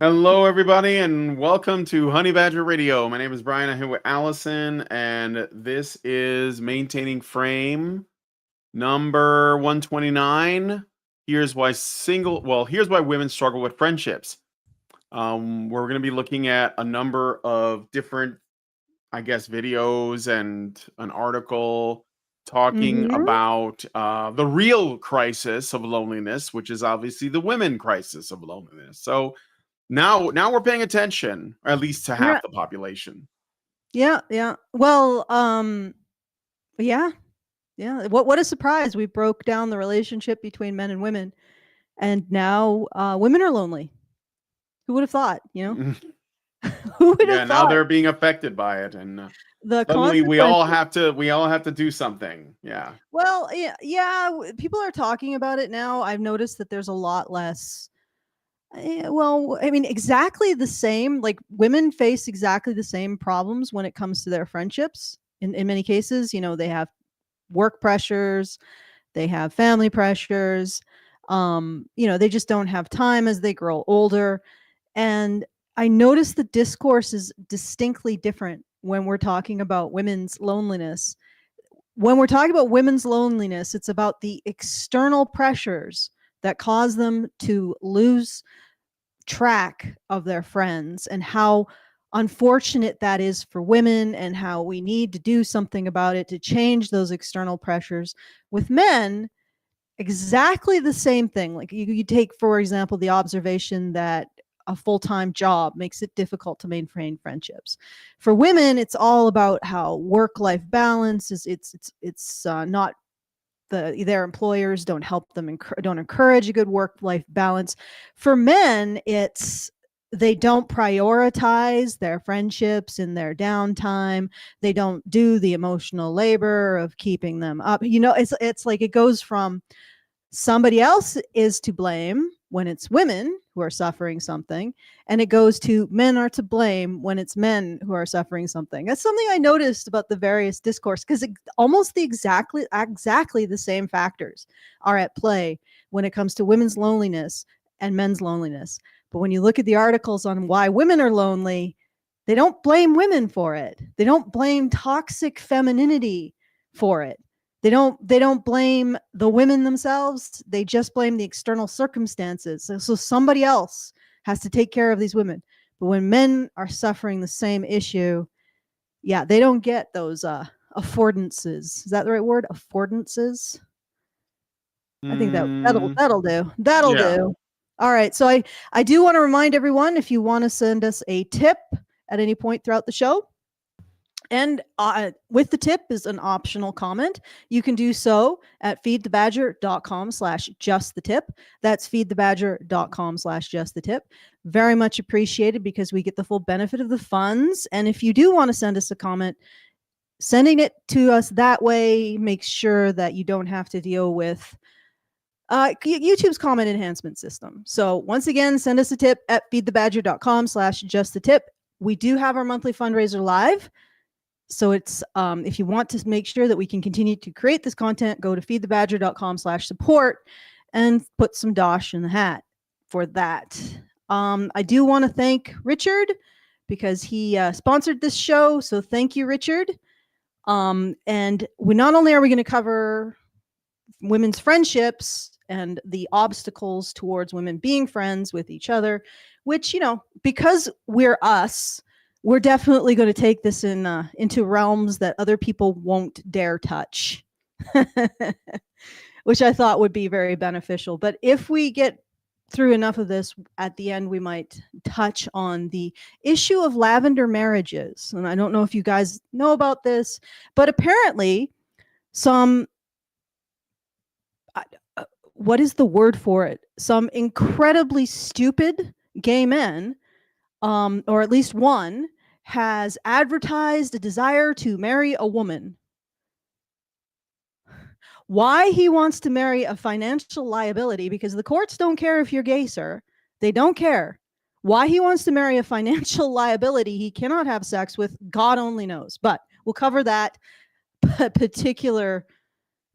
Hello, everybody, and welcome to Honey Badger Radio. My name is Brian. I'm here with Allison, and this is Maintaining Frame number 129. Here's why women struggle with friendships. We're going to be looking at a number of different, videos and an article talking Mhm. about the real crisis of loneliness, which is obviously the women crisis of loneliness. So now we're paying attention, or at least to Yeah. half the population. Yeah. Well, yeah. Yeah. What a surprise. We broke down the relationship between men and women, and now women are lonely. Who would have thought, Who would have Yeah, now thought they're being affected by it, and the suddenly consequences? we all have to do something. Yeah. Well, people are talking about it now. I've noticed that there's a lot less. Well, I mean, exactly the same. Like women face exactly the same problems when it comes to their friendships. In many cases, they have work pressures, they have family pressures. They just don't have time as they grow older. And I notice the discourse is distinctly different when we're talking about women's loneliness. When we're talking about women's loneliness, it's about the external pressures that cause them to lose track of their friends and how unfortunate that is for women and how we need to do something about it to change those external pressures. With men, exactly the same thing. Like you take, for example, the observation that a full-time job makes it difficult to maintain friendships. For women, it's all about how work-life balance is. It's not their employers don't help them, don't encourage a good work-life balance. For men, it's they don't prioritize their friendships in their downtime. They don't do the emotional labor of keeping them up. It's like it goes from somebody else is to blame when it's women who are suffering something, and it goes to men are to blame when it's men who are suffering something. That's something I noticed about the various discourse, because almost the exactly the same factors are at play when it comes to women's loneliness and men's loneliness. But when you look at the articles on why women are lonely, they don't blame women for it. They don't blame toxic femininity for it. They don't blame the women themselves. They just blame the external circumstances. So somebody else has to take care of these women. But when men are suffering the same issue, yeah, they don't get those affordances. Is that the right word? Affordances? I think that'll Mm, that'll do. That'll yeah. do. All right. So I do want to remind everyone, if you want to send us a tip at any point throughout the show, and with the tip is an optional comment. You can do so at feedthebadger.com/just the tip. That's feedthebadger.com/just the tip. Very much appreciated, because we get the full benefit of the funds. And if you do want to send us a comment, sending it to us that way makes sure that you don't have to deal with YouTube's comment enhancement system. So once again, send us a tip at feedthebadger.com/just the tip. We do have our monthly fundraiser live. So it's if you want to make sure that we can continue to create this content, go to feedthebadger.com/support and put some dosh in the hat for that. I do want to thank Richard, because he sponsored this show. So thank you, Richard. And we not only are we going to cover women's friendships and the obstacles towards women being friends with each other, which, because we're us, we're definitely going to take this into realms that other people won't dare touch, which I thought would be very beneficial. But if we get through enough of this, at the end, we might touch on the issue of lavender marriages. And I don't know if you guys know about this, but apparently some what is the word for it? Some incredibly stupid gay men, or at least one, has advertised a desire to marry a woman. Why he wants to marry a financial liability, because the courts don't care if you're gay, sir. They don't care. Why he wants to marry a financial liability he cannot have sex with, God only knows. But we'll cover that particular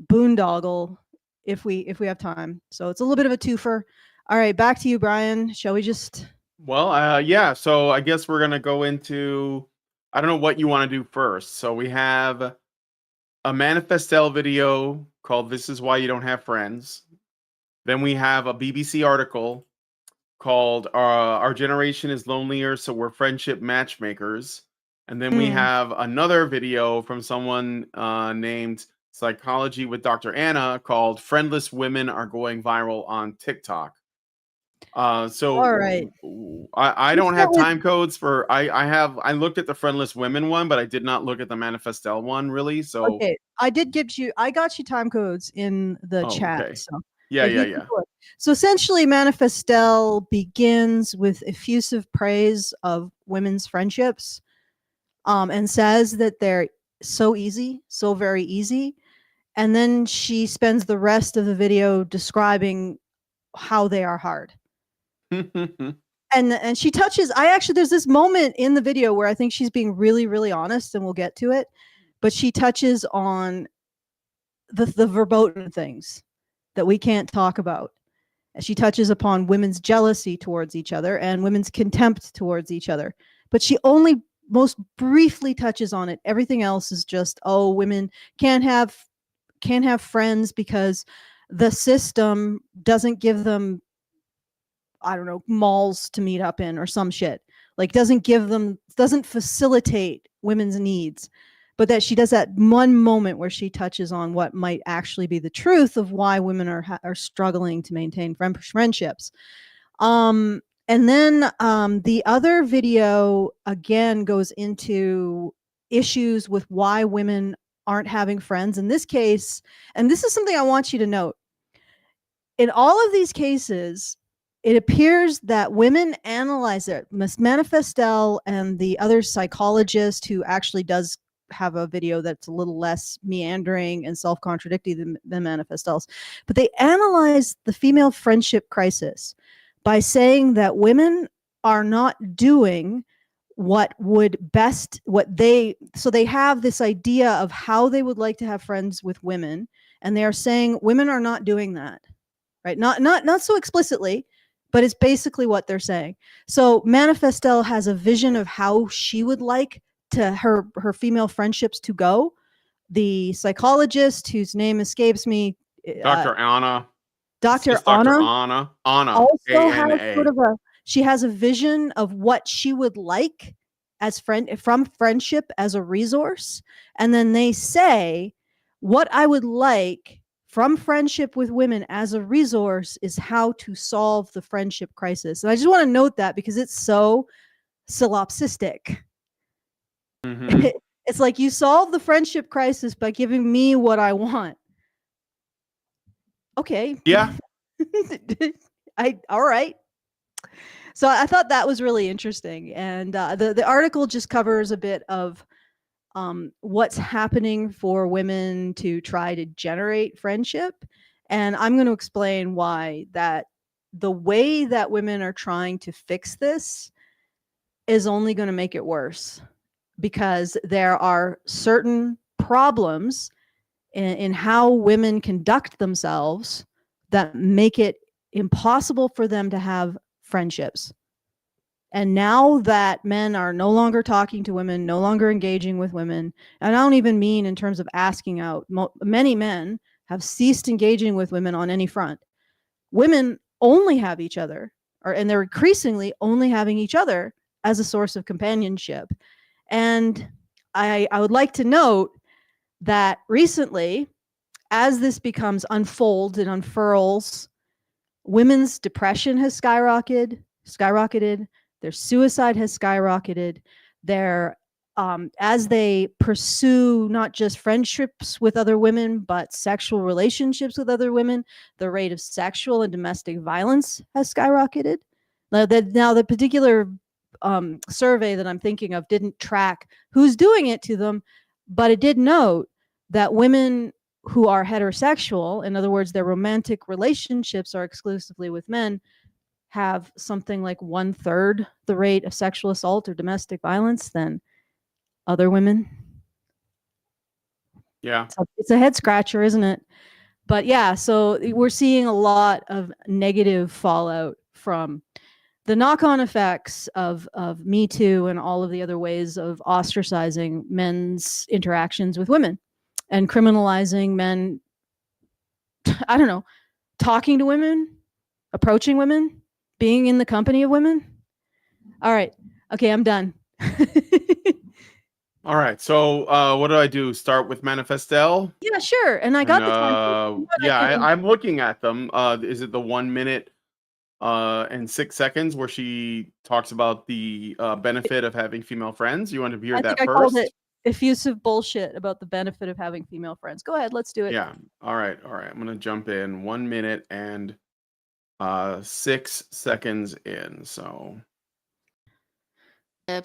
boondoggle if we have time. So it's a little bit of a twofer. All right, back to you, Brian. Shall we just Well, yeah. So I guess we're gonna go into. I don't know what you want to do first. So we have a Manifestel video called "This Is Why You Don't Have Friends." Then we have a BBC article called "Our Generation is Lonelier, So We're Friendship Matchmakers." And then we Mm. have another video from someone named Psychology with Dr. Anna called "Friendless Women Are Going Viral on TikTok." All right. I Let's don't start have with time codes for I looked at the friendless women one, but I did not look at the Manifestel one really. So okay. I got you time codes in the oh chat. okay. So Yeah, if yeah, you take yeah. a look. So essentially Manifestel begins with effusive praise of women's friendships, and says that they're so easy, so very easy. And then she spends the rest of the video describing how they are hard. And she touches, I actually, there's this moment in the video where I think she's being really, really honest, and we'll get to it. But she touches on the verboten things that we can't talk about. She touches upon women's jealousy towards each other and women's contempt towards each other. But she only most briefly touches on it. Everything else is just, oh, women can't have friends because the system doesn't give them, I don't know, malls to meet up in or some shit. Like doesn't facilitate women's needs. But that she does that one moment where she touches on what might actually be the truth of why women are struggling to maintain friendships. And then the other video again goes into issues with why women aren't having friends in this case. And this is something I want you to note. In all of these cases, it appears that women analyze it. Miss Manifestel and the other psychologist who actually does have a video that's a little less meandering and self-contradictory than Manifestel's, but they analyze the female friendship crisis by saying that women are not doing so they have this idea of how they would like to have friends with women, and they are saying women are not doing that, right? Not so explicitly, but it's basically what they're saying. So Manifestel has a vision of how she would like to her female friendships to go. The psychologist whose name escapes me, uh, Dr. Anna. It's Dr. just Dr. Anna, Anna. Anna. also has sort ANA. of a she has a vision of what she would like as from friendship as a resource. And then they say, what I would like from friendship with women as a resource is how to solve the friendship crisis. And I just want to note that because it's so solipsistic. Mm-hmm. It's like, you solve the friendship crisis by giving me what I want. Okay. Yeah. All right. So I thought that was really interesting, and the article just covers a bit of what's happening for women to try to generate friendship, and I'm going to explain why that the way that women are trying to fix this is only going to make it worse, because there are certain problems in how women conduct themselves that make it impossible for them to have friendships. And now that men are no longer talking to women, no longer engaging with women, and I don't even mean in terms of asking out, many men have ceased engaging with women on any front. Women only have each other, and they're increasingly only having each other as a source of companionship. And I would like to note that recently, as this becomes unfolds and unfurls, women's depression has skyrocketed. Their suicide has skyrocketed. Their as they pursue not just friendships with other women, but sexual relationships with other women, the rate of sexual and domestic violence has skyrocketed. Now the particular survey that I'm thinking of didn't track who's doing it to them, but it did note that women who are heterosexual, in other words, their romantic relationships are exclusively with men, have something like 1/3 the rate of sexual assault or domestic violence than other women. Yeah. So it's a head scratcher, isn't it? But yeah, so we're seeing a lot of negative fallout from the knock-on effects of Me Too and all of the other ways of ostracizing men's interactions with women and criminalizing men, I don't know, talking to women, approaching women, being in the company of women. All right. Okay, I'm done. All right. So what do I do? Start with Manifestel? Yeah, sure. And I And got the time. yeah, I'm looking at them. Is it the 1 minute and 6 seconds where she talks about the benefit of having female friends? You want to hear I think that I called it first? effusive bullshit about the benefit of having female friends. Go ahead, let's do it. Yeah. All right. All right. I'm gonna jump in 1 minute and 6 seconds in. So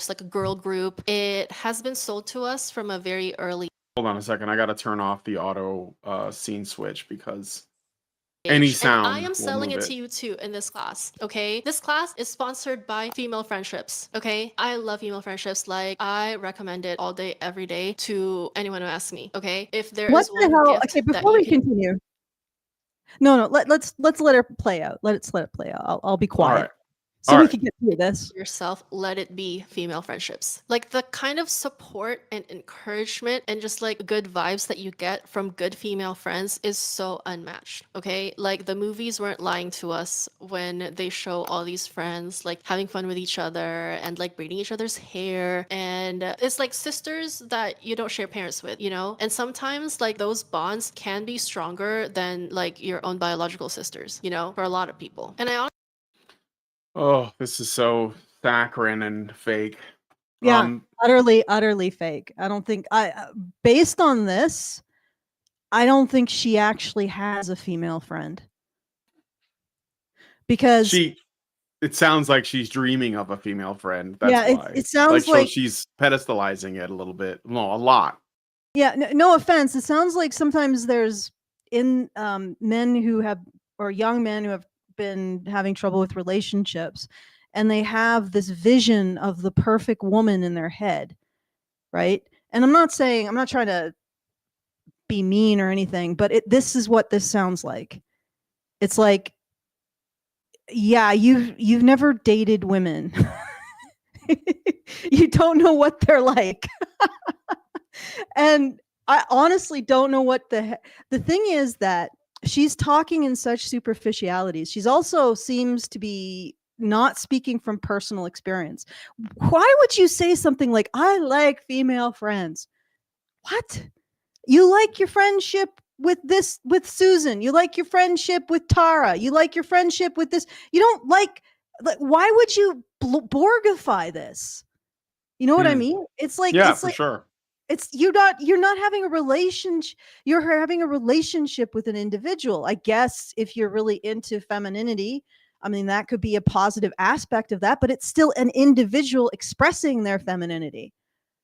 like a girl group. It has been sold to us from a very early hold on a second. I gotta turn off the auto scene switch because any age. And I sound am will selling move it it. to you too in this class, okay? This class is sponsored by Female Friendships, okay? I love Female Friendships. Like, I recommend it all day, every day to anyone who asks me, okay? If there What is the one hell? gift Okay, that before you we can continue. No, let's let it play out. Let it play out. I'll be All quiet. right. So All we right. can get through this. yourself, let it be Female Friendships. Like the kind of support and encouragement and just like good vibes that you get from good female friends is so unmatched, okay? Like the movies weren't lying to us when they show all these friends like having fun with each other and like braiding each other's hair. And it's like sisters that you don't share parents with, you know? And sometimes like those bonds can be stronger than like your own biological sisters, you know, for a lot of people. And I Oh, this is so saccharine and fake. Yeah, Um, utterly fake. I don't think based on this, I don't think she actually has a female friend. Because it sounds like she's dreaming of a female friend. That's yeah, why. it sounds Like, so like she's pedestalizing it a little bit. No, a lot. yeah, no offense. It sounds like sometimes there's in men who have or young men who have been having trouble with relationships and they have this vision of the perfect woman in their head, right? And I'm not trying to be mean or anything, but this is what this sounds like. It's like, yeah, you've never dated women. You don't know what they're like. And I honestly don't know what the thing is that she's talking in such superficialities. She's also seems to be not speaking from personal experience. Why would you say something like, I like female friends? What? You like your friendship with Susan. You like your friendship with Tara. You like your friendship with this. You don't like why would you Borgify this? You know what I Hmm. mean? Yeah, It's for like sure. it's you're not having a relationship. You're having a relationship with an individual. I guess if you're really into femininity, I mean that could be a positive aspect of that, but it's still an individual expressing their femininity,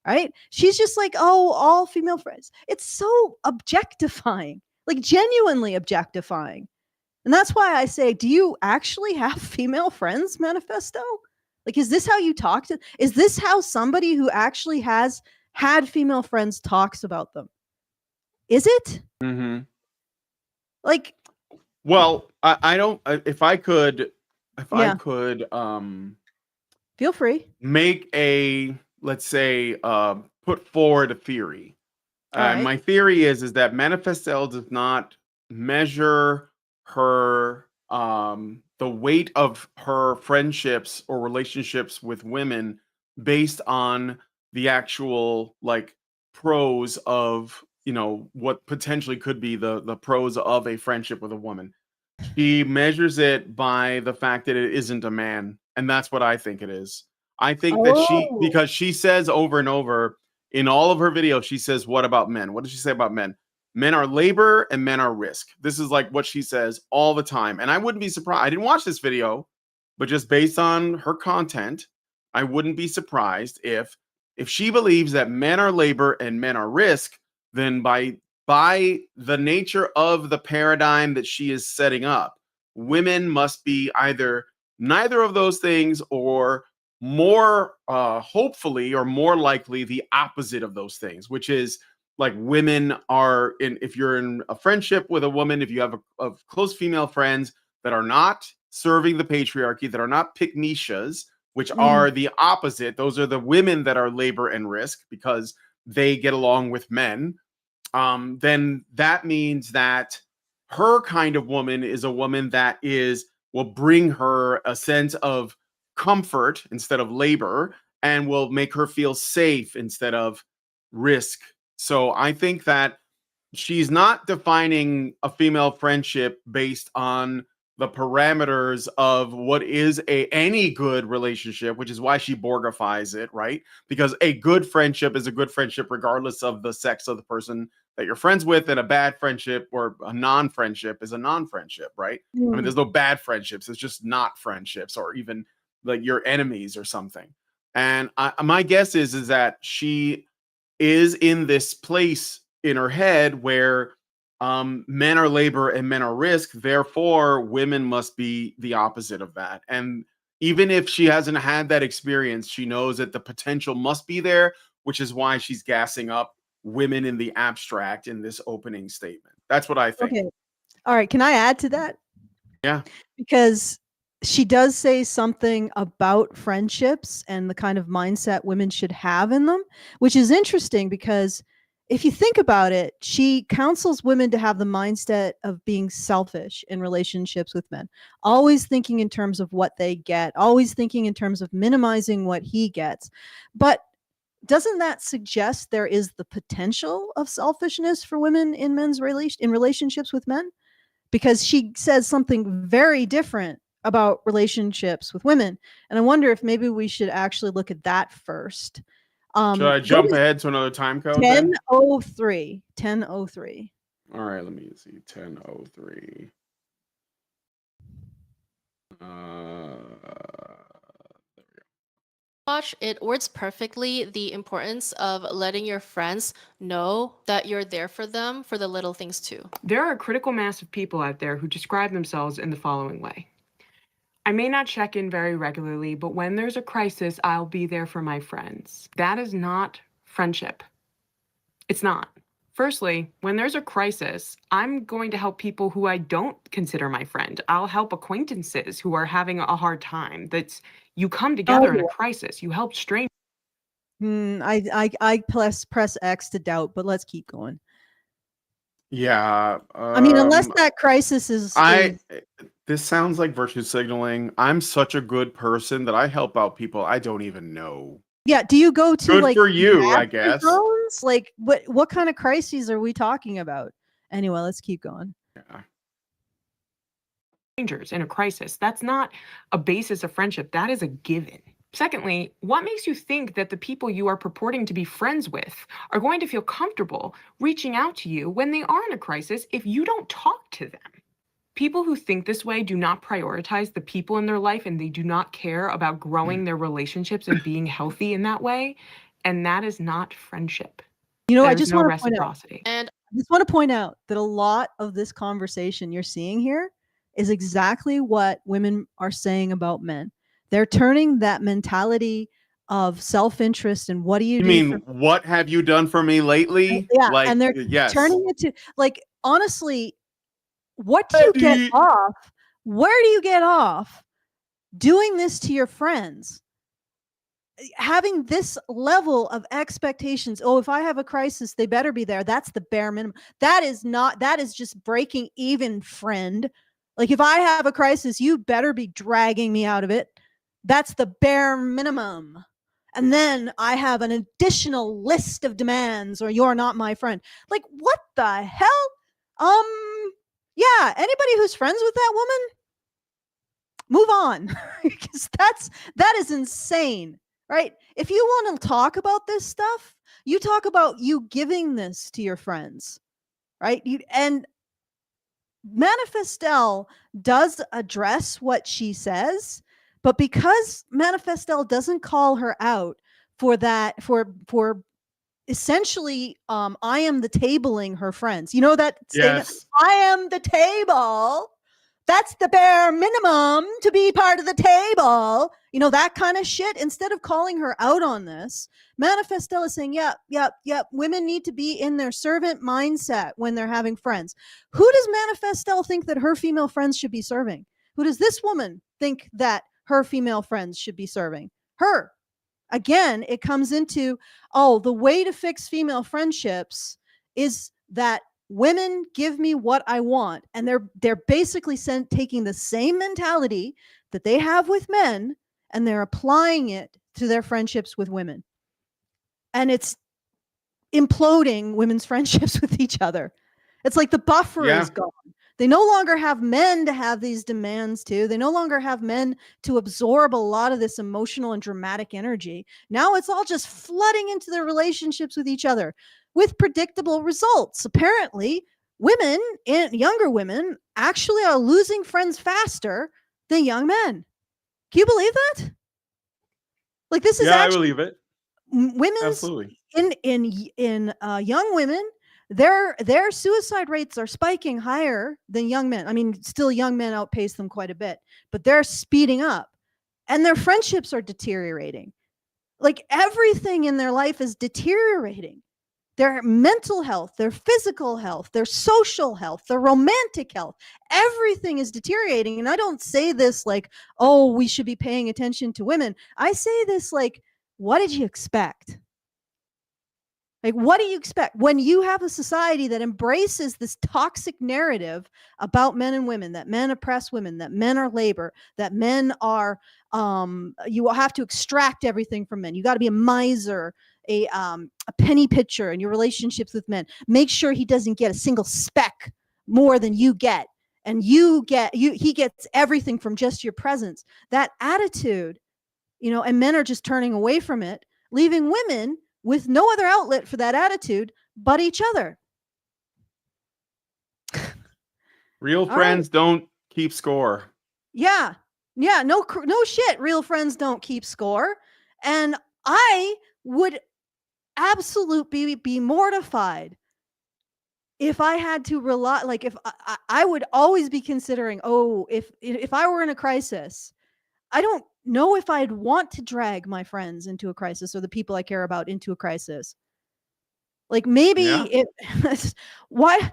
right? She's just like, oh, all female friends. It's so objectifying, like genuinely objectifying. And that's why I say, do you actually have female friends, Manifesto? Like, is this how you talk to? Is this how somebody who actually has had female friends talks about them? Is it Hmm. like, Well, I don't. If I could, yeah? Feel free. make a, let's say, put forward a theory. All right. My theory is that Manifestel does not measure her the weight of her friendships or relationships with women based on the actual like pros of, you know, what potentially could be the pros of a friendship with a woman. She measures it by the fact that it isn't a man, and that's what I think it is. I think that Oh, because she says over and over in all of her videos, she says, "What about men? What does she say about men? Men are labor and men are risk." This is like what she says all the time. And I wouldn't be surprised. I didn't watch this video, but just based on her content, I wouldn't be surprised if she believes that men are labor and men are risk, then by the nature of the paradigm that she is setting up, women must be either neither of those things or more hopefully or more likely the opposite of those things, which is like women are in, if you're in a friendship with a woman, if you have a close female friends that are not serving the patriarchy, that are not pick-me-shas, which Mm. are the opposite. Those are the women that are labor and risk because they get along with men. Then that means that her kind of woman is a woman that will bring her a sense of comfort instead of labor, and will make her feel safe instead of risk. So I think that she's not defining a female friendship based on the parameters of what is any good relationship, which is why she Borgifies it, right? Because a good friendship is a good friendship regardless of the sex of the person that you're friends with, and a bad friendship or a non-friendship is a non-friendship, right? I mean, there's no bad friendships. It's just not friendships, or even like your enemies or something. And my guess is that she is in this place in her head where men are labor and men are risk. Therefore, women must be the opposite of that. And even if she hasn't had that experience, she knows that the potential must be there, which is why she's gassing up women in the abstract in this opening statement. That's what I think. Okay. All right. Can I add to that? Yeah. Because she does say something about friendships and the kind of mindset women should have in them, which is interesting because if you think about it, she counsels women to have the mindset of being selfish in relationships with men, always thinking in terms of what they get, always thinking in terms of minimizing what he gets. But doesn't that suggest there is the potential of selfishness for women in relationships with men? Because she says something very different about relationships with women. And I wonder if maybe we should actually look at that first. Should I jump ahead to another time code? 10:03. 10:03. All right, let me see. 10:03. Watch, it words perfectly the importance of letting your friends know that you're there for them for the little things too. There are a critical mass of people out there who describe themselves in the following way. I may not check in very regularly, but when there's a crisis, I'll be there for my friends. That is not friendship. It's not. Firstly, when there's a crisis, I'm going to help people who I don't consider my friend. I'll help acquaintances who are having a hard time. You come together in a crisis. You help strangers. I press X to doubt, but let's keep going. Yeah. I mean, unless that crisis is this sounds like virtue signaling. I'm such a good person that I help out people I don't even know. Yeah. Do you go to good like for you, I guess. Zones? Like what kind of crises are we talking about? Anyway, let's keep going. Yeah. Strangers in a crisis. That's not a basis of friendship. That is a given. Secondly, what makes you think that the people you are purporting to be friends with are going to feel comfortable reaching out to you when they are in a crisis if you don't talk to them? People who think this way do not prioritize the people in their life, and they do not care about growing their relationships and being healthy in that way. And that is not friendship. You know, There's I just no want to reciprocity. And I just want to point out that a lot of this conversation you're seeing here is exactly what women are saying about men. They're turning that mentality of self-interest and what do you do? You mean what have you done for me lately? Yeah, like, and they're yes. turning it to like honestly, what do you get off? Where do you get off doing this to your friends? Having this level of expectations. Oh, if I have a crisis, they better be there. That's the bare minimum. That is just breaking even, friend. Like if I have a crisis, you better be dragging me out of it. That's the bare minimum. And then I have an additional list of demands or you're not my friend. Like what the hell? Yeah, anybody who's friends with that woman, move on. Because that is insane. Right? If you want to talk about this stuff, you talk about you giving this to your friends, right? And Manifestel does address what she says, but because Manifestel doesn't call her out for that, for essentially, I am the tabling her friends. You know that statement? Yes. I am the table. That's the bare minimum to be part of the table. You know, that kind of shit. Instead of calling her out on this, Manifestel is saying, yep. Women need to be in their servant mindset when they're having friends. Who does Manifestel think that her female friends should be serving? Who does this woman think that her female friends should be serving? Her. Again, it comes into, the way to fix female friendships is that women give me what I want. And they're basically taking the same mentality that they have with men, and they're applying it to their friendships with women. And it's imploding women's friendships with each other. It's like the buffer is gone. They no longer have men to have these demands to. They no longer have men to absorb a lot of this emotional and dramatic energy. Now it's all just flooding into their relationships with each other with predictable results. Apparently, women, younger women, actually are losing friends faster than young men. Can you believe that? Like, this is I believe it. Women's Absolutely. in young women, their suicide rates are spiking higher than young men. I mean, still young men outpace them quite a bit, but they're speeding up, and their friendships are deteriorating. Like, everything in their life is deteriorating. Their mental health, their physical health, their social health, their romantic health, everything is deteriorating. And I don't say this like, oh, we should be paying attention to women. I say this like, what did you expect? Like, what do you expect when you have a society that embraces this toxic narrative about men and women, that men oppress women, that men are labor, that men are, you will have to extract everything from men. You got to be a miser, a penny pitcher in your relationships with men. Make sure he doesn't get a single speck more than you get. And he gets everything from just your presence. That attitude, and men are just turning away from it, leaving women with no other outlet for that attitude but each other. Real friends don't keep score. Yeah. No shit. Real friends don't keep score. And I would absolutely be mortified if I had to rely, like, if I would always be considering, if I were in a crisis, I don't know if I'd want to drag my friends into a crisis or the people I care about into a crisis. Like, maybe why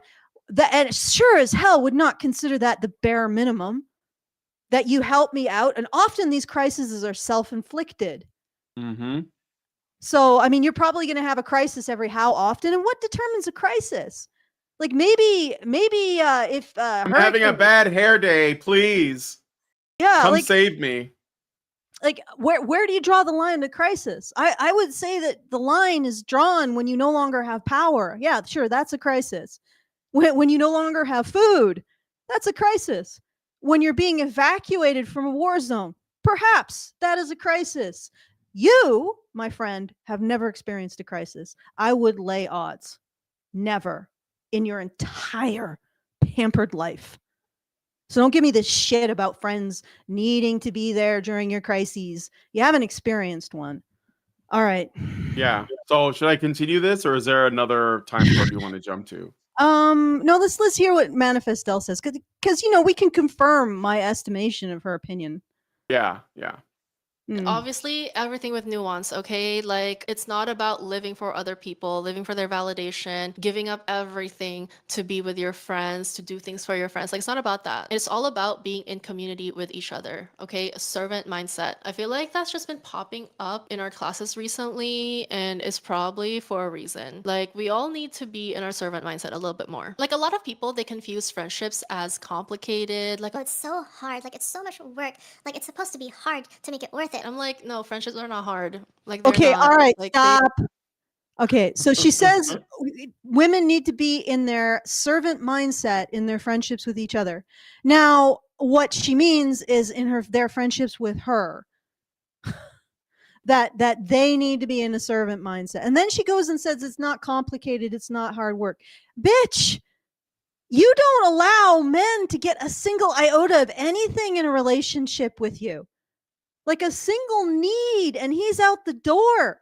that, and sure as hell would not consider that the bare minimum, that you help me out. And often these crises are self-inflicted. Mm-hmm. So, I mean, you're probably going to have a crisis every how often, and what determines a crisis? Like, maybe if I'm having a bad hair day, please. Yeah, come save me. Like, where do you draw the line to crisis? I would say that the line is drawn when you no longer have power. Yeah, sure, that's a crisis. When you no longer have food, that's a crisis. When you're being evacuated from a war zone, perhaps that is a crisis. You, my friend, have never experienced a crisis. I would lay odds. Never in your entire pampered life. So don't give me this shit about friends needing to be there during your crises. You haven't experienced one. All right. Yeah. So should I continue this, or is there another time code you want to jump to? No, let's hear what Manifestel says, because we can confirm my estimation of her opinion. Yeah. Obviously, everything with nuance, okay? Like, it's not about living for other people, living for their validation, giving up everything to be with your friends, to do things for your friends. Like, it's not about that. It's all about being in community with each other, okay? A servant mindset. I feel like that's just been popping up in our classes recently, and it's probably for a reason. Like, we all need to be in our servant mindset a little bit more. Like, a lot of people, they confuse friendships as complicated. Like, Oh, it's so hard. Like, it's so much work. Like, it's supposed to be hard to make it worth it. I'm like, no, friendships are not hard. Like, they're Okay, not. all right, Like, stop. Okay, so she says women need to be in their servant mindset in their friendships with each other. Now, what she means is in their friendships with her, that they need to be in a servant mindset. And then she goes and says it's not complicated, it's not hard work. Bitch, you don't allow men to get a single iota of anything in a relationship with you. Like a single need, and he's out the door.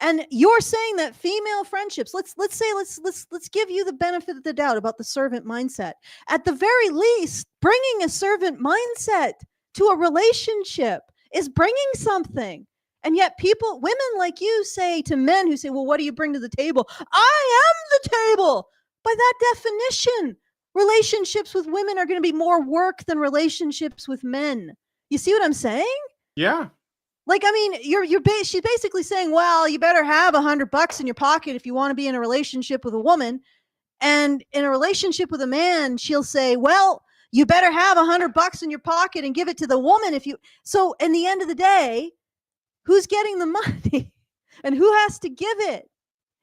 And you're saying that female friendships, let's give you the benefit of the doubt about the servant mindset. At the very least, bringing a servant mindset to a relationship is bringing something. And yet women like you say to men who say, well, what do you bring to the table? I am the table. By that definition, relationships with women are going to be more work than relationships with men. You see what I'm saying? Yeah. Like, I mean, she's basically saying, well, you better have $100 in your pocket if you want to be in a relationship with a woman. And in a relationship with a man, she'll say, well, you better have $100 in your pocket and give it to the woman if you. So in the end of the day, who's getting the money and who has to give it?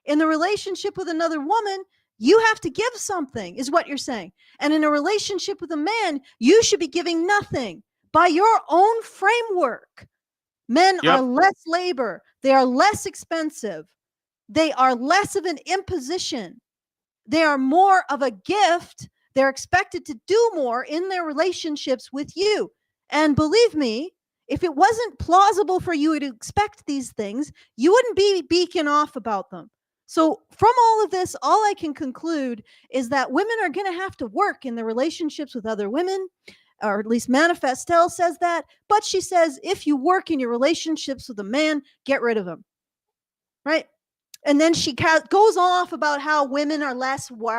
In the relationship with another woman, you have to give something, is what you're saying. And in a relationship with a man, you should be giving nothing by your own framework. Men are Yep. less labor. They are less expensive. They are less of an imposition. They are more of a gift. They're expected to do more in their relationships with you. And believe me, if it wasn't plausible for you to expect these things, you wouldn't be beacon off about them. So from all of this, all I can conclude is that women are going to have to work in their relationships with other women, or at least Manifestel says that. But she says, if you work in your relationships with a man, get rid of him. Right? And then she goes off about how women are less work.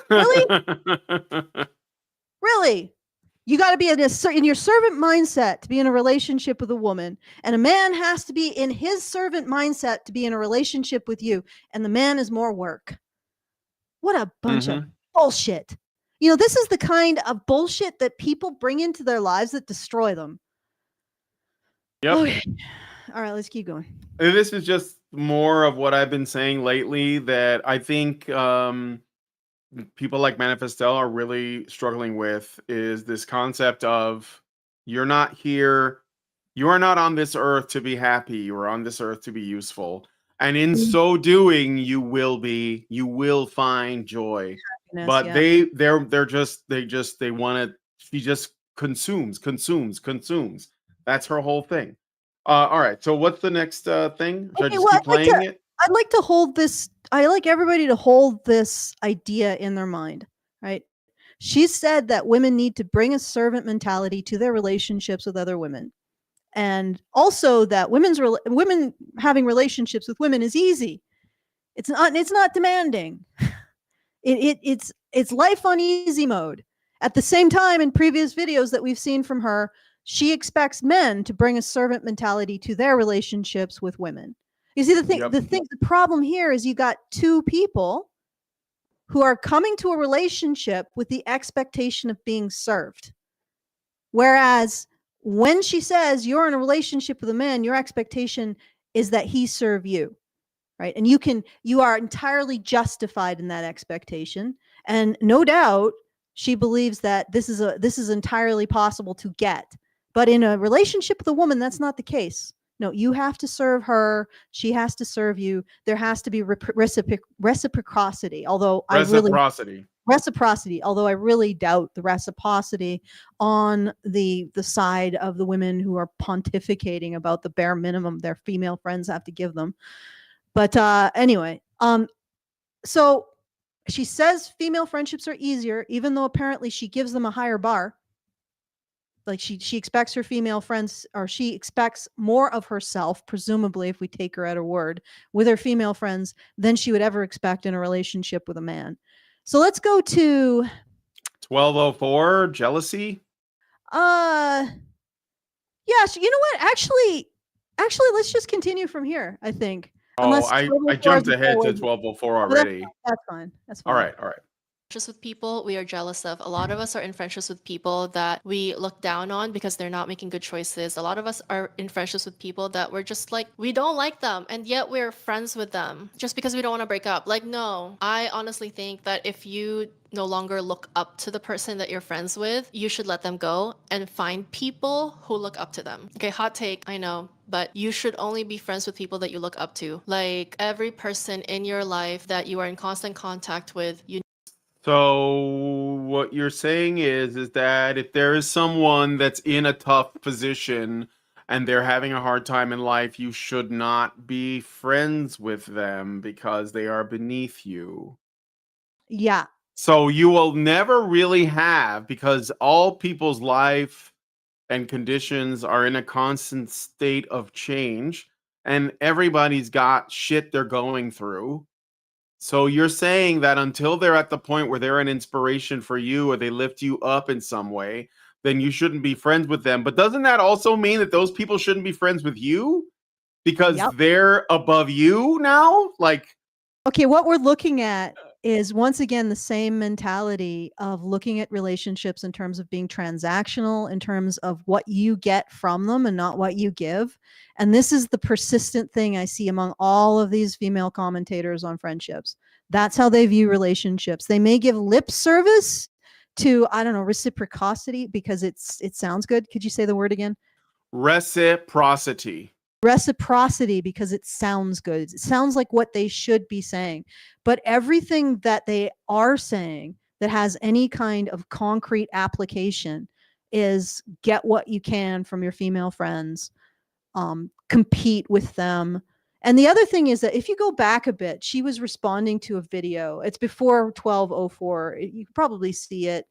Really? Really? You got to be in your servant mindset to be in a relationship with a woman. And a man has to be in his servant mindset to be in a relationship with you. And the man is more work. What a bunch of bullshit. You know, this is the kind of bullshit that people bring into their lives that destroy them. Yep. Okay. All right, let's keep going. And this is just more of what I've been saying lately, that I think people like Manifestel are really struggling with, is this concept of, you're not here, you are not on this earth to be happy, you are on this earth to be useful. And in so doing, you will find joy. Happiness, But yeah. they want to, she just consumes. That's her whole thing. All right, so what's the next thing? Should I Okay, just well, keep playing it? I'd like to hold this. I like everybody to hold this idea in their mind, right? She said that women need to bring a servant mentality to their relationships with other women. And also that women having relationships with women is easy. It's not demanding. It's life on easy mode. At the same time, in previous videos that we've seen from her, she expects men to bring a servant mentality to their relationships with women. You see, the problem here is you got two people who are coming to a relationship with the expectation of being served. Whereas when she says you're in a relationship with a man, your expectation is that he serve you. Right. And you are entirely justified in that expectation. And no doubt she believes that this is entirely possible to get. But in a relationship with a woman, that's not the case. No, you have to serve her. She has to serve you. There has to be reciprocity. Although although I really doubt the reciprocity on the side of the women who are pontificating about the bare minimum their female friends have to give them. But anyway, so she says female friendships are easier, even though apparently she gives them a higher bar. Like she expects her female friends, or she expects more of herself, presumably, if we take her at her word, with her female friends than she would ever expect in a relationship with a man. So let's go to 1204, jealousy. Yeah, you know what? Actually, let's just continue from here, I think. Oh, I jumped ahead to 1204 already. That's fine. All right. Friendships with people we are jealous of. A lot of us are in friendships with people that we look down on because they're not making good choices. A lot of us are in friendships with people that we're just like, we don't like them, and yet we're friends with them just because we don't want to break up. Like, no, I honestly think that if you no longer look up to the person that you're friends with, you should let them go and find people who look up to them. Okay, hot take, I know, but you should only be friends with people that you look up to. Like, every person in your life that you are in constant contact with, you. So what you're saying is that if there is someone that's in a tough position and they're having a hard time in life, you should not be friends with them because they are beneath you. Yeah. So you will never really have, because all people's life and conditions are in a constant state of change, and everybody's got shit they're going through. So you're saying that until they're at the point where they're an inspiration for you or they lift you up in some way, then you shouldn't be friends with them. But doesn't that also mean that those people shouldn't be friends with you because Yep. they're above you now? Like, Okay, what we're looking at is once again the same mentality of looking at relationships in terms of being transactional, in terms of what you get from them and not what you give. And this is the persistent thing I see among all of these female commentators on friendships. That's how they view relationships. They may give lip service to, I don't know, reciprocity because it sounds good. Could you say the word again? reciprocity. Reciprocity because it sounds good. It sounds like what they should be saying. But everything that they are saying that has any kind of concrete application is get what you can from your female friends, compete with them. And the other thing is that if you go back a bit, she was responding to a video. It's before 1204. You can probably see it,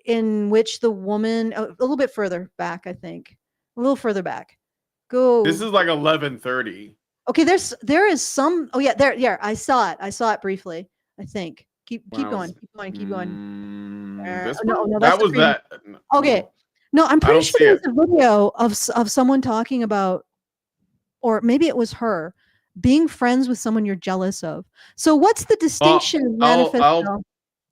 in which the woman, a little bit further back, I think, a little further back. This Go. is like 11:30. Okay, there is some. Oh yeah, there. Yeah, I saw it briefly. I think. Keep When I going. was, Keep going. Keep going. this No, one? no, that's That the was previous. that. Okay. No, No, I'm I pretty don't sure see there was it. a video of someone talking about, or maybe it was her, being friends with someone you're jealous of. So what's the Well, distinction in manifesto?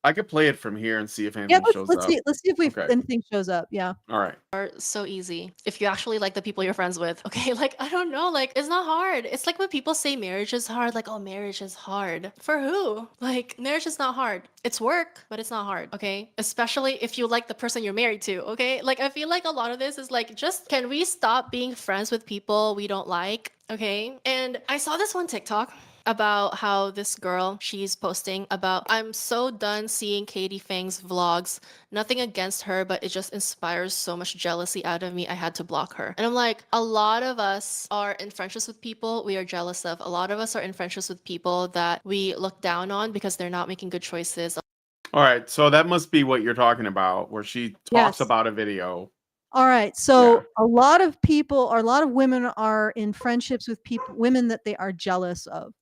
I could play it from here and see if Yeah, anything shows let's up. see. Let's see if we Okay. anything shows up. Yeah. All right. Are so easy if you actually like the people you're friends with. Okay, like I don't know, like it's not hard. It's like when people say marriage is hard, like oh marriage is hard. For who? Like marriage is not hard. It's work, but it's not hard. Okay, especially if you like the person you're married to. Okay, like I feel like a lot of this is like just can we stop being friends with people we don't like? Okay, and I saw this one TikTok about how this girl, she's posting about, I'm so done seeing Katie Fang's vlogs. Nothing against her, but it just inspires so much jealousy out of me. I had to block her. And I'm like, a lot of us are in friendships with people we are jealous of. A lot of us are in friendships with people that we look down on because they're not making good choices. All right. So that must be what you're talking about, where she talks Yes. about a video. All right. So a lot of people, or a lot of women are in friendships with women that they are jealous of.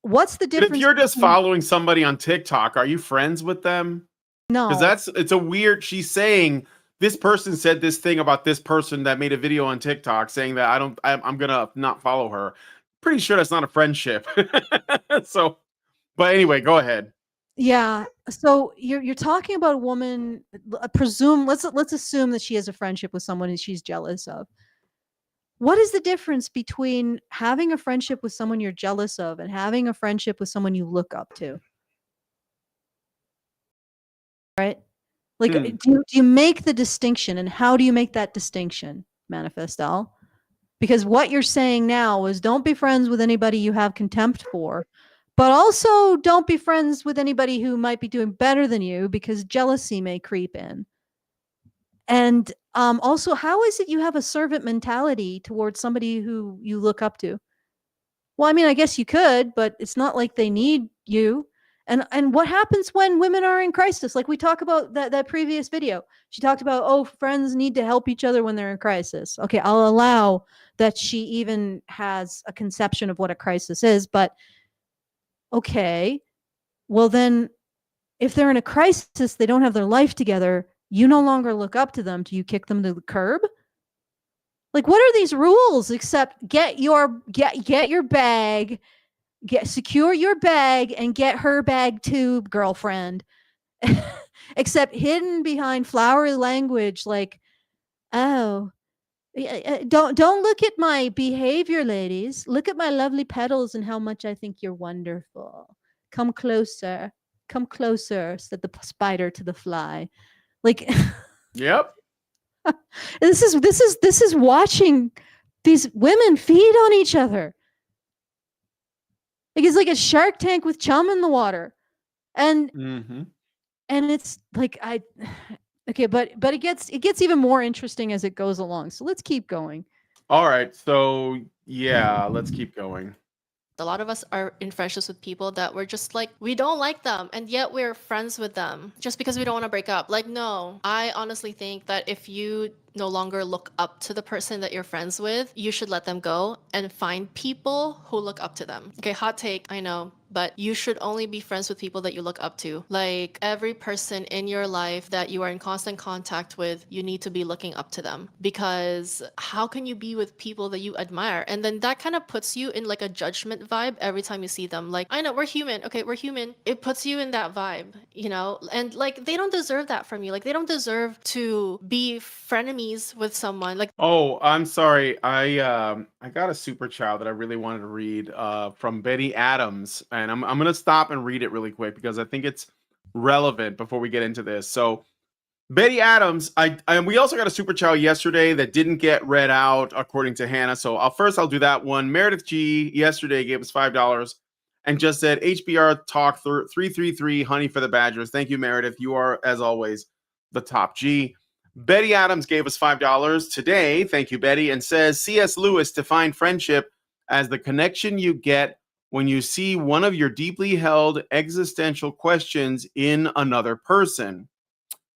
What's the But difference? if you're just between- following somebody on TikTok, are you friends with them? No. Because it's a weird. She's saying this person said this thing about this person that made a video on TikTok saying that I'm gonna not follow her. Pretty sure that's not a friendship. So, but anyway, go ahead. Yeah. So you're talking about a woman. Let's assume that she has a friendship with someone that she's jealous of. What is the difference between having a friendship with someone you're jealous of and having a friendship with someone you look up to? Right? Like, do you make the distinction, and how do you make that distinction, Manifestal? Because what you're saying now is don't be friends with anybody you have contempt for, but also don't be friends with anybody who might be doing better than you because jealousy may creep in. And also, how is it you have a servant mentality towards somebody who you look up to? Well, I mean, I guess you could, but it's not like they need you. And what happens when women are in crisis? Like we talk about that previous video. She talked about, oh, friends need to help each other when they're in crisis. Okay, I'll allow that she even has a conception of what a crisis is, but okay. Well, then if they're in a crisis, they don't have their life together, you no longer look up to them. Do you kick them to the curb? Like, what are these rules except get your bag, secure your bag and get her bag too, girlfriend. Except hidden behind flowery language like, oh, don't look at my behavior, ladies. Look at my lovely petals and how much I think you're wonderful. Come closer. Come closer, said the spider to the fly. Like, Yep. this is watching these women feed on each other. Like it's like a Shark Tank with chum in the water, and it's like okay, but it gets even more interesting as it goes along. So let's keep going. All right. So yeah, let's keep going. A lot of us are in friendships with people that we're just like, we don't like them, and yet we're friends with them just because we don't want to break up. Like, no, I honestly think that if you no longer look up to the person that you're friends with, you should let them go and find people who look up to them. Okay, hot take, I know, but you should only be friends with people that you look up to. Like every person in your life that you are in constant contact with, you need to be looking up to them, because how can you be with people that you admire? And then that kind of puts you in like a judgment vibe every time you see them. Like, I know we're human. Okay, we're human. It puts you in that vibe, you know? And like they don't deserve that from you. Like they don't deserve to be frenemies with someone. Like, Oh, I'm sorry. I got a super chat that I really wanted to read from Betty Adams, and I'm gonna stop and read it really quick because I think it's relevant before we get into this. So Betty Adams, we also got a super chat yesterday that didn't get read out according to Hannah. So I'll do that one. Meredith G yesterday gave us $5 and just said HBR talk 333 honey for the Badgers. Thank you, Meredith. You are, as always, the top G. Betty Adams gave us $5 today. Thank you, Betty, and says C.S. Lewis defined friendship as the connection you get when you see one of your deeply held existential questions in another person.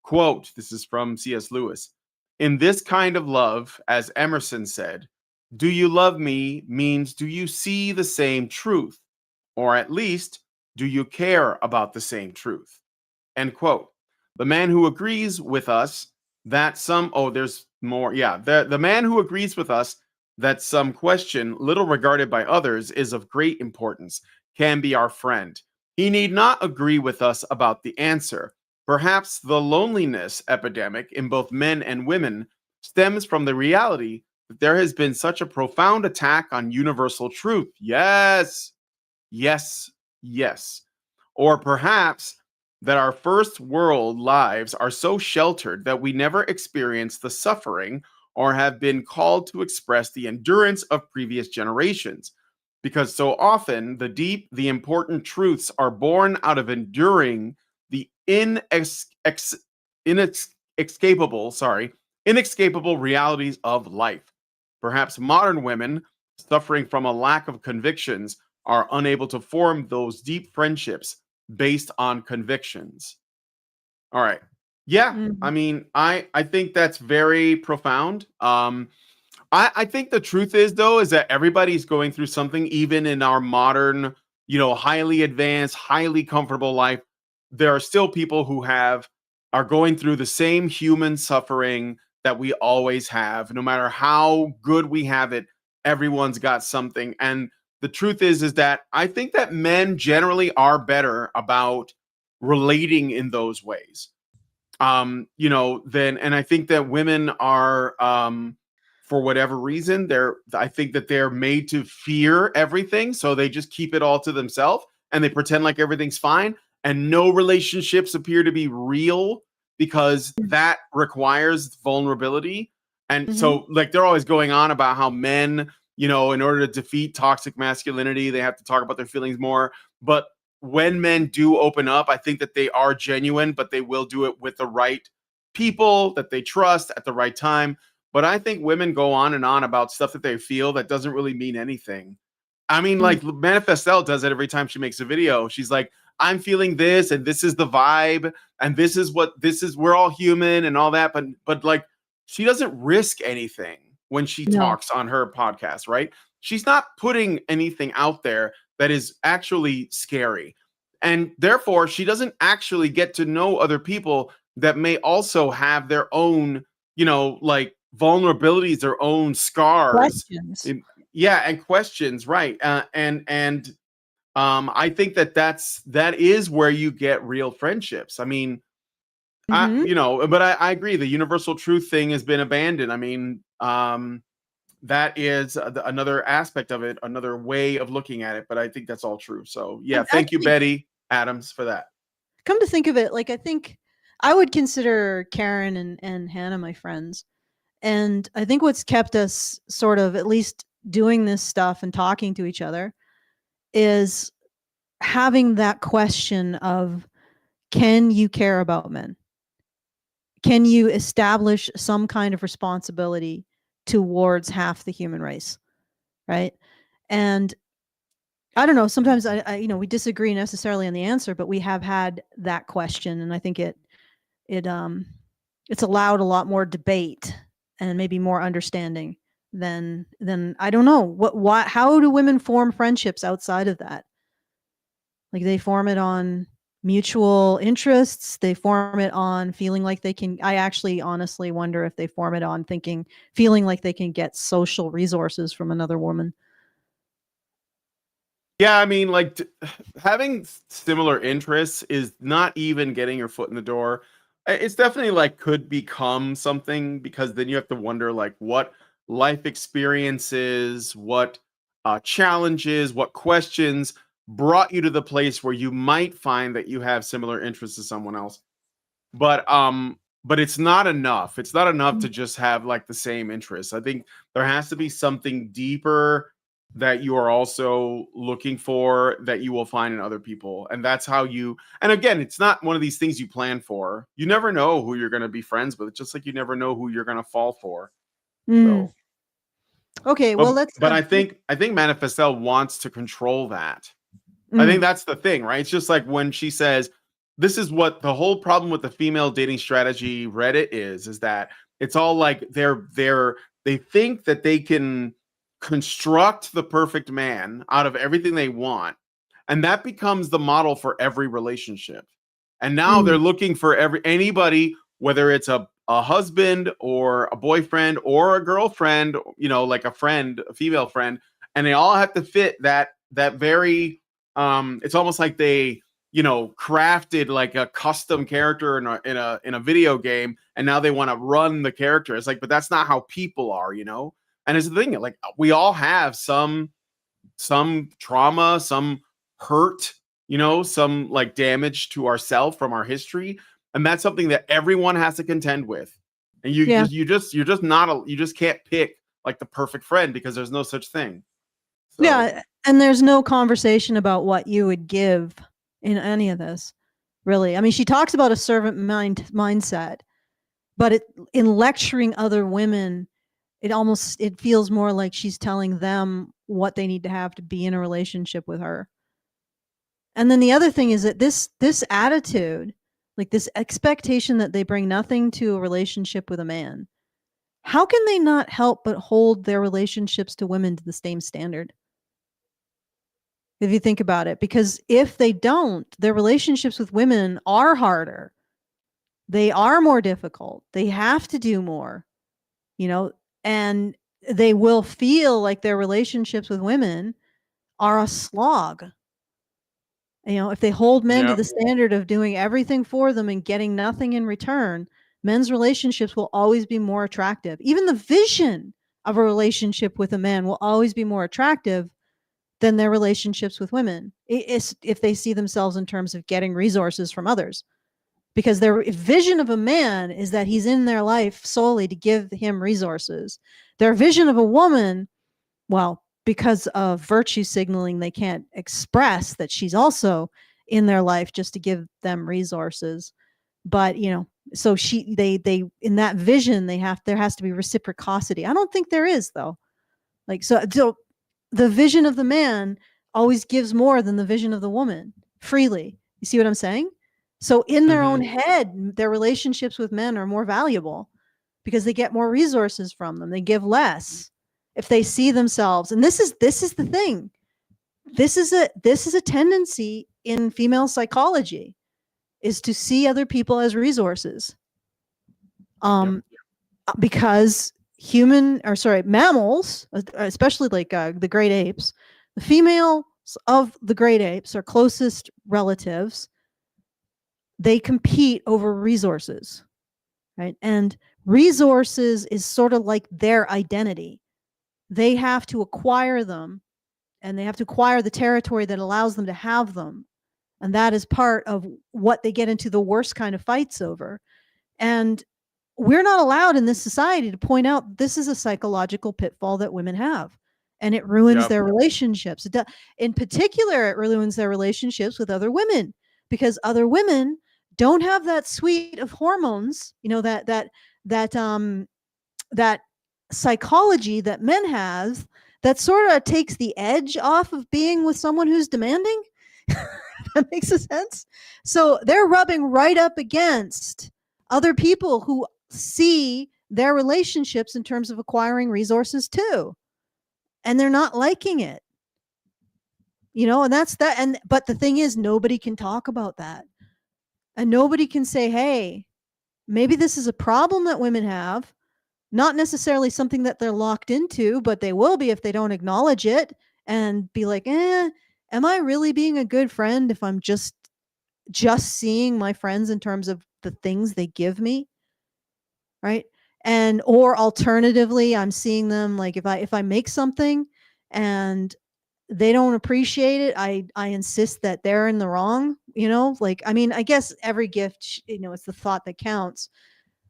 Quote, this is from C.S. Lewis. In this kind of love, as Emerson said, do you love me means do you see the same truth? Or at least, do you care about the same truth? End quote. The man who agrees with us that there's more. Yeah. The man who agrees with us that some question, little regarded by others, is of great importance, can be our friend. He need not agree with us about the answer. Perhaps the loneliness epidemic in both men and women stems from the reality that there has been such a profound attack on universal truth. Yes, yes, yes. Or perhaps that our first world lives are so sheltered that we never experience the suffering or have been called to express the endurance of previous generations. Because so often the deep, the important truths are born out of enduring the inescapable realities of life. Perhaps modern women, suffering from a lack of convictions, are unable to form those deep friendships based on convictions. All right. Yeah. Mhm. I mean, I think that's very profound. I think the truth is though, is that everybody's going through something, even in our modern, highly advanced, highly comfortable life. There are still people who are going through the same human suffering that we always have. No matter how good we have it, everyone's got something. And the truth is that I think that men generally are better about relating in those ways. And I think that women are, for whatever reason, I think that they're made to fear everything, so they just keep it all to themselves and they pretend like everything's fine, and no relationships appear to be real because that requires vulnerability. And Mhm. so, like, they're always going on about how men, in order to defeat toxic masculinity, they have to talk about their feelings more. But when men do open up, I think that they are genuine, but they will do it with the right people that they trust at the right time. But I think women go on and on about stuff that they feel that doesn't really mean anything. I mean, Mm. like Manifestel does it every time she makes a video. She's like, I'm feeling this, and this is the vibe, and we're all human and all that. But like, she doesn't risk anything when she No. talks on her podcast, right? She's not putting anything out there that is actually scary. And therefore, she doesn't actually get to know other people that may also have their own, like vulnerabilities, their own scars. Questions. Yeah, and questions, right? I think that is where you get real friendships. I mean, Mhm. but I agree. The universal truth thing has been abandoned. I mean, that is another aspect of it, another way of looking at it. But I think that's all true. So yeah, And thank you, actually, Betty Adams, for that. come to think of it, like I think I would consider Karen and Hannah my friends. And I think what's kept us sort of at least doing this stuff and talking to each other is having that question of, can you care about men? Can you establish some kind of responsibility towards half the human race? Right. And I don't know, sometimes we disagree necessarily on the answer, but we have had that question. And I think it's allowed a lot more debate and maybe more understanding than I don't know how do women form friendships outside of that? Like they form it on mutual interests, they form it on feeling like they can. I actually honestly wonder if they form it on feeling like they can get social resources from another woman. Yeah, I mean, like having similar interests is not even getting your foot in the door. It's definitely like could become something, because then you have to wonder like what life experiences, what challenges, what questions brought you to the place where you might find that you have similar interests to someone else. But it's not enough. It's not enough to just have like the same interests. I think there has to be something deeper that you are also looking for that you will find in other people. And that's how you, and again, it's not one of these things you plan for. You never know who you're going to be friends with, just like you never know who you're going to fall for. Mm. So, Okay, well, let's. but I think Manifestel wants to control that. I Mm. think that's the thing, right? It's just like when she says, this is what the whole problem with the female dating strategy Reddit is that it's all like they think that they can construct the perfect man out of everything they want, and that becomes the model for every relationship. And now Mm. they're looking for anybody, whether it's a husband or a boyfriend or a girlfriend, like a friend, a female friend, and they all have to fit that very it's almost like they crafted like a custom character in a video game, and now they want to run the character. It's like, but that's not how people are. And it's the thing, like we all have some trauma, some hurt, some like damage to ourself from our history, and that's something that everyone has to contend with. And Yeah. you just can't pick like the perfect friend, because there's no such thing. So, Yeah, and there's no conversation about what you would give in any of this, really. I mean, she talks about a servant mindset, but in lecturing other women, it feels more like she's telling them what they need to have to be in a relationship with her. And then the other thing is that this attitude, like this expectation that they bring nothing to a relationship with a man, how can they not help but hold their relationships to women to the same standard? If you think about it, because if they don't, their relationships with women are harder. They are more difficult. They have to do more, and they will feel like their relationships with women are a slog. If they hold men to yeah. the standard of doing everything for them and getting nothing in return, men's relationships will always be more attractive. Even the vision of a relationship with a man will always be more attractive than their relationships with women, if they see themselves in terms of getting resources from others. Because their vision of a man is that he's in their life solely to give him resources. Their vision of a woman, well, because of virtue signaling, they can't express that she's also in their life just to give them resources. But so they in that vision, there has to be reciprocity. I don't think there is, though. Like, so the vision of the man always gives more than the vision of the woman freely. You see what I'm saying? So in their own head, their relationships with men are more valuable because they get more resources from them. They give less if they see themselves. And this is the thing. This is a tendency in female psychology, is to see other people as resources. Because mammals, especially like the great apes, the females of the great apes, our closest relatives, they compete over resources, right? And resources is sort of like their identity. They have to acquire them, and they have to acquire the territory that allows them to have them. And that is part of what they get into the worst kind of fights over. And we're not allowed in this society to point out this is a psychological pitfall that women have, and it ruins their relationships. In particular, it ruins their relationships with other women, because other women don't have that suite of hormones, that psychology that men have, that sort of takes the edge off of being with someone who's demanding. That makes sense. So they're rubbing right up against other people who see their relationships in terms of acquiring resources too. And they're not liking it. And that's that. But the thing is, nobody can talk about that. And nobody can say, hey, maybe this is a problem that women have, not necessarily something that they're locked into, but they will be if they don't acknowledge it and be like, am I really being a good friend if I'm just seeing my friends in terms of the things they give me? Right. And, or alternatively, I'm seeing them like if I make something and they don't appreciate it, I insist that they're in the wrong, like, I mean, I guess every gift, it's the thought that counts.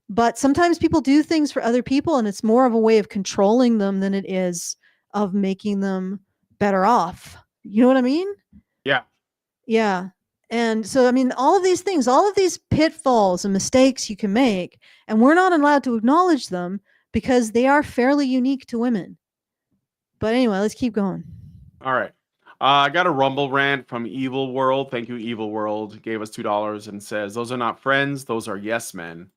But sometimes people do things for other people and it's more of a way of controlling them than it is of making them better off. You know what I mean? Yeah. Yeah. And so, I mean, all of these things, all of these pitfalls and mistakes you can make, and we're not allowed to acknowledge them because they are fairly unique to women. But anyway, let's keep going. All right. I got a Rumble rant from Evil World. Thank you, Evil World. Gave us $2 and says, those are not friends. Those are yes men.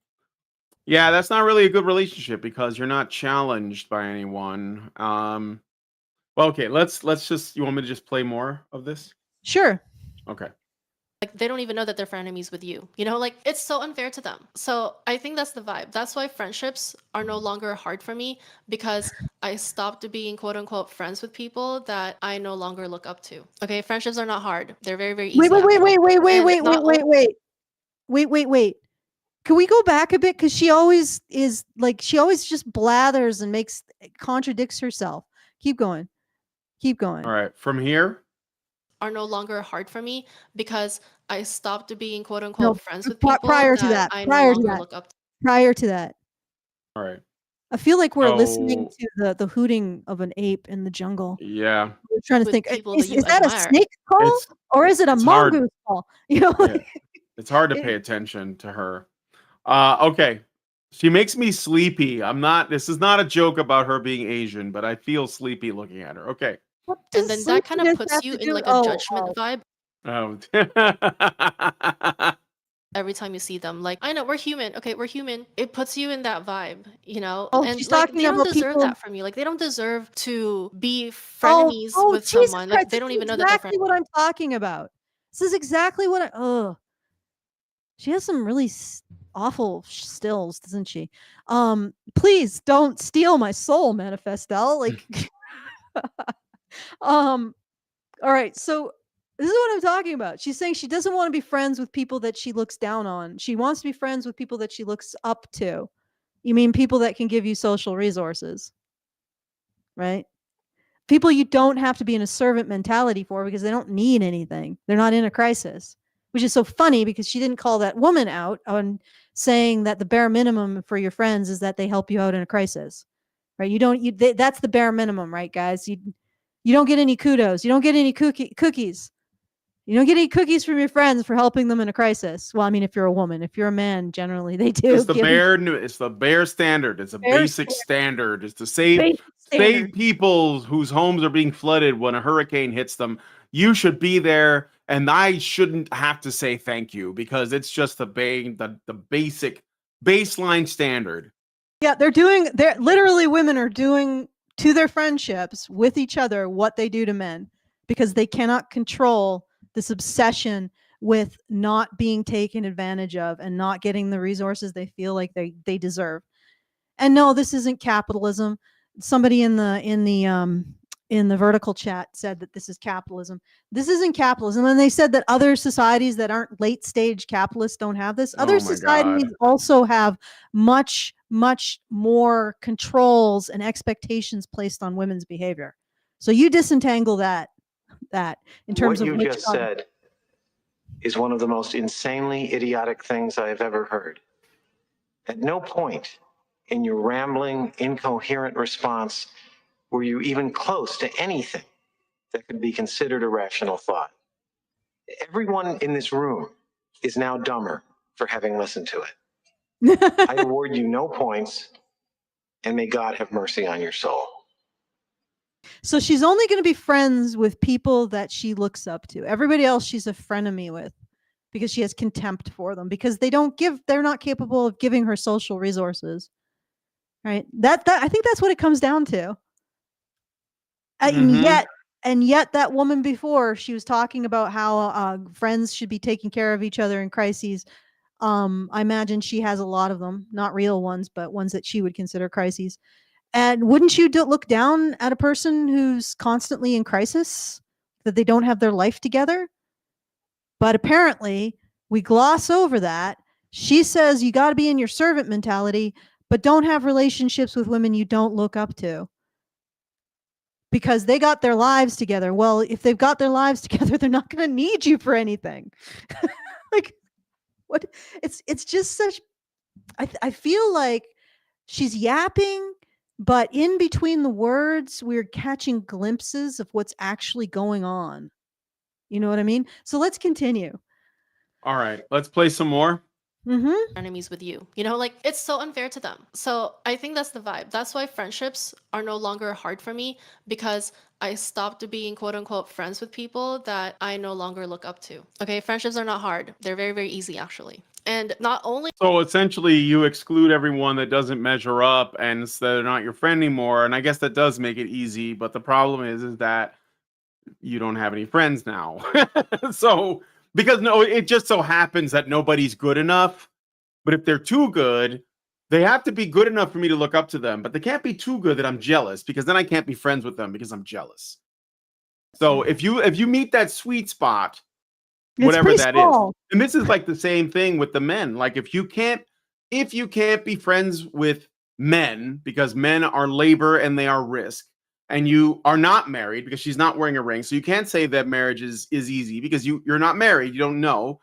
Yeah, that's not really a good relationship because you're not challenged by anyone. Well, okay, let's just, you want me to just play more of this? Sure. Okay. Like they don't even know that they're frenemies with you. Like it's so unfair to them. So I think that's the vibe. That's why friendships are no longer hard for me, because I stopped being quote unquote friends with people that I no longer look up to. Okay, friendships are not hard. They're very, very easy. Wait. Can we go back a bit? Because she always just blathers and contradicts herself. Keep going. All right. From here. Are no longer hard for me because I stopped being quote unquote friends with people prior to that. I no longer look up to. Prior to that. All right. I feel like we're listening to the hooting of an ape in the jungle. Yeah. We're trying to With think, people is that you that a admire. snake call or is it a it's hard. mongoose call? Yeah. It's hard to pay attention to her. Okay. She makes me sleepy. This is not a joke about her being Asian, but I feel sleepy looking at her. Okay. And then that kind of puts you in like a judgment vibe Oh. every time you see them. Like, I know we're human. Okay, we're human. It puts you in that vibe, Oh, and she's like talking they don't about deserve people. that from you. Like they don't deserve to be frenemies with Jesus someone. Christ, Like they don't this even is know that they're exactly what I'm talking about. This is exactly what she has some really awful stills, doesn't she? Please don't steal my soul, Manifestel. Like, all right. So this is what I'm talking about. She's saying she doesn't want to be friends with people that she looks down on. She wants to be friends with people that she looks up to. You mean people that can give you social resources, right? People you don't have to be in a servant mentality for because they don't need anything. They're not in a crisis, which is so funny because she didn't call that woman out on saying that the bare minimum for your friends is that they help you out in a crisis, right? That's the bare minimum, right, guys? You don't get any kudos. You don't get any cookies. You don't get any cookies from your friends for helping them in a crisis. Well, I mean, if you're a woman, if you're a man, generally they do. It's the bare standard. It's a basic standard. It's to save people whose homes are being flooded when a hurricane hits them. You should be there, and I shouldn't have to say thank you because it's just the basic baseline standard. Yeah, literally women are doing to their friendships with each other what they do to men because they cannot control this obsession with not being taken advantage of and not getting the resources they feel like they deserve. And no, this isn't capitalism. Somebody in the vertical chat said that this is capitalism. This isn't capitalism. And they said that other societies that aren't late stage capitalists don't have this. Other societies also have much, much more controls and expectations placed on women's behavior. So you disentangle that in terms what of you just said is one of the most insanely idiotic things I have ever heard. At no point in your rambling, incoherent response were you even close to anything that could be considered a rational thought. Everyone in this room is now dumber for having listened to it. I award you no points, and may God have mercy on your soul. So she's only going to be friends with people that she looks up to. Everybody else she's a frenemy with because she has contempt for them because they're not capable of giving her social resources. right? That I think that's what it comes down to. Mhm. And yet that woman before, she was talking about how friends should be taking care of each other in crises. I imagine she has a lot of them, not real ones, but ones that she would consider crises. And wouldn't you look down at a person who's constantly in crisis, that they don't have their life together? But apparently, we gloss over that. She says you got to be in your servant mentality, but don't have relationships with women you don't look up to because they got their lives together. Well, if they've got their lives together, they're not going to need you for anything. Like, what? It's just such. I feel like she's yapping, but in between the words, we're catching glimpses of what's actually going on. You know what I mean? So let's continue. All right, let's play some more. Enemies with you. You know, like it's so unfair to them. So I think that's the vibe. That's why friendships are no longer hard for me, because I stopped being quote unquote friends with people that I no longer look up to. Okay, friendships are not hard. They're very, very easy actually. And not only So essentially, you exclude everyone that doesn't measure up, and so they're not your friend anymore. And I guess that does make it easy. But the problem is that you don't have any friends now. So because no, it just so happens that nobody's good enough. But if they're too good, they have to be good enough for me to look up to them. But they can't be too good that I'm jealous, because then I can't be friends with them because I'm jealous. So if you meet that sweet spot, It's whatever pretty that is. small. And this is like the same thing with the men. Like if you can't be friends with men because men are labor and they are risk, and you are not married because she's not wearing a ring, so you can't say that marriage is easy because you're not married, you don't know.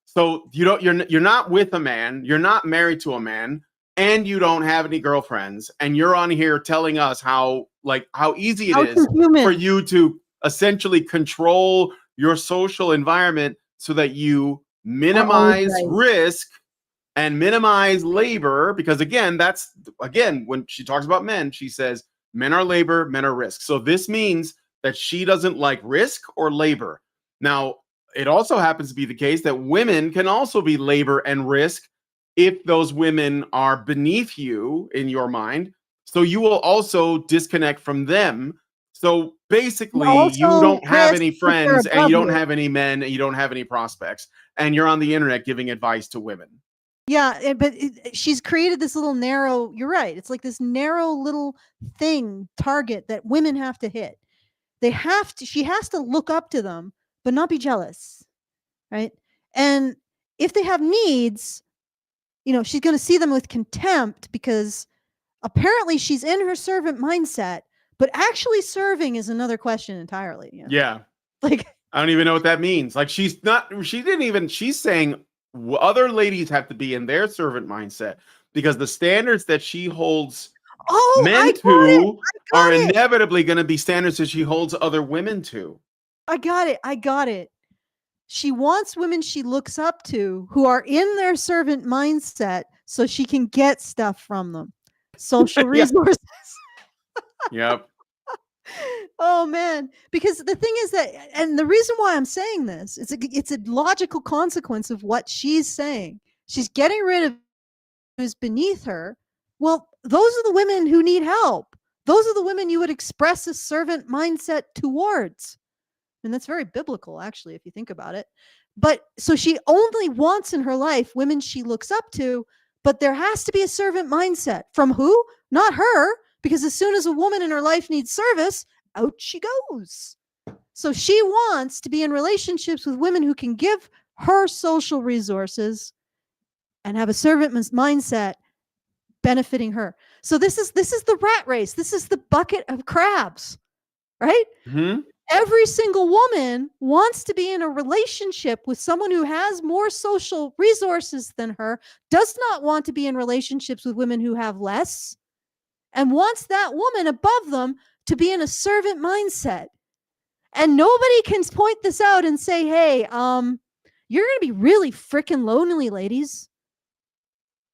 So you're not with a man, you're not married to a man, and you don't have any girlfriends, and you're on here telling us how easy it How is human. for you to essentially control your social environment so that you minimize right. risk and minimize labor. Because again, when she talks about men, she says men are labor, men are risk. So this means that she doesn't like risk or labor. Now, it also happens to be the case that women can also be labor and risk if those women are beneath you in your mind. So you will also disconnect from them. So basically, you Also don't have risk any if they're friends, and above you don't you. have any men, and you don't have any prospects, and you're on the internet giving advice to women. Yeah, but she's created this little narrow. You're right. It's like this narrow little target that women have to hit. They have to. She has to look up to them, but not be jealous, right? And if they have needs, she's going to see them with contempt because apparently she's in her servant mindset. But actually serving is another question entirely. Yeah. Like, I don't even know what that means. Like she's saying other ladies have to be in their servant mindset because the standards that she holds men to are inevitably going to be standards that she holds other women to. I got it. She wants women she looks up to who are in their servant mindset so she can get stuff from them. Social resources. Yep. Oh man, because the thing is that, and the reason why I'm saying this, it's a logical consequence of what she's saying. She's getting rid of who's beneath her. Well, those are the women who need help. Those are the women you would express a servant mindset towards. And that's very biblical, actually, if you think about it. But so she only wants in her life women she looks up to, but there has to be a servant mindset. From who? Not her, because as soon as a woman in her life needs service, out she goes. So she wants to be in relationships with women who can give her social resources and have a servant mindset benefiting her. So this is the rat race. This is the bucket of crabs, right? Mm-hmm. Every single woman wants to be in a relationship with someone who has more social resources than her, does not want to be in relationships with women who have less, and wants that woman above them to be in a servant mindset. And nobody can point this out and say, hey, you're going to be really freaking lonely, ladies.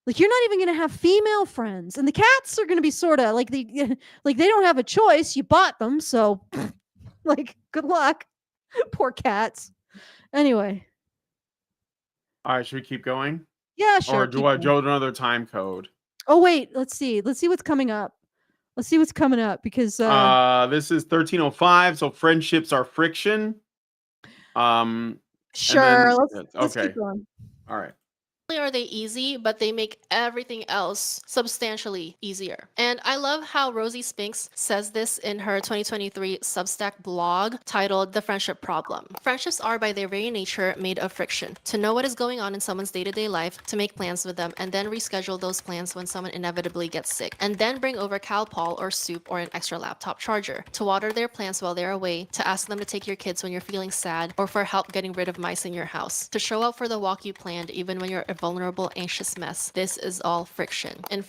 Like, you're not even going to have female friends. And the cats are going to be sort of like they don't have a choice. You bought them. So like, good luck. Poor cats. Anyway. All right, should we keep going? Yeah, sure. Or do I draw another time code? Oh wait, let's see what's coming up. Let's see what's coming up because This is 1305, so friendships are friction. And sure, then let's okay. keep going. All right. Are they easy, but they make everything else substantially easier. And I love how Rosie Spinks says this in her 2023 Substack blog titled The Friendship Problem. Friendships are by their very nature made of friction. To know what is going on in someone's day-to-day life, to make plans with them, and then reschedule those plans when someone inevitably gets sick, and then bring over Calpol or soup or an extra laptop charger, to water their plants while they're away, to ask them to take your kids when you're feeling sad, or for help getting rid of mice in your house, to show up for the walk you planned even when you're a vulnerable, anxious mess. This is all friction. And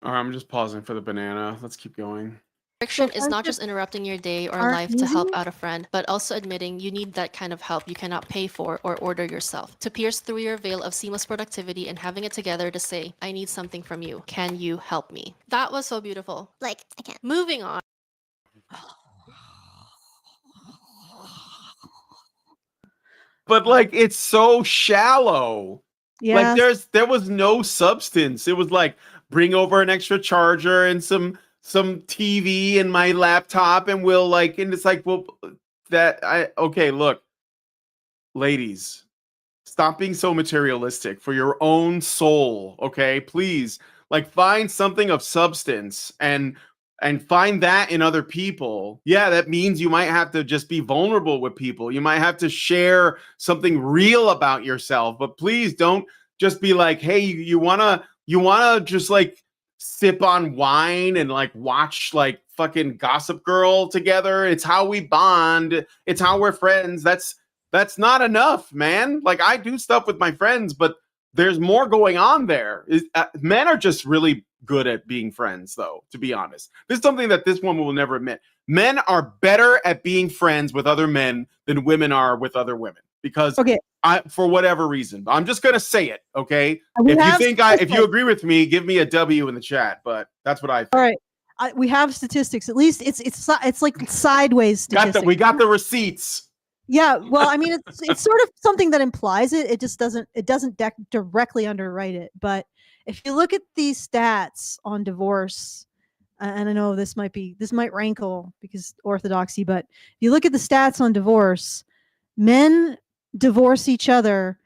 All right, I'm just pausing for the banana. Let's keep going. friction is not friendships just interrupting your day or aren't life to help easy? out a friend, but also admitting you need that kind of help you cannot pay for or order yourself. To pierce through your veil of seamless productivity and having it together to say, I need something from you. Can you help me? That was so beautiful. Like, I can't. Moving on. But like it's so shallow. Like Yeah. there was no substance. It was like bring over an extra charger and some TV and my laptop and we'll like and it's like well okay, look. Ladies, stop being so materialistic for your own soul, okay? Please, like find something of substance and find that in other people. Yeah, that means you might have to just be vulnerable with people. You might have to share something real about yourself, but please don't just be like, "Hey, you want to just like sip on wine and like watch like fucking Gossip Girl together. It's how we bond. It's how we're friends." That's not enough, man. Like I do stuff with my friends, but there's more going on there. Men are just really good at being friends, though, to be honest. This is something that this woman will never admit. Men are better at being friends with other men than women are with other women because Okay. for whatever reason. I'm just gonna say it, okay? We If you have think if you statistics. agree with me, give me a W in the chat. But that's what I think. All right. We have statistics. At least it's like sideways statistics. We got the receipts. Yeah, well, I mean, it's sort of something that implies it. It just doesn't directly underwrite it. But if you look at these stats on divorce, and I know this might rankle because orthodoxy, but if you look at the stats on divorce, men divorce each other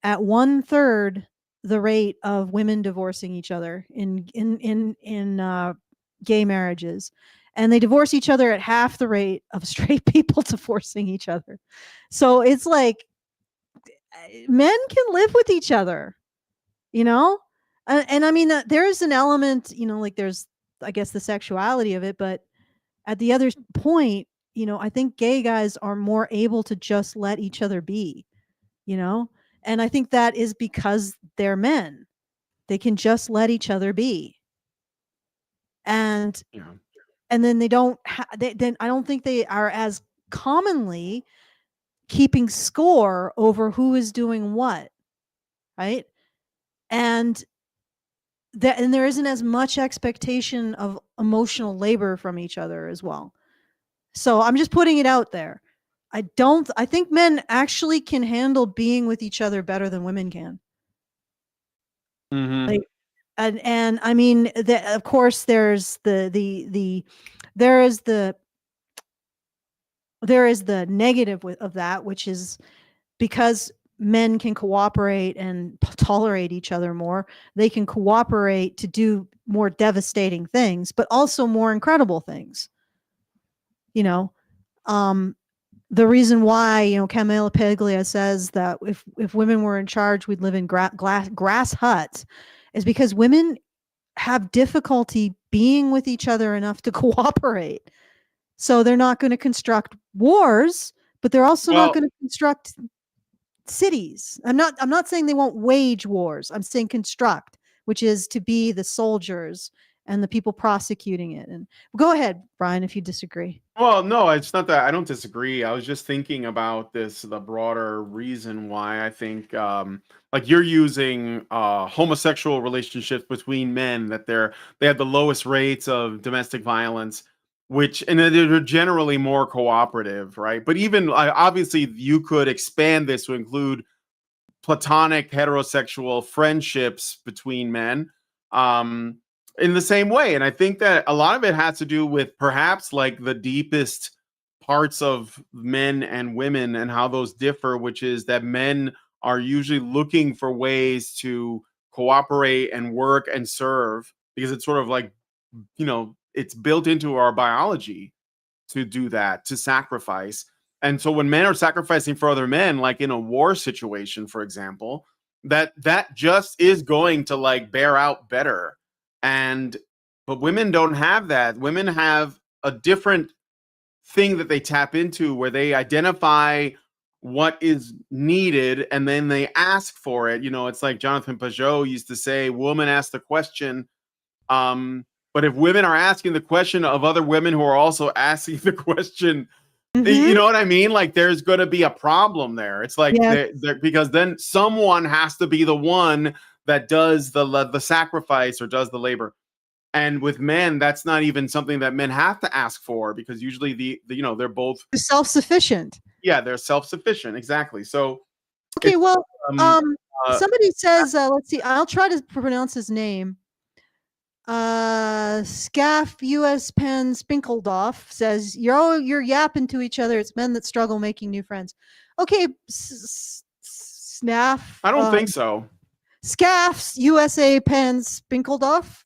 at 1/3 the rate of women divorcing each other in gay marriages, and they divorce each other at half the rate of straight people divorcing each other. So it's like men can live with each other, you know? And I mean, there's an element, like there's, I guess, the sexuality of it, but at the other point, I think gay guys are more able to just let each other be, you know? And I think that is because they're men. They can just let each other be. And Yeah. and then they don't then I don't think they are as commonly keeping score over who is doing what, right? And there isn't as much expectation of emotional labor from each other as well. So I'm just putting it out there. I think men actually can handle being with each other better than women can. Mm-hmm. Like, and I mean, of course, there's there is the negative of that, which is because men can cooperate and tolerate each other more. They can cooperate to do more devastating things, but also more incredible things. You know, the reason why Camila Paglia says that if women were in charge, we'd live in grass huts, is because women have difficulty being with each other enough to cooperate. So they're not going to construct wars, but they're also not going to construct cities. I'm not saying they won't wage wars. I'm saying construct, which is to be the soldiers and the people prosecuting it. And go ahead, Brian, if you disagree. Well, no, it's not that I don't disagree. I was just thinking about the broader reason why I think like you're using homosexual relationships between men that they have the lowest rates of domestic violence, which and they're generally more cooperative, right? But even obviously you could expand this to include platonic heterosexual friendships between men. in the same way. And I think that a lot of it has to do with perhaps like the deepest parts of men and women and how those differ, which is that men are usually looking for ways to cooperate and work and serve because it's sort of like, it's built into our biology to do that, to sacrifice. And so when men are sacrificing for other men, like in a war situation, for example, that just is going to like bear out better. But women don't have that. Women have a different thing that they tap into where they identify what is needed and then they ask for it. It's like Jonathan Pajot used to say, woman asks the question. But if women are asking the question of other women who are also asking the question, you know what I mean? Like there's going to be a problem there. It's like because then someone has to be the one that does the sacrifice or does the labor. And with men, that's not even something that men have to ask for because usually they're both self-sufficient. Yeah, they're self-sufficient. Exactly. So okay, well, somebody says, let's see, I'll try to pronounce his name. Scaff US Penn Spinkeldorf says, you're yapping to each other. It's men that struggle making new friends. Okay, Snaff. I don't think so. Scaff's USA Penn Spinkeldorf.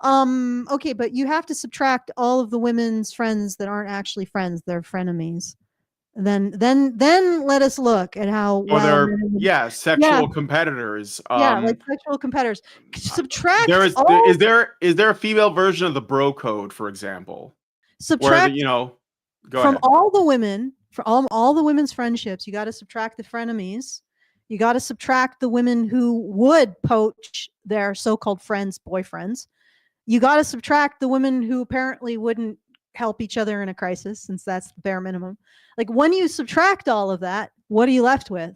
Okay, but you have to subtract all of the women's friends that aren't actually friends; they're frenemies. Then let us look at how they're sexual competitors. Like sexual competitors. Subtract. Is there a female version of the bro code, for example? Subtract. Go from ahead. all the women, for all the women's friendships, you got to subtract the frenemies. You got to subtract the women who would poach their so-called friends' boyfriends. You got to subtract the women who apparently wouldn't help each other in a crisis, since that's the bare minimum. Like when you subtract all of that, what are you left with?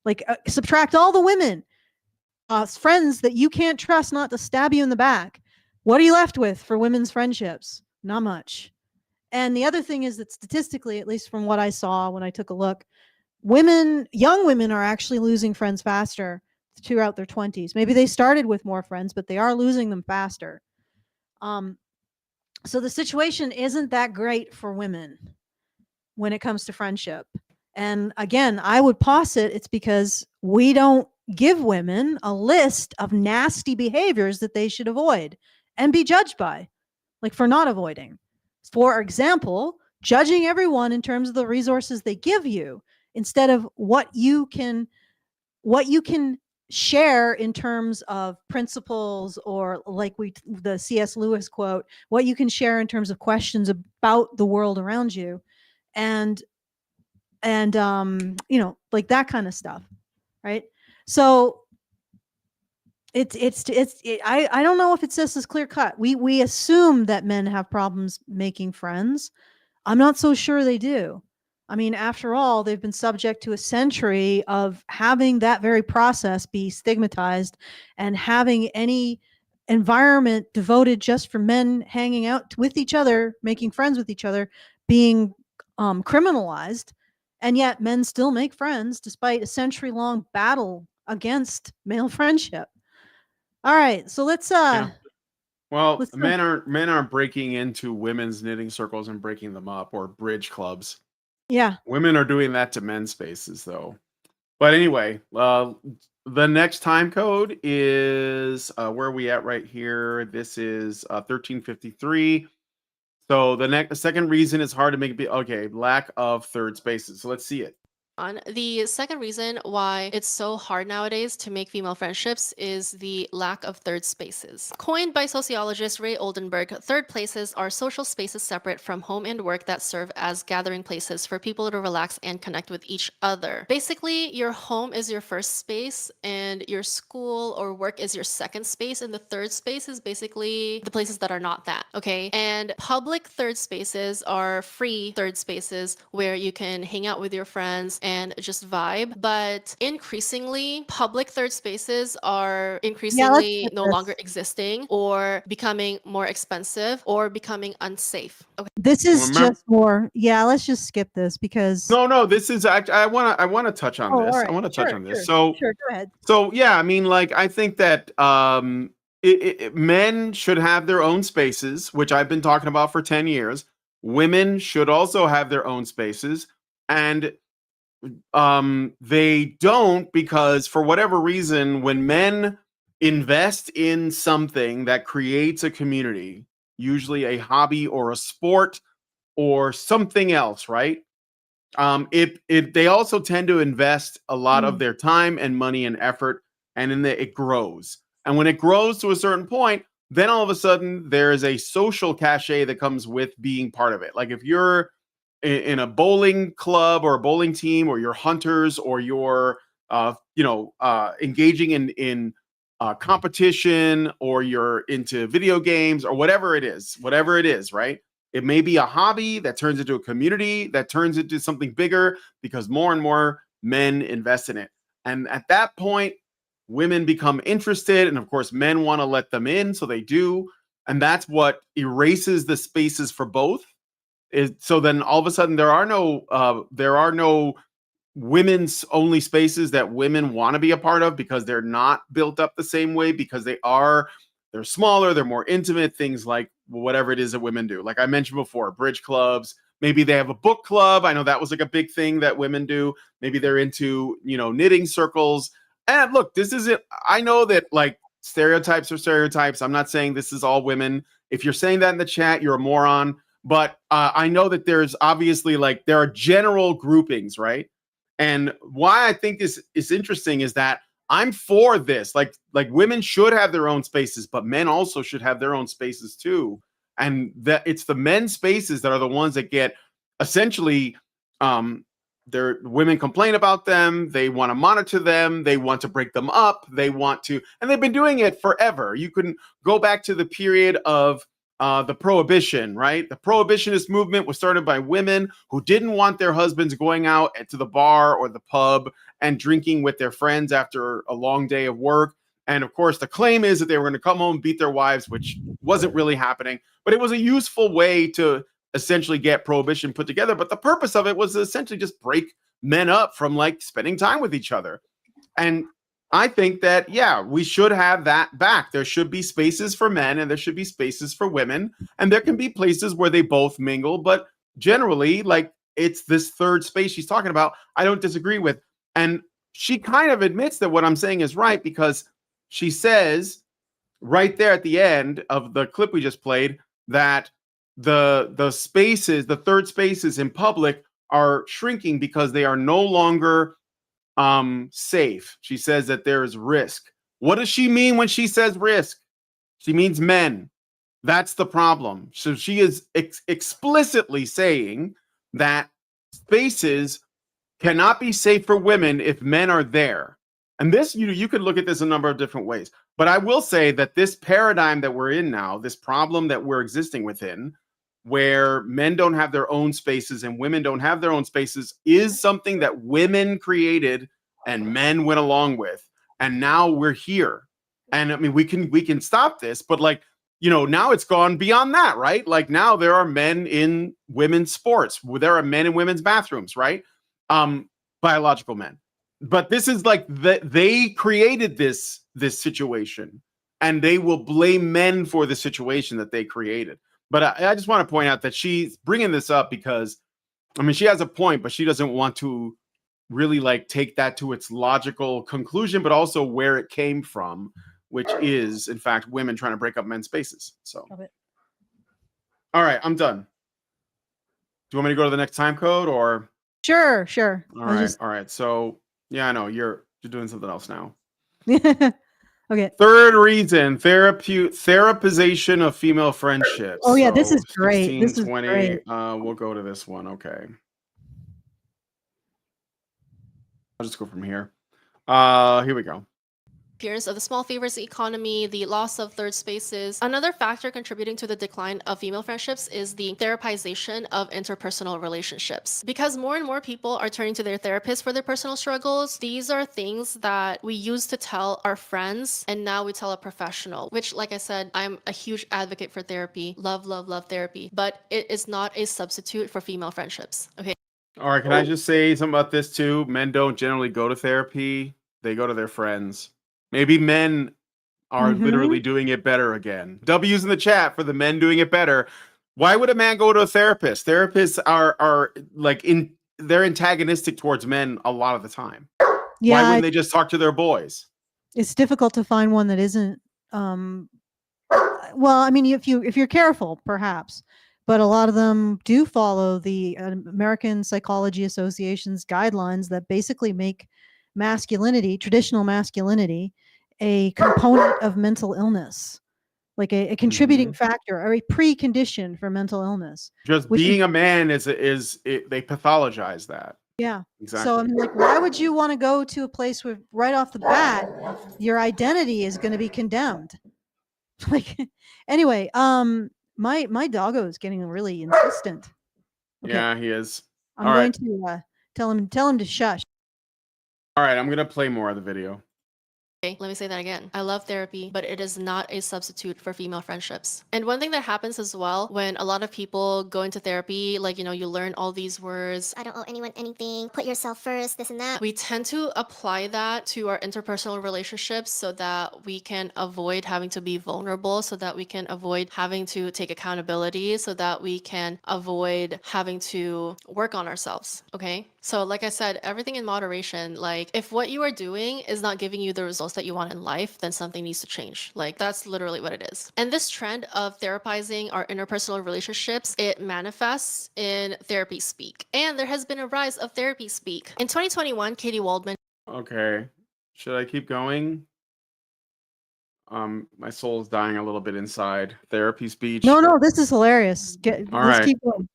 Like subtract all the women, friends that you can't trust not to stab you in the back. What are you left with for women's friendships? Not much. And the other thing is that statistically, at least from what I saw when I took a look, young women are actually losing friends faster throughout their 20s. Maybe they started with more friends, but they are losing them faster. So the situation isn't that great for women when it comes to friendship. And again, I would posit it's because we don't give women a list of nasty behaviors that they should avoid and be judged by, like for not avoiding. For example, judging everyone in terms of the resources they give you instead of what you can share in terms of principles, or like the C.S. Lewis quote, what you can share in terms of questions about the world around you, and like that kind of stuff, right? So I don't know if it's just as clear cut. We assume that men have problems making friends. I'm not so sure they do. I mean, after all, they've been subject to a century of having that very process be stigmatized and having any environment devoted just for men hanging out with each other, making friends with each other, being criminalized. And yet men still make friends despite a century-long battle against male friendship. All right, so let's Well, men aren't breaking into women's knitting circles and breaking them up, or bridge clubs. Yeah. Women are doing that to men's spaces, though. But anyway, the next time code is where are we at right here? This is 1353. So the second reason it's hard to make it lack of third spaces. So let's see it. The second reason why it's so hard nowadays to make female friendships is the lack of third spaces. Coined by sociologist Ray Oldenburg, third places are social spaces separate from home and work that serve as gathering places for people to relax and connect with each other. Basically, your home is your first space and your school or work is your second space, and the third space is basically the places that are not that, okay? And public third spaces are free third spaces where you can hang out with your friends and just vibe. But increasingly, public third spaces are increasingly no longer existing, or becoming more expensive, or becoming unsafe. Okay. This is just more. Yeah, let's just skip this because no, this is actually I want to touch on this. Right. I want to touch on this. Sure, go ahead. So yeah, I mean, like I think that Men should have their own spaces, which I've been talking about for 10 years. Women should also have their own spaces. And they don't, because for whatever reason, when men invest in something that creates a community, usually a hobby or a sport or something else, right? It they also tend to invest a lot of their time and money and effort, and it grows. And when it grows to a certain point, then all of a sudden there is a social cachet that comes with being part of it. Like if you're in a bowling club or a bowling team, or you're hunters, or you're engaging in competition, or you're into video games, or whatever it is, right? It may be a hobby that turns into a community that turns into something bigger because more and more men invest in it. And at that point, women become interested. And of course, men want to let them in. So they do. And that's what erases the spaces for both. So then all of a sudden there are no women's only spaces that women want to be a part of, because they're not built up the same way, because they're smaller, they're more intimate, things like whatever it is that women do. Like I mentioned before, bridge clubs, maybe they have a book club. I know that was like a big thing that women do. Maybe they're into, knitting circles. And look, this isn't, I know that like stereotypes are stereotypes. I'm not saying this is all women. If you're saying that in the chat, you're a moron. But I know that there's obviously there are general groupings, right? And why I think this is interesting is that I'm for this. Like women should have their own spaces, but men also should have their own spaces too. And that it's the men's spaces that are the ones that get essentially their women complain about them, they want to monitor them, they want to break them up, and they've been doing it forever. You can go back to the period of the prohibition, right? The prohibitionist movement was started by women who didn't want their husbands going out to the bar or the pub and drinking with their friends after a long day of work. And of course, the claim is that they were going to come home and beat their wives, which wasn't really happening. But it was a useful way to essentially get prohibition put together. But the purpose of it was to essentially just break men up from spending time with each other. And I think that, yeah, we should have that back. There should be spaces for men and there should be spaces for women. And there can be places where they both mingle. But generally, it's this third space she's talking about, I don't disagree with. And she kind of admits that what I'm saying is right, because she says right there at the end of the clip we just played that the spaces, the third spaces in public, are shrinking because they are no longer safe. She says that there is risk. What does she mean when she says risk? She means men. That's the problem. So she is explicitly saying that spaces cannot be safe for women if men are there. And this, you could look at this a number of different ways. But I will say that this paradigm that we're in now, this problem that we're existing within, where men don't have their own spaces and women don't have their own spaces, is something that women created and men went along with. And now we're here. And I mean, we can stop this, but now it's gone beyond that, right? Now there are men in women's sports. There are men in women's bathrooms, right? Biological men. But this is they created this situation, and they will blame men for the situation that they created. But I just want to point out that she's bringing this up because, I mean, she has a point, but she doesn't want to really take that to its logical conclusion, but also where it came from, which is, in fact, women trying to break up men's spaces. So, all right, I'm done. Do you want me to go to the next time code, or? Sure. All right. So, yeah, I know you're doing something else now. Okay. Third reason, therapization of female friendships. Oh yeah, this is great. 16, this is 20, great. We'll go to this one. Okay. I'll just go from here. Here we go. Appearance of the small favors economy, the loss of third spaces. Another factor contributing to the decline of female friendships is the therapization of interpersonal relationships. Because more and more people are turning to their therapist for their personal struggles, these are things that we used to tell our friends, and now we tell a professional, which, like I said, I'm a huge advocate for therapy. Love therapy. But it is not a substitute for female friendships. Okay. All right. Can I just say something about this too? Men don't generally go to therapy. They go to their friends. Maybe men are literally doing it better again. W's in the chat for the men doing it better. Why would a man go to a therapist? Therapists are like they're antagonistic towards men a lot of the time. Why wouldn't they just talk to their boys? It's difficult to find one that isn't. Well, I mean, if you're careful, perhaps, but a lot of them do follow the American Psychology Association's guidelines that basically make masculinity, traditional masculinity, a component of mental illness, like a contributing factor or a precondition for mental illness. Just being a man is they pathologize that. Yeah. Exactly. So I mean, like, why would you want to go to a place where right off the bat your identity is going to be condemned? Like, anyway, my doggo is getting really insistent. Okay. Yeah, he is. I'm going to tell him to shush. All right, I'm gonna play more of the video. Okay, let me say that again. I love therapy, but it is not a substitute for female friendships. And one thing that happens as well when a lot of people go into therapy, like, you learn all these words. I don't owe anyone anything. Put yourself first, this and that. We tend to apply that to our interpersonal relationships so that we can avoid having to be vulnerable, so that we can avoid having to take accountability, so that we can avoid having to work on ourselves. Okay? So like I said, everything in moderation. Like, if what you are doing is not giving you the results that you want in life, then something needs to change. Like, that's literally what it is. And this trend of therapizing our interpersonal relationships, it manifests in therapy speak. And there has been a rise of therapy speak. In 2021, Katie Waldman. Okay. Should I keep going? My soul is dying a little bit inside. Therapy speech. No, this is hilarious. Let's keep going.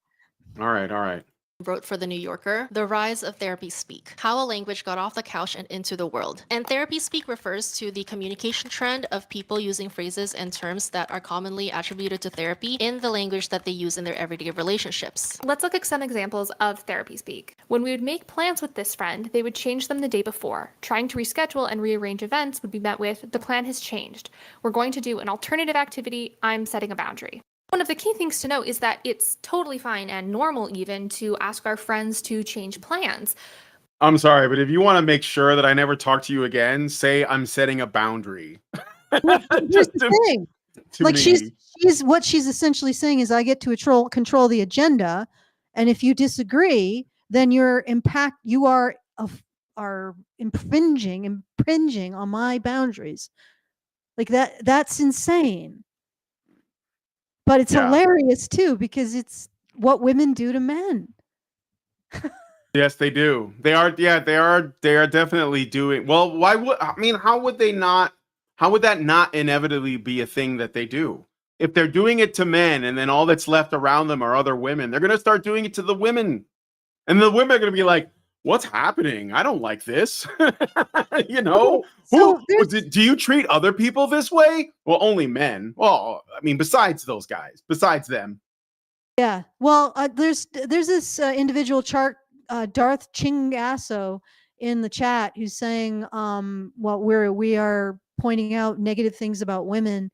All right. Wrote for The New Yorker, The Rise of Therapy Speak, How a Language Got Off the Couch and Into the World. And therapy speak refers to the communication trend of people using phrases and terms that are commonly attributed to therapy in the language that they use in their everyday relationships. Let's look at some examples of therapy speak. When we would make plans with this friend, they would change them the day before. Trying to reschedule and rearrange events would be met with, the plan has changed. We're going to do an alternative activity. I'm setting a boundary. One of the key things to note is that it's totally fine and normal even to ask our friends to change plans. I'm sorry, but if you want to make sure that I never talk to you again, say I'm setting a boundary. Well, here's the thing. Like, she's what she's essentially saying is I get to control the agenda, and if you disagree, then you are impinging on my boundaries. Like that's insane. But it's hilarious too, because it's what women do to men. Yes, they do. They are definitely doing. Well, how would that not inevitably be a thing that they do? If they're doing it to men and then all that's left around them are other women, they're going to start doing it to the women. And the women are going to be like, what's happening? I don't like this. So do you treat other people this way? Well, only men. Well, I mean, besides those guys, besides them. Yeah. Well, there's this individual Darth Chingasso in the chat who's saying, we are pointing out negative things about women.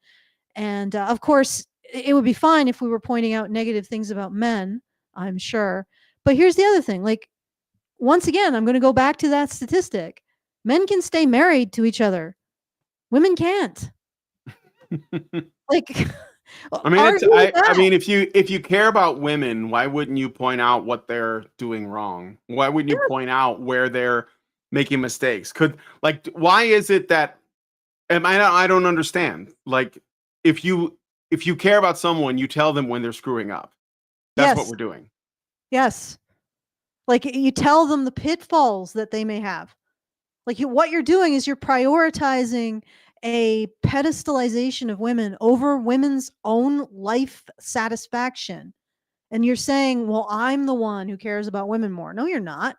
And of course, it would be fine if we were pointing out negative things about men, I'm sure. But here's the other thing. Like, once again, I'm going to go back to that statistic. Men can stay married to each other. Women can't. Like, I mean, if you care about women, why wouldn't you point out what they're doing wrong? Why wouldn't you point out where they're making mistakes? Why is it that? I don't understand. Like, if you care about someone, you tell them when they're screwing up. That's what we're doing. Yes. Like, you tell them the pitfalls that they may have. Like, what you're doing is you're prioritizing a pedestalization of women over women's own life satisfaction. And you're saying, well, I'm the one who cares about women more. No, you're not.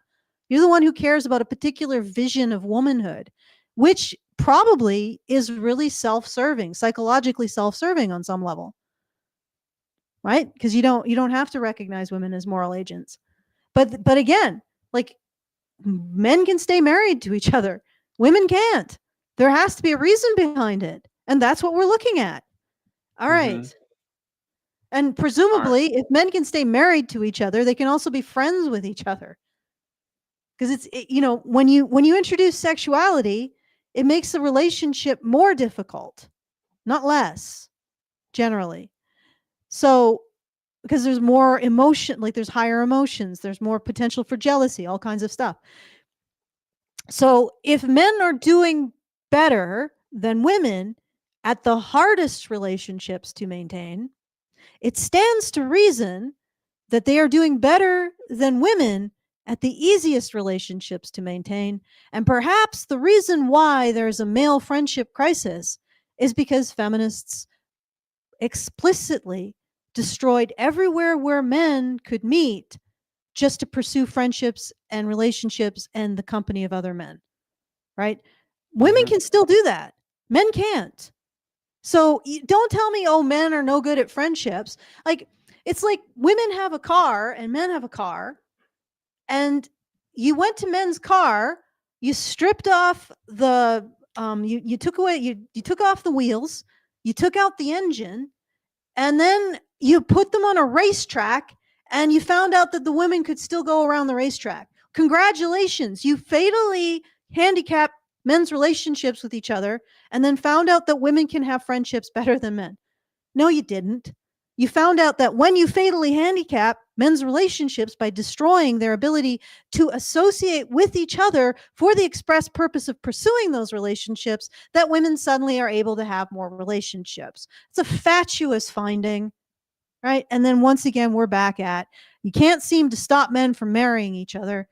You're the one who cares about a particular vision of womanhood, which probably is really self-serving, psychologically self-serving on some level. Right? Because you don't have to recognize women as moral agents. But again, like, men can stay married to each other. Women can't. There has to be a reason behind it. And that's what we're looking at. All right. And presumably, if men can stay married to each other, they can also be friends with each other. Because when you introduce sexuality, it makes the relationship more difficult, not less, generally. So, because there's more emotion, like there's higher emotions, there's more potential for jealousy, all kinds of stuff. So, if men are doing better than women at the hardest relationships to maintain, it stands to reason that they are doing better than women at the easiest relationships to maintain. And perhaps the reason why there's a male friendship crisis is because feminists explicitly destroyed everywhere where men could meet just to pursue friendships and relationships and the company of other men, right? Women can still do that. Men can't. So don't tell me, oh, men are no good at friendships. Like, it's like women have a car and men have a car, and you went to men's car, you stripped off the, you took away, you took off the wheels, you took out the engine, and then you put them on a racetrack, and you found out that the women could still go around the racetrack. Congratulations, you fatally handicapped men's relationships with each other, and then found out that women can have friendships better than men. No, you didn't. You found out that when you fatally handicap men's relationships by destroying their ability to associate with each other for the express purpose of pursuing those relationships, that women suddenly are able to have more relationships. It's a fatuous finding, right? And then once again, we're back at, you can't seem to stop men from marrying each other.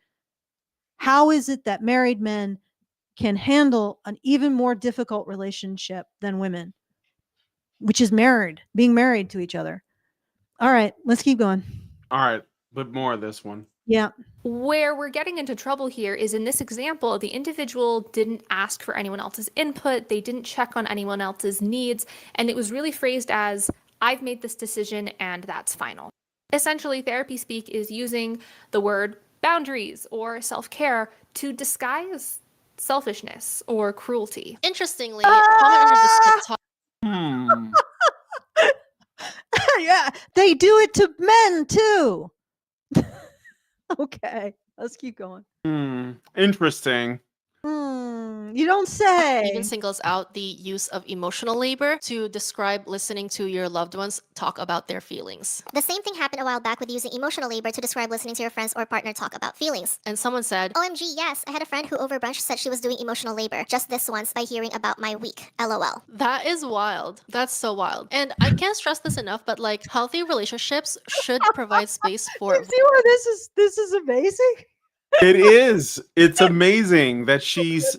How is it that married men can handle an even more difficult relationship than women, which is being married to each other? All right, let's keep going. All right, but more of this one. Yeah. Where we're getting into trouble here is in this example, the individual didn't ask for anyone else's input, they didn't check on anyone else's needs, and it was really phrased as, I've made this decision and that's final. Essentially, therapy speak is using the word boundaries or self-care to disguise selfishness or cruelty. Interestingly, comment under this TikTok. Yeah, they do it to men too. Okay, let's keep going. Interesting. You don't say. Even singles out the use of emotional labor to describe listening to your loved ones talk about their feelings. The same thing happened a while back with using emotional labor to describe listening to your friends or partner talk about feelings. And someone said, OMG, yes, I had a friend who over brunch said she was doing emotional labor just this once by hearing about my week. LOL. that is wild. That's so wild. And I can't stress this enough, but like healthy relationships should provide space for You see where this is amazing? It is. It's amazing that she's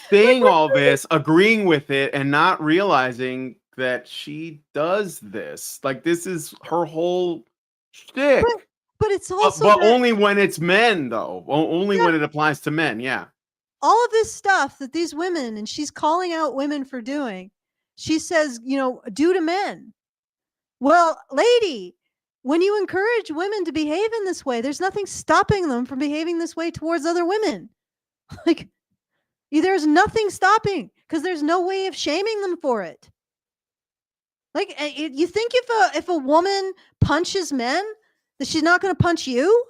saying all this, agreeing with it, and not realizing that she does this. Like, this is her whole shtick. But it's also But that only when it's men, though. Only when it applies to men. Yeah. all of this stuff that these women, and she's calling out women for doing, she says, do to men. Well, lady, when you encourage women to behave in this way, there's nothing stopping them from behaving this way towards other women. Like, there's nothing stopping, because there's no way of shaming them for it. Like, you think if a woman punches men, that she's not going to punch you?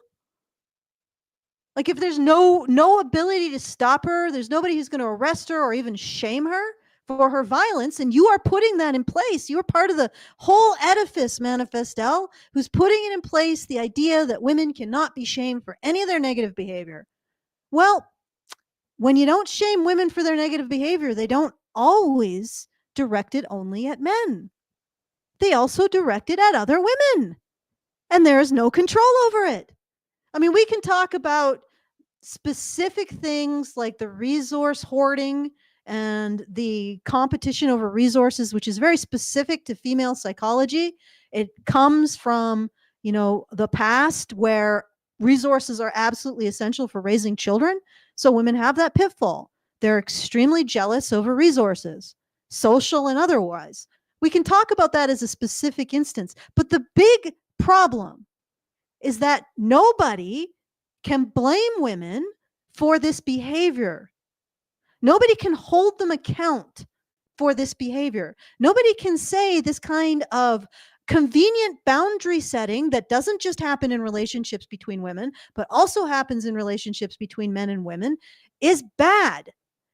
Like, if there's no ability to stop her, there's nobody who's going to arrest her or even shame her for her violence, and you are putting that in place. You are part of the whole edifice, Manifestel, who's putting it in place, the idea that women cannot be shamed for any of their negative behavior. Well, when you don't shame women for their negative behavior, they don't always direct it only at men. They also direct it at other women, and there is no control over it. I mean, we can talk about specific things like the resource hoarding and the competition over resources, which is very specific to female psychology. It comes from, the past, where resources are absolutely essential for raising children. So women have that pitfall. They're extremely jealous over resources, social and otherwise. We can talk about that as a specific instance, but the big problem is that nobody can blame women for this behavior. Nobody can hold them account for this behavior. Nobody can say this kind of convenient boundary setting that doesn't just happen in relationships between women, but also happens in relationships between men and women, is bad.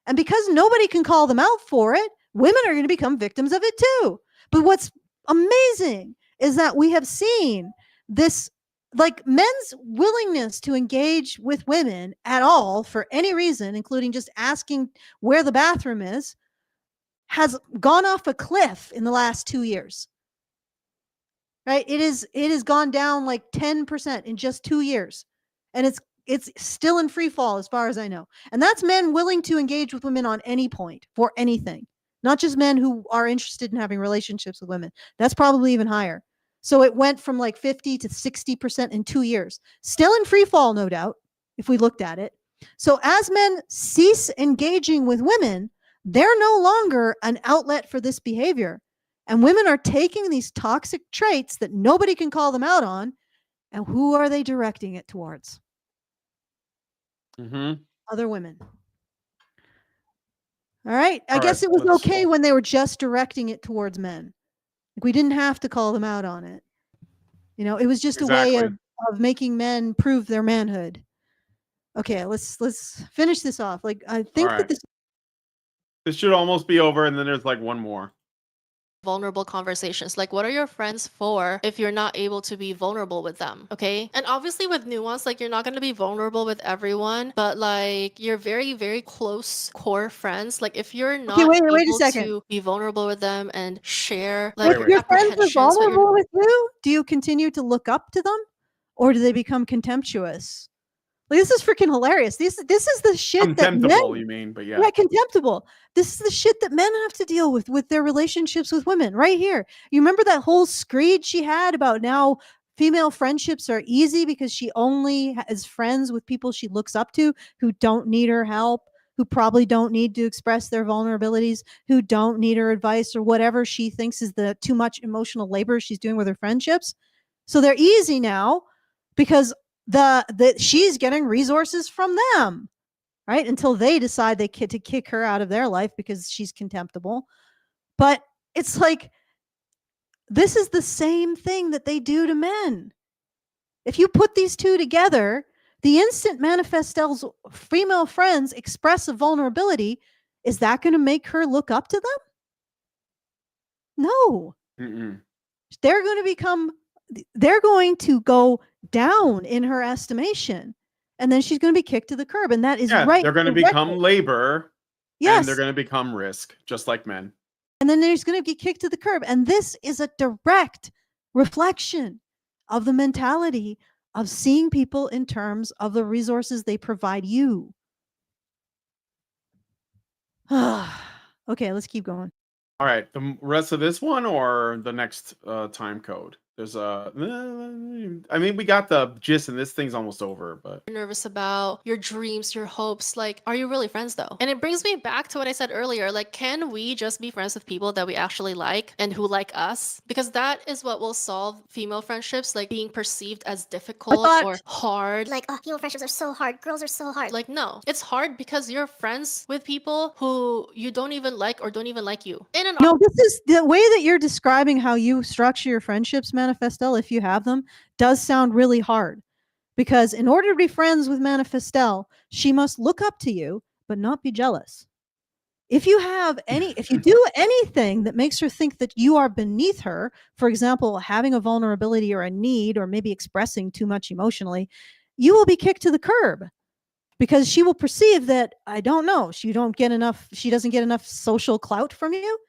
And because nobody can call them out for it, women are going to become victims of it too. But what's amazing is that we have seen this, like, men's willingness to engage with women at all for any reason, including just asking where the bathroom is, has gone off a cliff in the last 2 years. Right? It has gone down like 10% in just 2 years. And it's still in free fall as far as I know. And that's men willing to engage with women on any point for anything. Not just men who are interested in having relationships with women. That's probably even higher. So it went from like 50 to 60% in 2 years. Still in free fall, no doubt, if we looked at it. So as men cease engaging with women, they're no longer an outlet for this behavior. And women are taking these toxic traits that nobody can call them out on, and who are they directing it towards? Other women. All right. I guess it was okay when they were just directing it towards men. Like, we didn't have to call them out on it. You know, it was just a way of making men prove their manhood. Okay, let's finish this off. Like, I think that this should almost be over, and then there's like one more. Vulnerable conversations. Like, what are your friends for if you're not able to be vulnerable with them? Okay. And obviously with nuance, like, you're not going to be vulnerable with everyone, but like your very, very close core friends, like if you're not wait a able second. to be vulnerable with them and share like if your friends are vulnerable with you, do you continue to look up to them, or do they become contemptuous? Like, this is freaking hilarious. This is the shit contemptible, that men, you mean, but yeah. Yeah, contemptible. This is the shit that men have to deal with their relationships with women right here. You remember that whole screed she had about now female friendships are easy because she only is friends with people she looks up to who don't need her help, who probably don't need to express their vulnerabilities, who don't need her advice or whatever she thinks is the too much emotional labor she's doing with her friendships. So they're easy now because she's getting resources from them, right? Until they decide they to kick her out of their life because she's contemptible. But it's like, this is the same thing that they do to men. If you put these two together, the instant Manifestel's female friends express a vulnerability, is that going to make her look up to them? No. They're going to go down in her estimation, and then she's going to be kicked to the curb. And that is right. They're going to become labor. Yes. And they're going to become risk, just like men. And then there's going to be kicked to the curb. And this is a direct reflection of the mentality of seeing people in terms of the resources they provide you. Okay, let's keep going. All right, the rest of this one or the next time code? There's I mean, we got the gist, and this thing's almost over, but you're nervous about your dreams, your hopes. Like, are you really friends though? And it brings me back to what I said earlier. Like, can we just be friends with people that we actually like and who like us? Because that is what will solve female friendships, like being perceived as difficult or hard. Like, oh, female friendships are so hard. Girls are so hard. Like, no, it's hard because you're friends with people who you don't even like or don't even like you. No, this is the way that you're describing how you structure your friendships, Manifestel, if you have them, does sound really hard. Because in order to be friends with Manifestel, she must look up to you, but not be jealous. If you do anything that makes her think that you are beneath her, for example, having a vulnerability or a need, or maybe expressing too much emotionally, you will be kicked to the curb. Because she will perceive that, I don't know, she doesn't get enough social clout from you.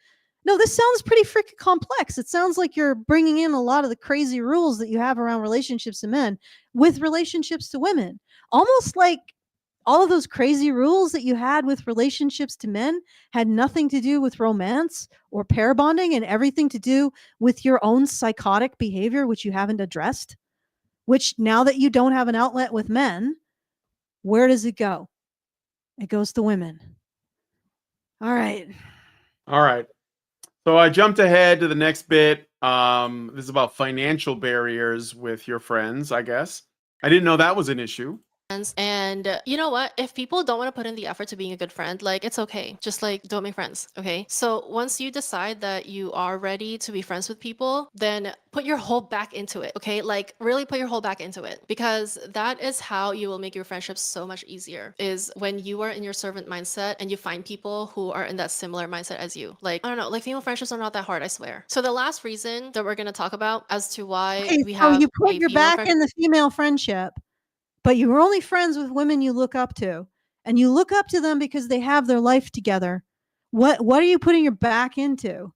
No, this sounds pretty freaking complex. It sounds like you're bringing in a lot of the crazy rules that you have around relationships to men with relationships to women. Almost like all of those crazy rules that you had with relationships to men had nothing to do with romance or pair bonding, and everything to do with your own psychotic behavior, which you haven't addressed. Which, now that you don't have an outlet with men, where does it go? It goes to women. All right. So I jumped ahead to the next bit. This is about financial barriers with your friends, I guess. I didn't know that was an issue. And you know what? If people don't want to put in the effort to being a good friend, like it's okay. Just like don't make friends. Okay. So once you decide that you are ready to be friends with people, then put your whole back into it. Okay. Like really put your whole back into it, because that is how you will make your friendships so much easier, is when you are in your servant mindset and you find people who are in that similar mindset as you. Like, I don't know, like female friendships are not that hard, I swear. So the last reason that we're going to talk about as to why Okay, we so have you put a your female back friend. in the female friendship, but you were only friends with women you look up to, and you look up to them because they have their life together. What are you putting your back into?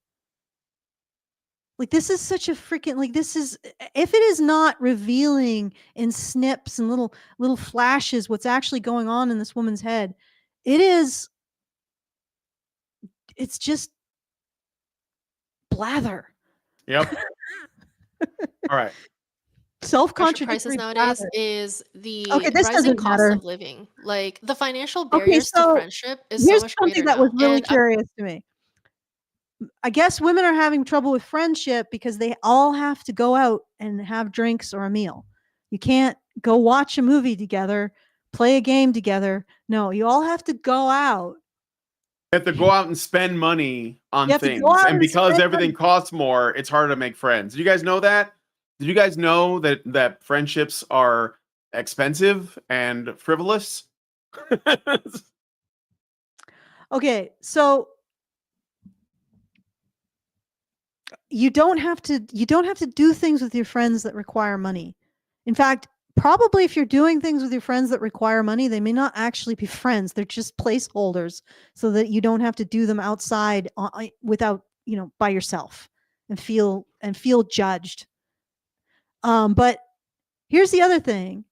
Like, this is such a freaking, like, this is, if it is not revealing in snips and little flashes what's actually going on in this woman's head, it's just blather. Yep. All right. Prices Self-contradictory nowadays blather. is the Okay, this rising doesn't cost matter. of living. Like the financial Okay, barriers to so friendship is so here's much something greater that was now. really And curious to me. I guess women are having trouble with friendship because they all have to go out and have drinks or a meal. You can't go watch a movie together, play a game together. No, you all have to go out. You have to go out and spend money on You have to go things. out And and because spend everything money. costs more, it's harder to make friends. Did you guys know that? Did you guys know that friendships are expensive and frivolous? Okay, so you don't have to do things with your friends that require money. In fact, probably if you're doing things with your friends that require money, they may not actually be friends. They're just placeholders so that you don't have to do them outside without, by yourself and feel judged. But here's the other thing.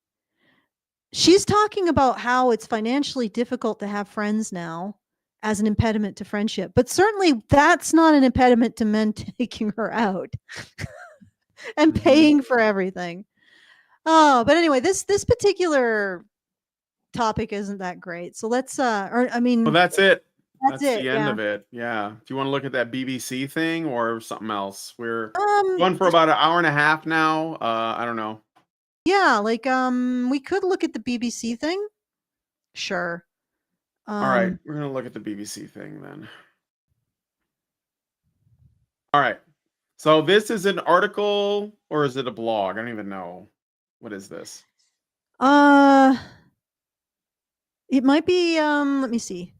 She's talking about how it's financially difficult to have friends now as an impediment to friendship. But certainly that's not an impediment to men taking her out and paying for everything. Oh, but anyway, this particular topic isn't that great. So let's Well, that's that's it. that's That's it. the end Yeah. of it. Yeah. Do you want to look at that BBC thing or something else? We're Um going for about an hour and a half now. I don't know. yeah, like we could look at the BBC thing. Sure. All right, we're gonna look at the BBC thing then. All right. So this is an article or is it a blog? I don't even know. What is this? It might be let me see.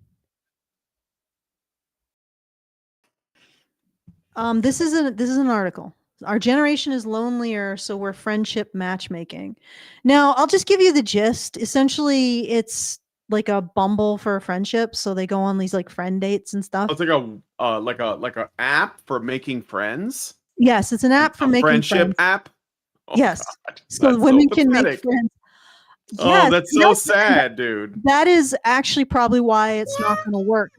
This is an article. Our generation is lonelier, so we're friendship matchmaking. Now, I'll just give you the gist. Essentially, it's like a Bumble for friendship. So they go on these like friend dates and Oh, stuff. it's like a app for making friends. Yes, it's an app for A making friendship friends. app. Oh, Yes, God, so that's women so can make pathetic. friends. Oh, Yes, that's and so sad, dude. that is actually probably why it's not going to work.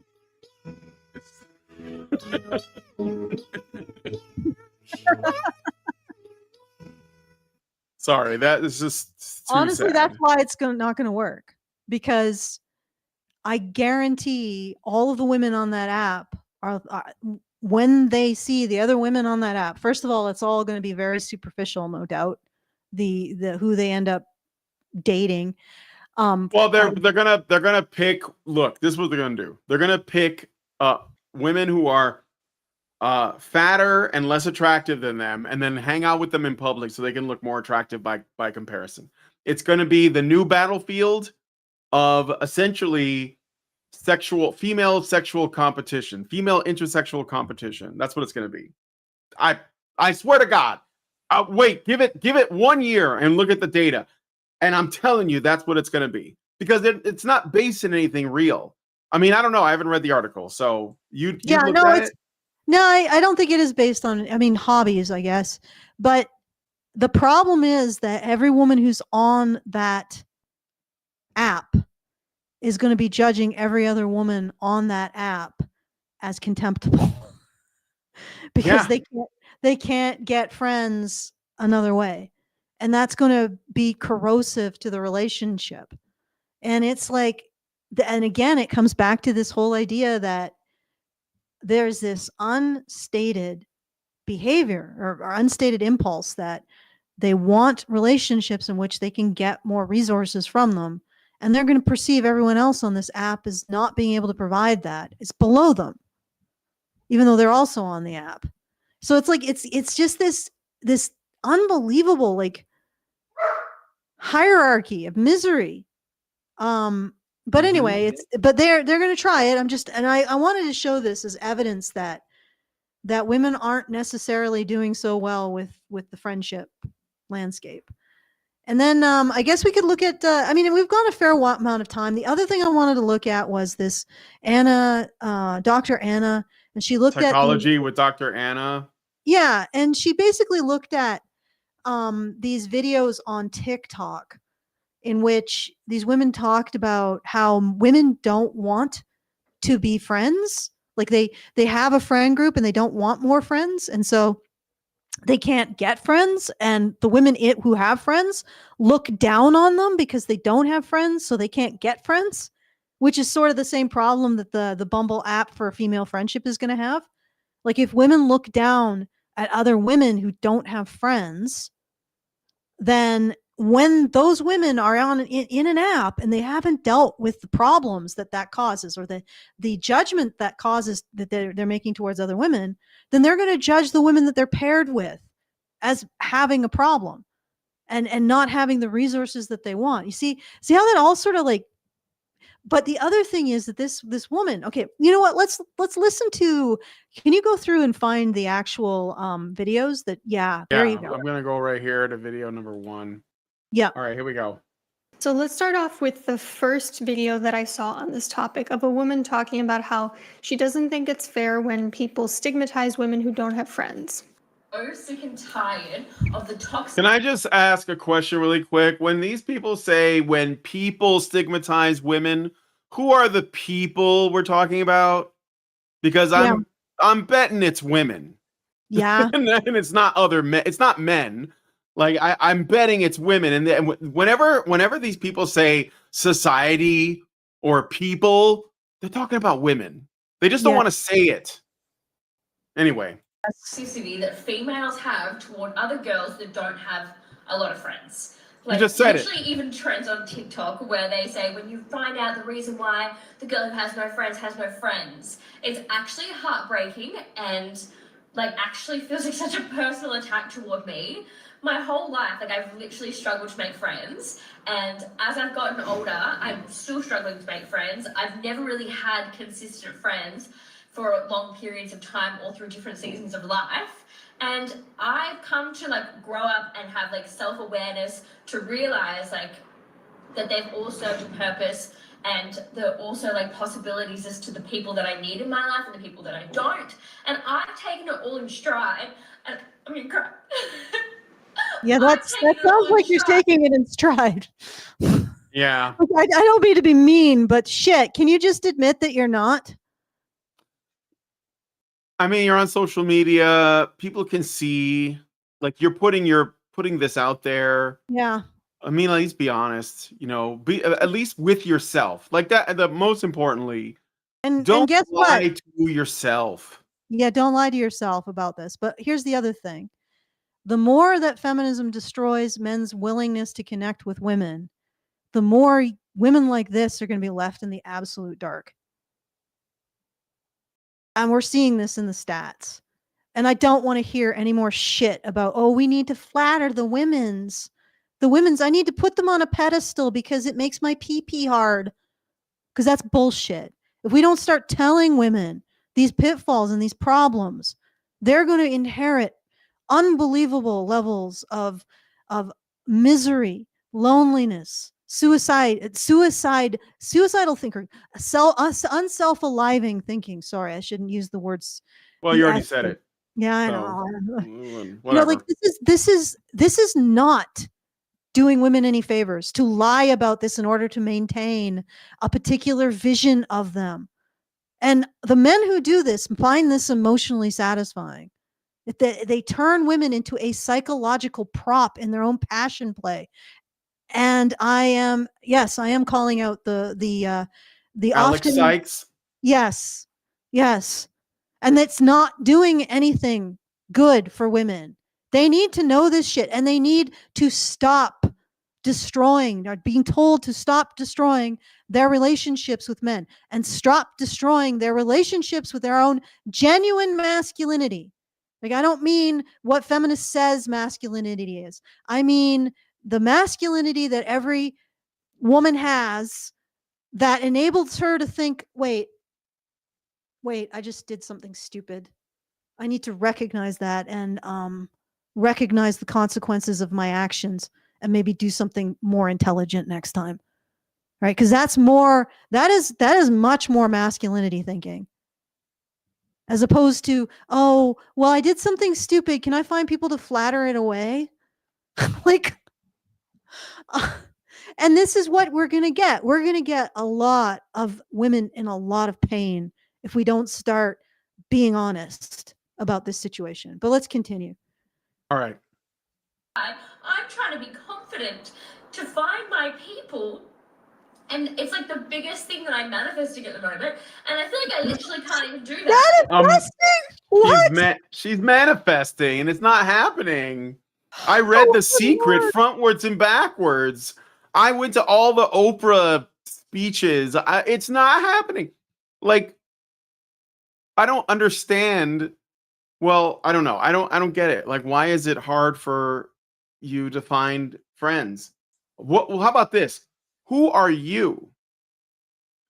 Sorry, that is just too Honestly, sad. that's why it's not going to work, because I guarantee all of the women on that app are when they see the other women on that app. First of all, it's all going to be very superficial, no doubt. The who they end up dating. Well, they're gonna pick. Look, this is what they're gonna do. They're gonna pick women who are fatter and less attractive than them, and then hang out with them in public so they can look more attractive by comparison. It's gonna be the new battlefield of essentially female sexual competition, female intersexual competition. That's what it's gonna be. I swear to God. Wait, give it 1 year and look at the data. And I'm telling you, that's what it's going to be, because it's not based in anything real. I mean, I don't know. I haven't read the article, so you looked at it. No, I don't think it is based on. I mean, hobbies, I guess. But the problem is that every woman who's on that app is going to be judging every other woman on that app as contemptible because Yeah. they can't get friends another way, and that's going to be corrosive to the relationship. And it's like, and again, it comes back to this whole idea that there's this unstated behavior or unstated impulse that They want relationships in which they can get more resources from them. And they're going to perceive everyone else on this app as not being able to provide that. It's below them, even though they're also on the app. So it's like it's just this unbelievable like hierarchy of misery. But anyway, but they're going to try it. I wanted to show this as evidence that women aren't necessarily doing so well with the friendship landscape. And then I guess we could look at, we've gone a fair amount of time. The other thing I wanted to look at was this Anna, Dr. Anna, and she looked Psychology with Dr. Anna. Yeah, and she basically looked at these videos on TikTok in which these women talked about how women don't want to be friends. Like they have a friend group and they don't want more friends. And so they can't get friends. And the women who have friends look down on them because they don't have friends. So they can't get friends, which is sort of the same problem that the Bumble app for female friendship is going to have. Like if women look down at other women who don't have friends, then when those women are in an app and they haven't dealt with the problems that causes, or the judgment that causes that they're making towards other women, then they're going to judge the women that they're paired with as having a problem and not having the resources that they want. You see how that all sort of like. But the other thing is that this woman, okay, you know what? Let's listen to. Can you go through and find the actual videos? There you go. I'm gonna go right here to video number 1. Yeah. All right, here we go. So let's start off with the first video that I saw on this topic of a woman talking about how she doesn't think it's fair when people stigmatize women who don't have friends. So sick and tired of the toxic. Can I just ask a question really quick? When these people say when people stigmatize women, who are the people we're talking about? Because I'm betting it's women. Yeah. and it's not other men. It's not men. Like I'm betting it's women. And whenever these people say society or people, they're talking about women. They just don't want to say it. Anyway. Toxicity that females have toward other girls that don't have a lot of friends. Like, you just said literally it. Even trends on TikTok where they say when you find out the reason why the girl who has no friends, it's actually heartbreaking and like actually feels like such a personal attack toward me. My whole life, like I've literally struggled to make friends, and as I've gotten older, I'm still struggling to make friends. I've never really had consistent friends for long periods of time or through different seasons of life. And I've come to like grow up and have like self-awareness to realize like that they've all served a purpose, and there are also like possibilities as to the people that I need in my life and the people that I don't. And I've taken it all in stride, and I'm gonna cry. Yeah, that sounds like you're taking it in stride. Yeah. I don't mean to be mean, but shit, can you just admit that you're not? I mean, you're on social media. People can see, like, you're putting this out there. Yeah. I mean, at least be honest. Be at least with yourself. Like that. The most importantly, don't guess lie what? to yourself. Yeah, don't lie to yourself about this. But here's the other thing: the more that feminism destroys men's willingness to connect with women, the more women like this are going to be left in the absolute dark. And we're seeing this in the stats. And I don't want to hear any more shit about, oh, we need to flatter the women's. I need to put them on a pedestal because it makes my pee-pee hard. Because that's bullshit. If we don't start telling women these pitfalls and these problems, they're going to inherit unbelievable levels of misery, loneliness, suicidal thinking, unself-aliving thinking. Sorry, I shouldn't use the words. Well, you already said it. Yeah, I So, know. whatever. Like this is not doing women any favors to lie about this in order to maintain a particular vision of them. And the men who do this find this emotionally satisfying. They turn women into a psychological prop in their own passion play. And I am calling out the Alex often Sykes. Yes. And it's not doing anything good for women. They need to know this shit, and they need to stop destroying, or being told to stop destroying their relationships with men and stop destroying their relationships with their own genuine masculinity. Like, I don't mean what feminist says masculinity is. I mean the masculinity that every woman has that enables her to think, wait, I just did something stupid. I need to recognize that and recognize the consequences of my actions and maybe do something more intelligent next time. Right? Because that is much more masculinity thinking. As opposed to, oh, well, I did something stupid. Can I find people to flatter it away? Like, and this is what we're going to get. We're going to get a lot of women in a lot of pain if we don't start being honest about this situation. But let's continue. All right. I'm trying to be confident to find my people. And it's like the biggest thing that I'm manifesting at the moment. And I feel like I literally can't even do that. Manifesting? She's manifesting, and it's not happening. I read The Secret frontwards and backwards. I went to all the Oprah speeches. It's not happening. Like, I don't understand. Well, I don't know. I don't get it. Like, why is it hard for you to find friends? Well, how about this? Who are you?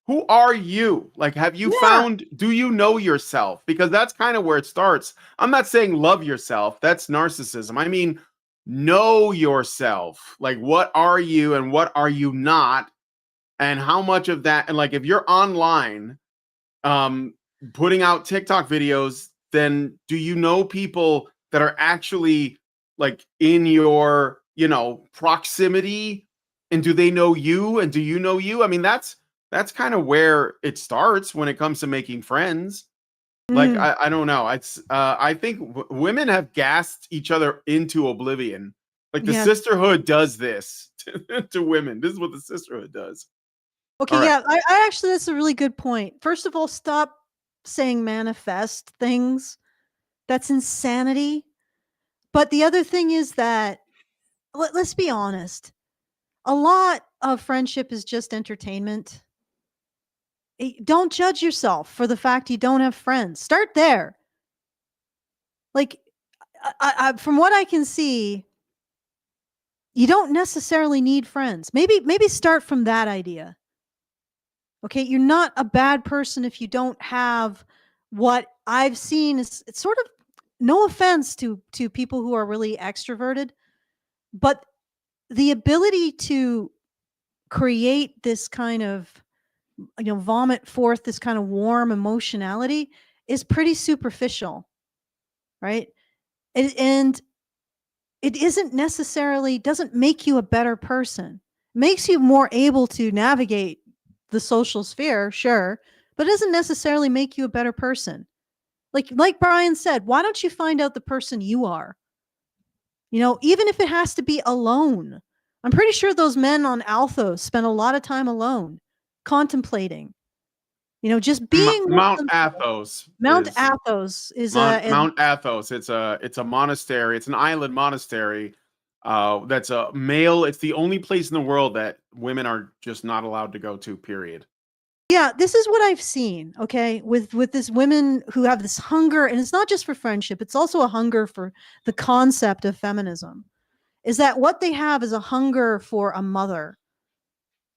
Who are you? Like, have you found, do you know yourself? Because that's kind of where it starts. I'm not saying love yourself. That's narcissism. I mean, know yourself. Like, what are you and what are you not? And how much of that, and like, if you're online, putting out TikTok videos, then do you know people that are actually like in your, proximity? And do they know you? And do you know you? I mean, that's kind of where it starts when it comes to making friends. Like, I don't know. It's I think women have gassed each other into oblivion. Like, the sisterhood does this to women. This is what the sisterhood does. Okay, yeah, I actually, that's a really good point. First of all, stop saying manifest things. That's insanity. But the other thing is that, let's be honest, a lot of friendship is just entertainment. Don't judge yourself for the fact you don't have friends. Start there. Like, from what I can see, you don't necessarily need friends. Maybe start from that idea. Okay, you're not a bad person if you don't have what I've seen is, it's sort of, no offense to people who are really extroverted, but the ability to create this kind of, vomit forth this kind of warm emotionality is pretty superficial, right? And it isn't necessarily, doesn't make you a better person. It makes you more able to navigate the social sphere, sure, but it doesn't necessarily make you a better person. Like Brian said, why don't you find out the person you are? Even if it has to be alone. I'm pretty sure those men on Althos spent a lot of time alone, contemplating. Just being Mount Athos. Mount Athos is Mount Athos. It's a monastery. It's an island monastery. That's a male. It's the only place in the world that women are just not allowed to go to. Period. Yeah, this is what I've seen. Okay, with this women who have this hunger, and it's not just for friendship; it's also a hunger for the concept of feminism. Is that what they have is a hunger for a mother?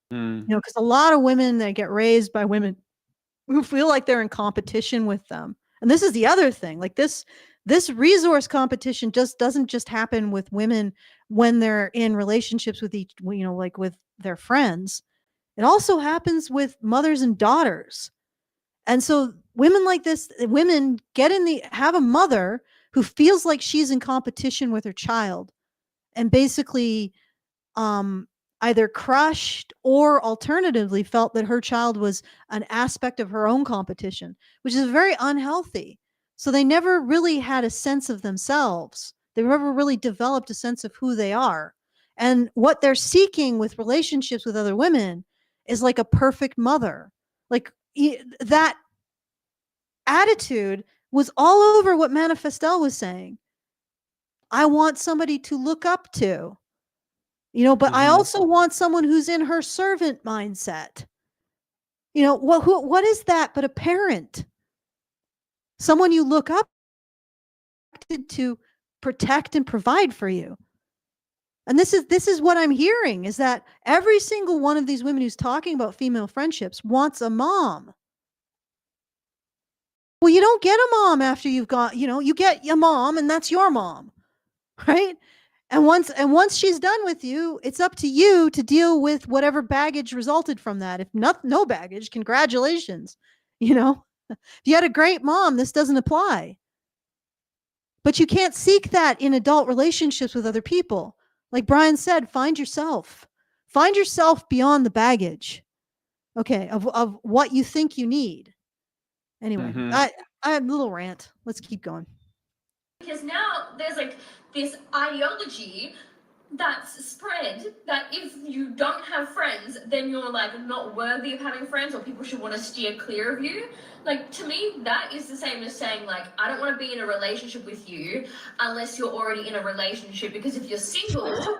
Because a lot of women that get raised by women who feel like they're in competition with them. And this is the other thing. Like, this resource competition just doesn't just happen with women when they're in relationships with each, like with their friends. It also happens with mothers and daughters. And so women like this, women have a mother who feels like she's in competition with her child, and basically either crushed or alternatively felt that her child was an aspect of her own competition, which is very unhealthy. So they never really had a sense of themselves. They never really developed a sense of who they are. And what they're seeking with relationships with other women is like a perfect mother. Like, that attitude was all over what Manifestel was saying. I want somebody to look up to. But I Mhm. also want someone who's in her servant mindset. What is that but a parent? Someone you look up to protect and provide for you. And this is what I'm hearing, is that every single one of these women who's talking about female friendships wants a mom. Well, you don't get a mom after you've got, you get a mom and that's your mom, right? And once she's done with you, it's up to you to deal with whatever baggage resulted from that. If no baggage, congratulations. If you had a great mom, this doesn't apply. But you can't seek that in adult relationships with other people. Like Brian said, find yourself. Find yourself beyond the baggage, okay, of what you think you need. Anyway, Mhm. I have a little rant. Let's keep going. Because now there's like this ideology that's spread that if you don't have friends, then you're like not worthy of having friends, or people should want to steer clear of you. Like, to me, that is the same as saying, like, I don't want to be in a relationship with you unless you're already in a relationship, because if you're single,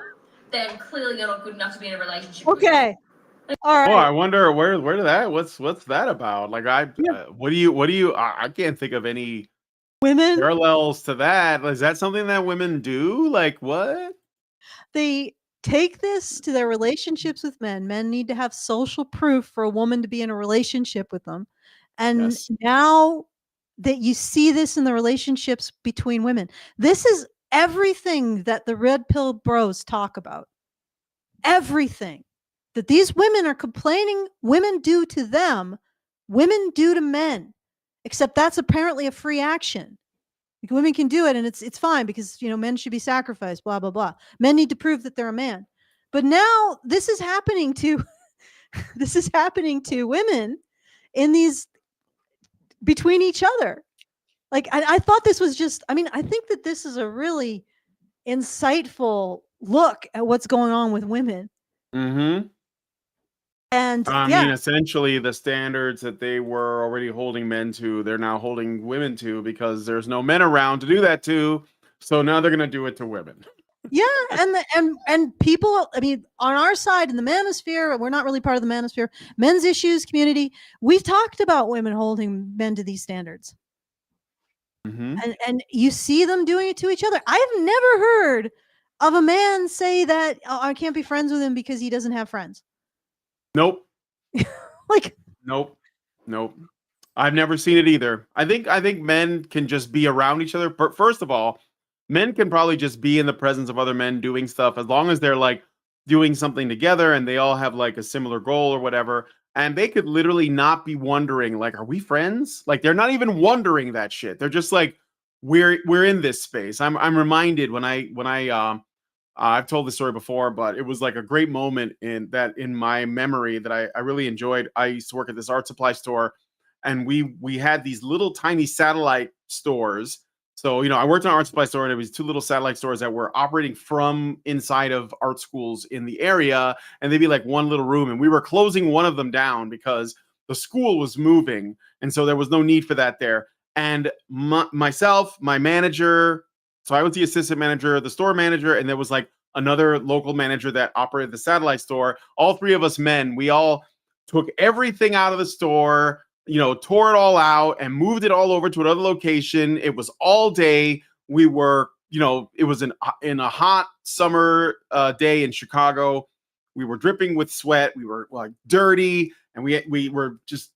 then clearly you're not good enough to be in a relationship with me. Okay. All Oh, I right. wonder where did that what's that about? Like Yeah. what do you I can't think of any Women, parallels to that. Is that something that women do? Like what? they take this to their relationships with men. Men need to have social proof for a woman to be in a relationship with them. And Yes. now that you see this in the relationships between women, this is everything that the red pill bros talk about. Everything that these women are complaining women do to them, women do to men. Except that's apparently a free action. Like, women can do it and it's fine because men should be sacrificed, blah blah blah. Men need to prove that they're a man. But now this is happening to this is happening to women in these between each other. Like I thought this was just, I think that this is a really insightful look at what's going on with women. Mhm. And I yeah, mean, essentially the standards that they were already holding men to, they're now holding women to because there's no men around to do that to. So now they're going to do it to women. yeah, and people, on our side in the manosphere, we're not really part of the manosphere, men's issues community, we've talked about women holding men to these standards. Mhm. And you see them doing it to each other. I've never heard of a man say that, "Oh, I can't be friends with him because he doesn't have friends." Nope. Like, Nope. Nope. I've never seen it either. I think men can just be around each other. But first of all, men can probably just be in the presence of other men doing stuff as long as they're like doing something together and they all have like a similar goal or whatever. And they could literally not be wondering, like, are we friends? Like they're not even wondering that shit. They're just like, we're in this space. I'm reminded when I I've told this story before, but it was like a great moment in my memory that I really enjoyed. I used to work at this art supply store, and we had these little tiny satellite stores. So I worked in an art supply store, and it was two little satellite stores that were operating from inside of art schools in the area, and they'd be like one little room, and we were closing one of them down because the school was moving, and so there was no need for that there. And myself, my manager, so I was the assistant manager, the store manager, and there was like another local manager that operated the satellite store. All three of us men, we all took everything out of the store, tore it all out and moved it all over to another location. It was all day. We were, it was in a hot summer day in Chicago. We were dripping with sweat. We were like dirty, and we were just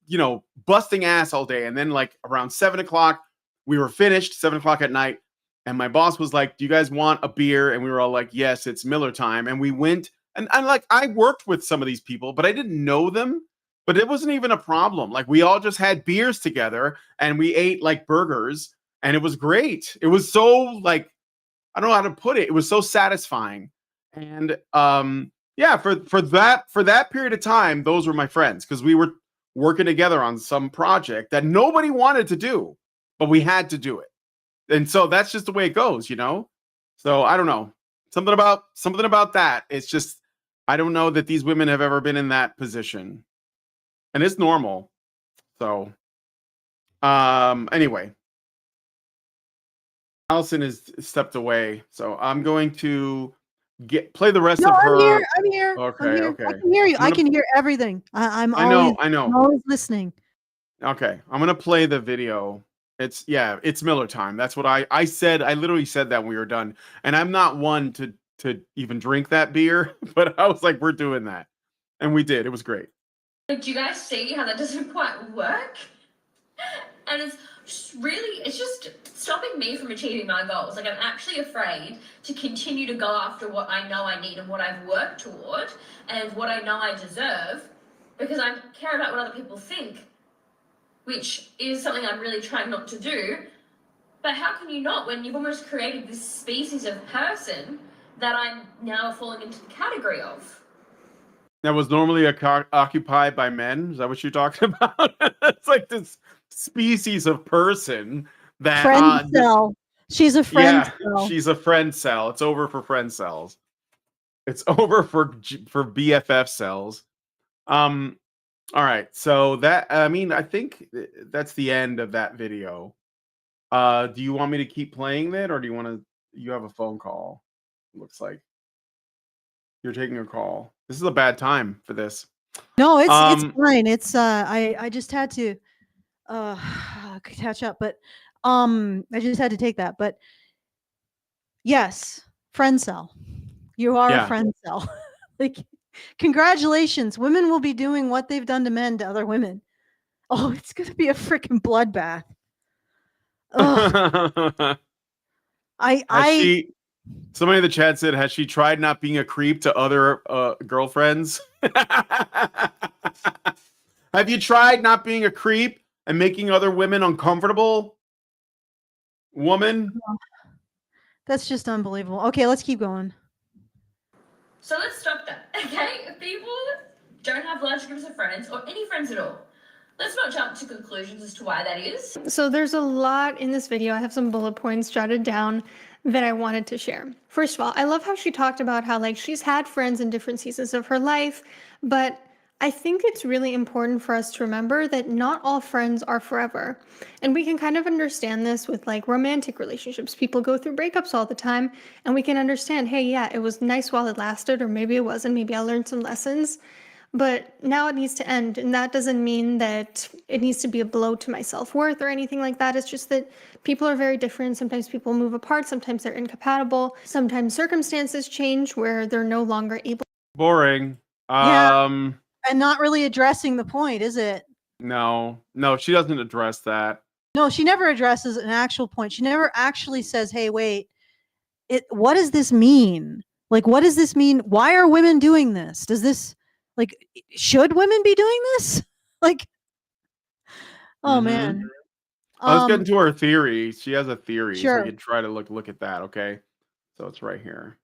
busting ass all day. And then like around 7 o'clock, we were finished. 7 o'clock at night. And my boss was like, "Do you guys want a beer?" And we were all like, "Yes, it's Miller time." And we went, and like I worked with some of these people, but I didn't know them. But it wasn't even a problem. Like we all just had beers together and we ate like burgers, and it was great. It was so like, I don't know how to put it. It was so satisfying. And yeah, for that period of time, those were my friends because we were working together on some project that nobody wanted to do, but we had to do it. And so that's just the way it goes. So I don't know. Something about that. It's just I don't know that these women have ever been in that position. And it's normal. So anyway. Allison has stepped away, so I'm going to play the rest No, of I'm her. here. I'm here. Okay, I'm here. okay. I can hear you. I'm I gonna- can hear everything. I'm I always, know, I know. I'm always listening. Okay, I'm gonna play the video. It's Miller time. That's what I said. I literally said that when we were done. And I'm not one to even drink that beer, but I was like, we're doing that, and we did. It was great. Like, do you guys see how that doesn't quite work? And it's just stopping me from achieving my goals. Like, I'm actually afraid to continue to go after what I know I need and what I've worked toward and what I know I deserve, because I care about what other people think, which is something I'm really trying not to do. But how can you not when you've almost created this species of person that I'm now falling into the category of? That was normally occupied by men. Is that what you're talking about? It's like this species of person that Friend cell. She's a friend cell. she's a friend cell. It's over for friend cells. It's over for BFF cells. All right. So I think that's the end of that video. Do you want me to keep playing that, or do you have a phone call? Looks like you're taking a call. This is a bad time for this. No, it's fine. It's I just had to catch up, but I just had to take that. But yes, friend cell. You are a friend cell. Like, congratulations. Women will be doing what they've done to men to other women. Oh, it's gonna be a freaking bloodbath. Somebody in the chat said, has she tried not being a creep to other girlfriends? Have you tried not being a creep and making other women uncomfortable? Woman? That's just unbelievable. Okay, let's keep going. So let's stop that, okay? If people don't have large groups of friends or any friends at all, let's not jump to conclusions as to why that is. So there's a lot in this video. I have some bullet points jotted down that I wanted to share. First of all, I love how she talked about how, like, she's had friends in different seasons of her life, but I think it's really important for us to remember that not all friends are forever. And we can kind of understand this with, like, romantic relationships. People go through breakups all the time, and we can understand, hey, yeah, it was nice while it lasted, or maybe it wasn't. Maybe I learned some lessons. But now it needs to end, and that doesn't mean that it needs to be a blow to my self-worth or anything like that. It's just that people are very different. Sometimes people move apart, sometimes they're incompatible, sometimes circumstances change where they're no longer able. Boring. And not really addressing the point, is it? No, she doesn't address that. No, she never addresses an actual point. She never actually says, hey, wait, what does this mean? Like, what does this mean? Why are women doing this? Does this, like, should women be doing this? Like, oh man. Let's get into her theory. She has a theory, Sure. so we can try to look at that. Okay, so it's right here.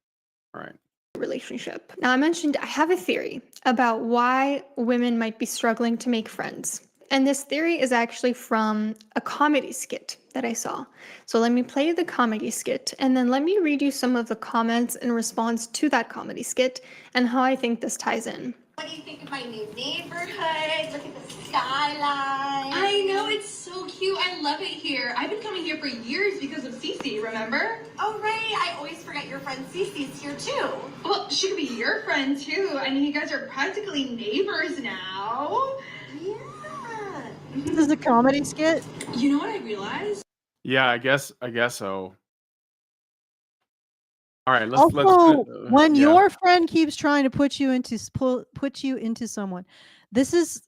All right. Relationship. Now, I mentioned I have a theory about why women might be struggling to make friends. And this theory is actually from a comedy skit that I saw. So let me play the comedy skit, and then let me read you some of the comments in response to that comedy skit and how I think this ties in. What do you think of my new neighborhood? Look at the skyline. I know, it's so cute. I love it here. I've been coming here for years because of Cece, remember? Oh, right. I always forget your friend Cece's here, too. Well, she could be your friend, too. I mean, you guys are practically neighbors now. Yeah. This is a comedy skit? You know what I realized? Yeah, I guess so. All right, let's when your friend keeps trying to put you into someone, this is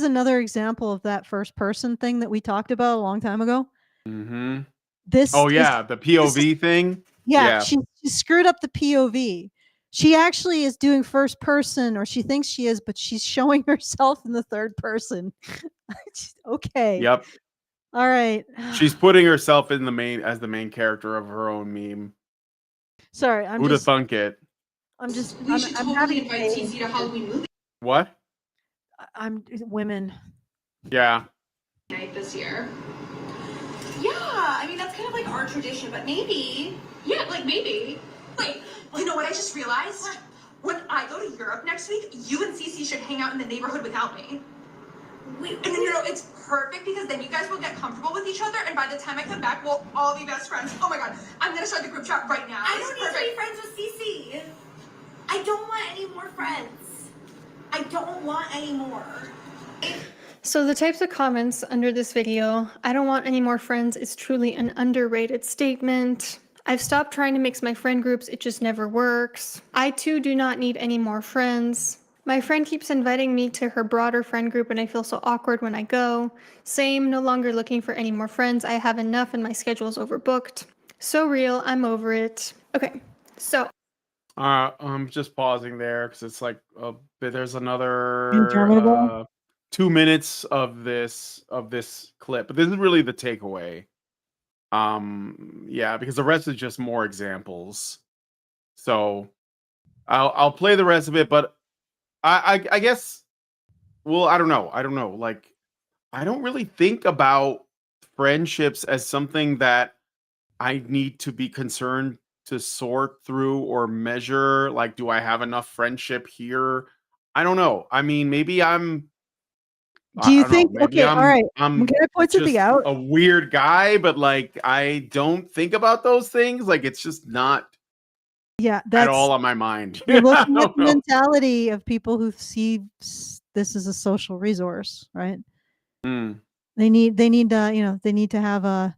another example of that first person thing that we talked about a long time ago. Mm-hmm. The POV thing. Yeah, she screwed up the POV. She actually is doing first person, or she thinks she is, but she's showing herself in the third person. Okay. Yep. All right. She's putting herself in as the main character of her own meme. Sorry, Who'd have thunk it? We should totally invite Cece to Halloween movie What? I'm women. Yeah. night this year. Yeah, I mean, that's kind of like our tradition, but maybe. Yeah, like maybe. Wait, you know what I just realized? When I go to Europe next week, you and Cece should hang out in the neighborhood without me. Wait, no, it's perfect because then you guys will get comfortable with each other, and by the time I come back, we'll all be best friends. Oh my god, I'm gonna start the group chat right now. I don't need to be friends with Cece. I don't want any more friends. I don't want any more. So the types of comments under this video, I don't want any more friends, is truly an underrated statement. I've stopped trying to mix my friend groups, it just never works. I too do not need any more friends. My friend keeps inviting me to her broader friend group and I feel so awkward when I go. Same, no longer looking for any more friends. I have enough and my schedule's overbooked. So real, I'm over it. Okay, so. I'm just pausing there because it's like there's another Interminable? 2 minutes of this clip, but this is really the takeaway. Yeah, because the rest is just more examples. So I'll play the rest of it, but I guess, well, I don't know. Like, I don't really think about friendships as something that I need to be concerned to sort through or measure. Like, do I have enough friendship here? I don't know. I mean, maybe Do you I don't know. think? Maybe Okay, all right. I'm Can I point something just out? a weird guy, but like I don't think about those things. Like it's just not Yeah, at that's all on my mind. you're I looking at don't the know. mentality of people who see this as a social resource, right? Mm. They need they need to have a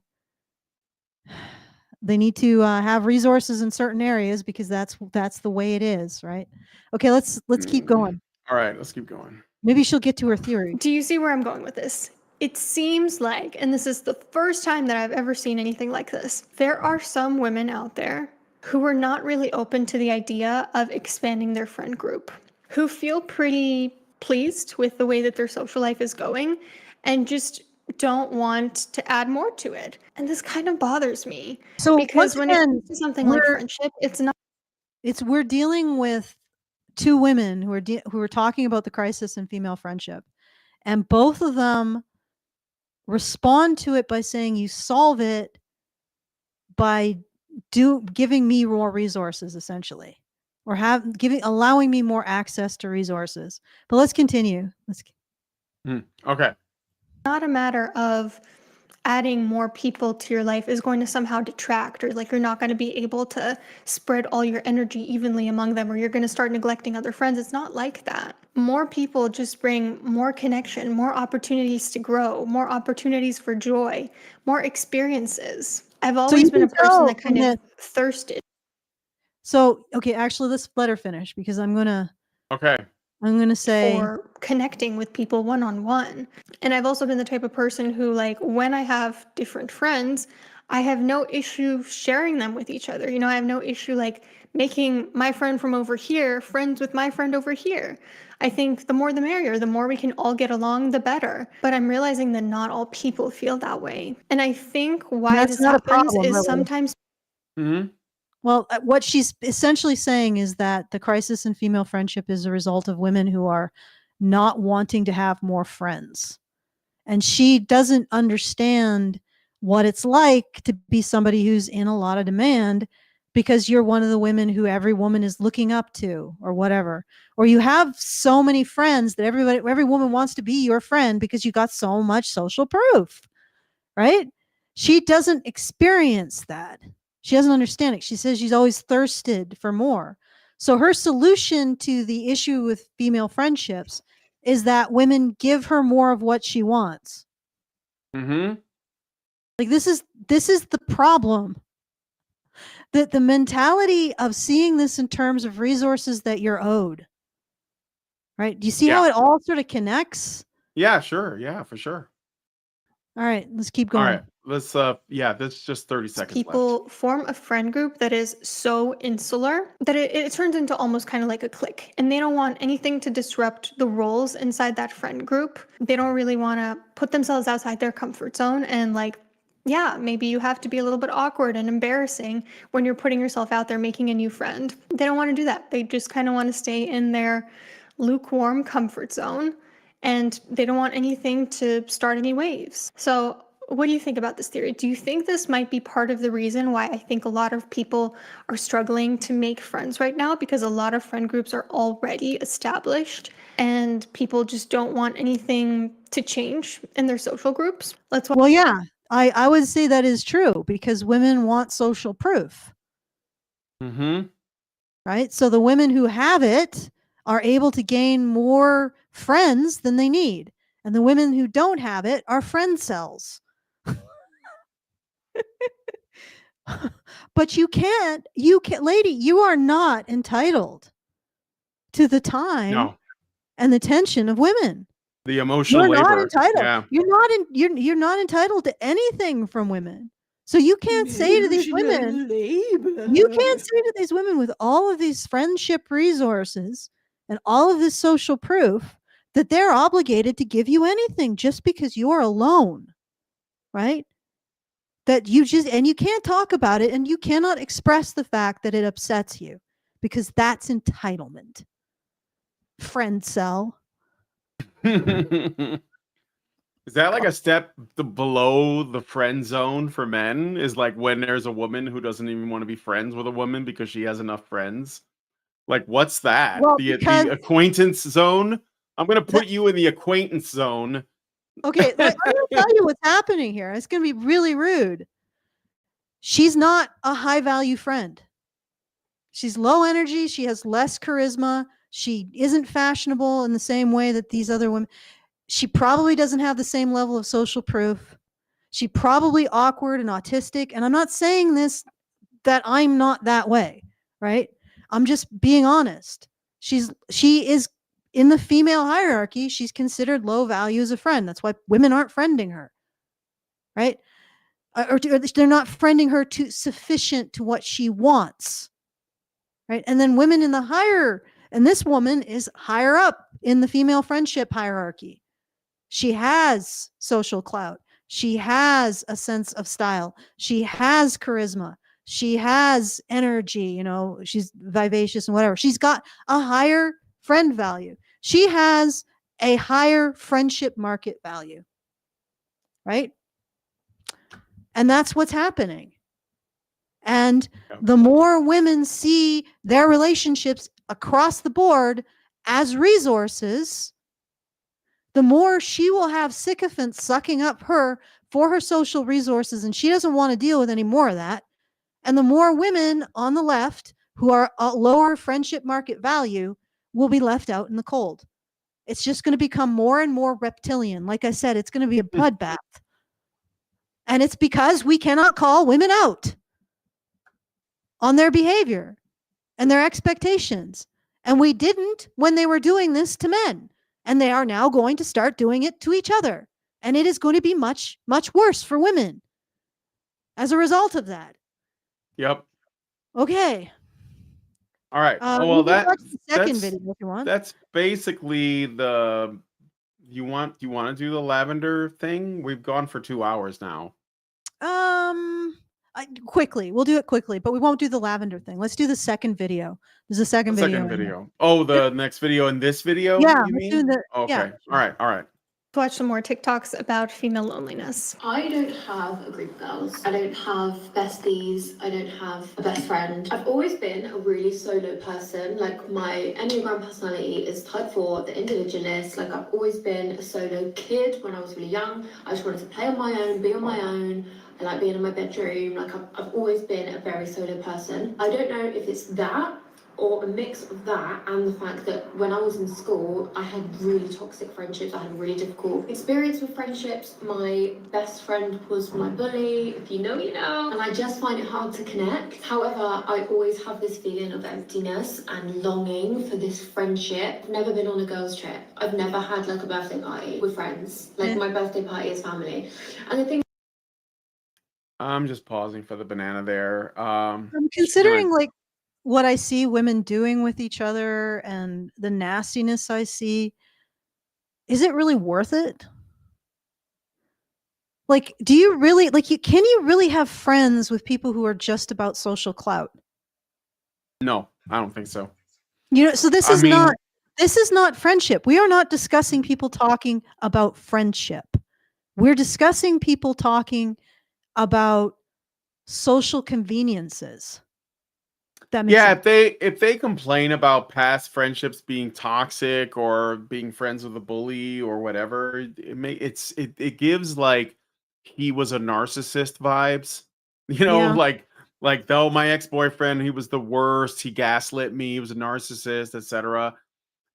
have resources in certain areas because that's the way it is, right? Okay, let's keep going. All right, let's keep going. Maybe she'll get to her theory. Do you see where I'm going with this? It seems like, and this is the first time that I've ever seen anything like this, there are some women out there who are not really open to the idea of expanding their friend group, who feel pretty pleased with the way that their social life is going and just don't want to add more to it. And this kind of bothers me. So because once when it again, comes to something like friendship, we're dealing with two women who are talking about the crisis in female friendship, and both of them respond to it by saying you solve it by giving me more resources, essentially, or allowing me more access to resources. But let's continue. Okay. Not a matter of adding more people to your life is going to somehow detract, or like you're not going to be able to spread all your energy evenly among them, or you're going to start neglecting other friends. It's not like that. More people just bring more connection, more opportunities to grow, more opportunities for joy, more experiences. I've always been a person that kind of thirsted. So, okay, actually, let's let her finish because I'm going to say for connecting with people one-on-one. And I've also been the type of person who, like, when I have different friends, I have no issue sharing them with each other. You know, I have no issue like making my friend from over here friends with my friend over here. I think the more the merrier, the more we can all get along, the better. But I'm realizing that not all people feel that way. And I think why this happens is sometimes. Mm-hmm. Well, what she's essentially saying is that the crisis in female friendship is a result of women who are not wanting to have more friends. And she doesn't understand what it's like to be somebody who's in a lot of demand because you're one of the women who every woman is looking up to or whatever. Or you have so many friends that every woman wants to be your friend because you got so much social proof, right? She doesn't experience that. She doesn't understand it. She says she's always thirsted for more. So her solution to the issue with female friendships is that women give her more of what she wants. Mm-hmm. Like this is the problem. That the mentality of seeing this in terms of resources that you're owed. Right? Do you see how it all sort of connects? Yeah, sure. Yeah, for sure. All right, let's keep going. All right. Let's that's just 30 seconds People left. form a friend group that is so insular that it turns into almost kind of like a clique, and they don't want anything to disrupt the roles inside that friend group. They don't really want to put themselves outside their comfort zone, and like, yeah, maybe you have to be a little bit awkward and embarrassing when you're putting yourself out there making a new friend. They don't want to do that. They just kind of want to stay in their lukewarm comfort zone, and they don't want anything to start any waves. So What do you think about this theory? Do you think this might be part of the reason why I think a lot of people are struggling to make friends right now? Because a lot of friend groups are already established and people just don't want anything to change in their social groups. That's why. Well, yeah, I would say that is true because women want social proof, Mm-hmm. right? So the women who have it are able to gain more friends than they need. And the women who don't have it are friend cells. But you can, lady, you are not entitled to the time No, and the attention of women. the emotional You're not labor. entitled. Yeah. You're not entitled to anything from women. So you can't say to these women, you can't say to these women with all of these friendship resources and all of this social proof that they're obligated to give you anything just because you're alone, right? That you just, and you can't talk about it and you cannot express the fact that it upsets you because that's entitlement. Friend cell. Is that like a step below the friend zone for men? Is like when there's a woman who doesn't even want to be friends with a woman because she has enough friends? Like, what's that? Well, The because acquaintance zone? I'm gonna put you in the acquaintance zone. okay, I'm going to tell you what's happening here. It's going to be really rude. She's not a high value friend. She's low energy. She has less charisma. She isn't fashionable in the same way that these other women. She probably doesn't have the same level of social proof. She probably awkward and autistic. And I'm not saying this that I'm not that way, right? I'm just being honest. She is in the female hierarchy. She's considered low value as a friend. That's why women aren't friending her, right? Or they're not friending her to sufficient to what she wants, right? And then women in the higher, and this woman is higher up in the female friendship hierarchy. She has social clout. She has a sense of style. She has charisma. She has energy, she's vivacious and whatever. She's got a higher friend value. She has a higher friendship market value, right? And that's what's happening. And the more women see their relationships across the board as resources, the more she will have sycophants sucking up her for her social resources, and she doesn't want to deal with any more of that. And the more women on the left who are a lower friendship market value will be left out in the cold. It's just going to become more and more reptilian. Like I said, it's going to be a bloodbath. And it's because we cannot call women out on their behavior and their expectations. And we didn't when they were doing this to men. And they are now going to start doing it to each other. And it is going to be much, much worse for women as a result of that. Yep. Okay. All right. You can watch the second video if you want. That's basically the. You want to do the lavender thing? We've gone for 2 hours now. Quickly. We'll do it quickly, but we won't do the lavender thing. Let's do the second video. There's a second video. Oh, the next video and this video? Yeah. You mean? Okay. Yeah. All right. Watch some more TikToks about female loneliness. I don't have a group of girls. I don't have besties. I don't have a best friend. I've always been a really solo person. Like my Enneagram personality is type 4, the individualist. Like I've always been a solo kid when I was really young. I just wanted to play on my own, be on my own. I like being in my bedroom. Like I've always been a very solo person. I don't know if it's that or a mix of that and the fact that when I was in school, I had really toxic friendships. I had a really difficult experience with friendships. My best friend was my bully. If you know, you know. And I just find it hard to connect. However, I always have this feeling of emptiness and longing for this friendship. I've never been on a girls' trip. I've never had like a birthday party with friends. Like my birthday party is family. And the thing I'm just pausing for the banana there. I'm considering like what I see women doing with each other and the nastiness I see. Is it really worth it? Like, do you really can you really have friends with people who are just about social clout? No, I don't think so. So this is not friendship. We are not discussing people talking about friendship. We're discussing people talking about social conveniences. That makes Yeah, sense. if they complain about past friendships being toxic or being friends with a bully or whatever, it gives like he was a narcissist vibes. You know, Yeah. like though my ex-boyfriend, he was the worst, he gaslit me, he was a narcissist, etc.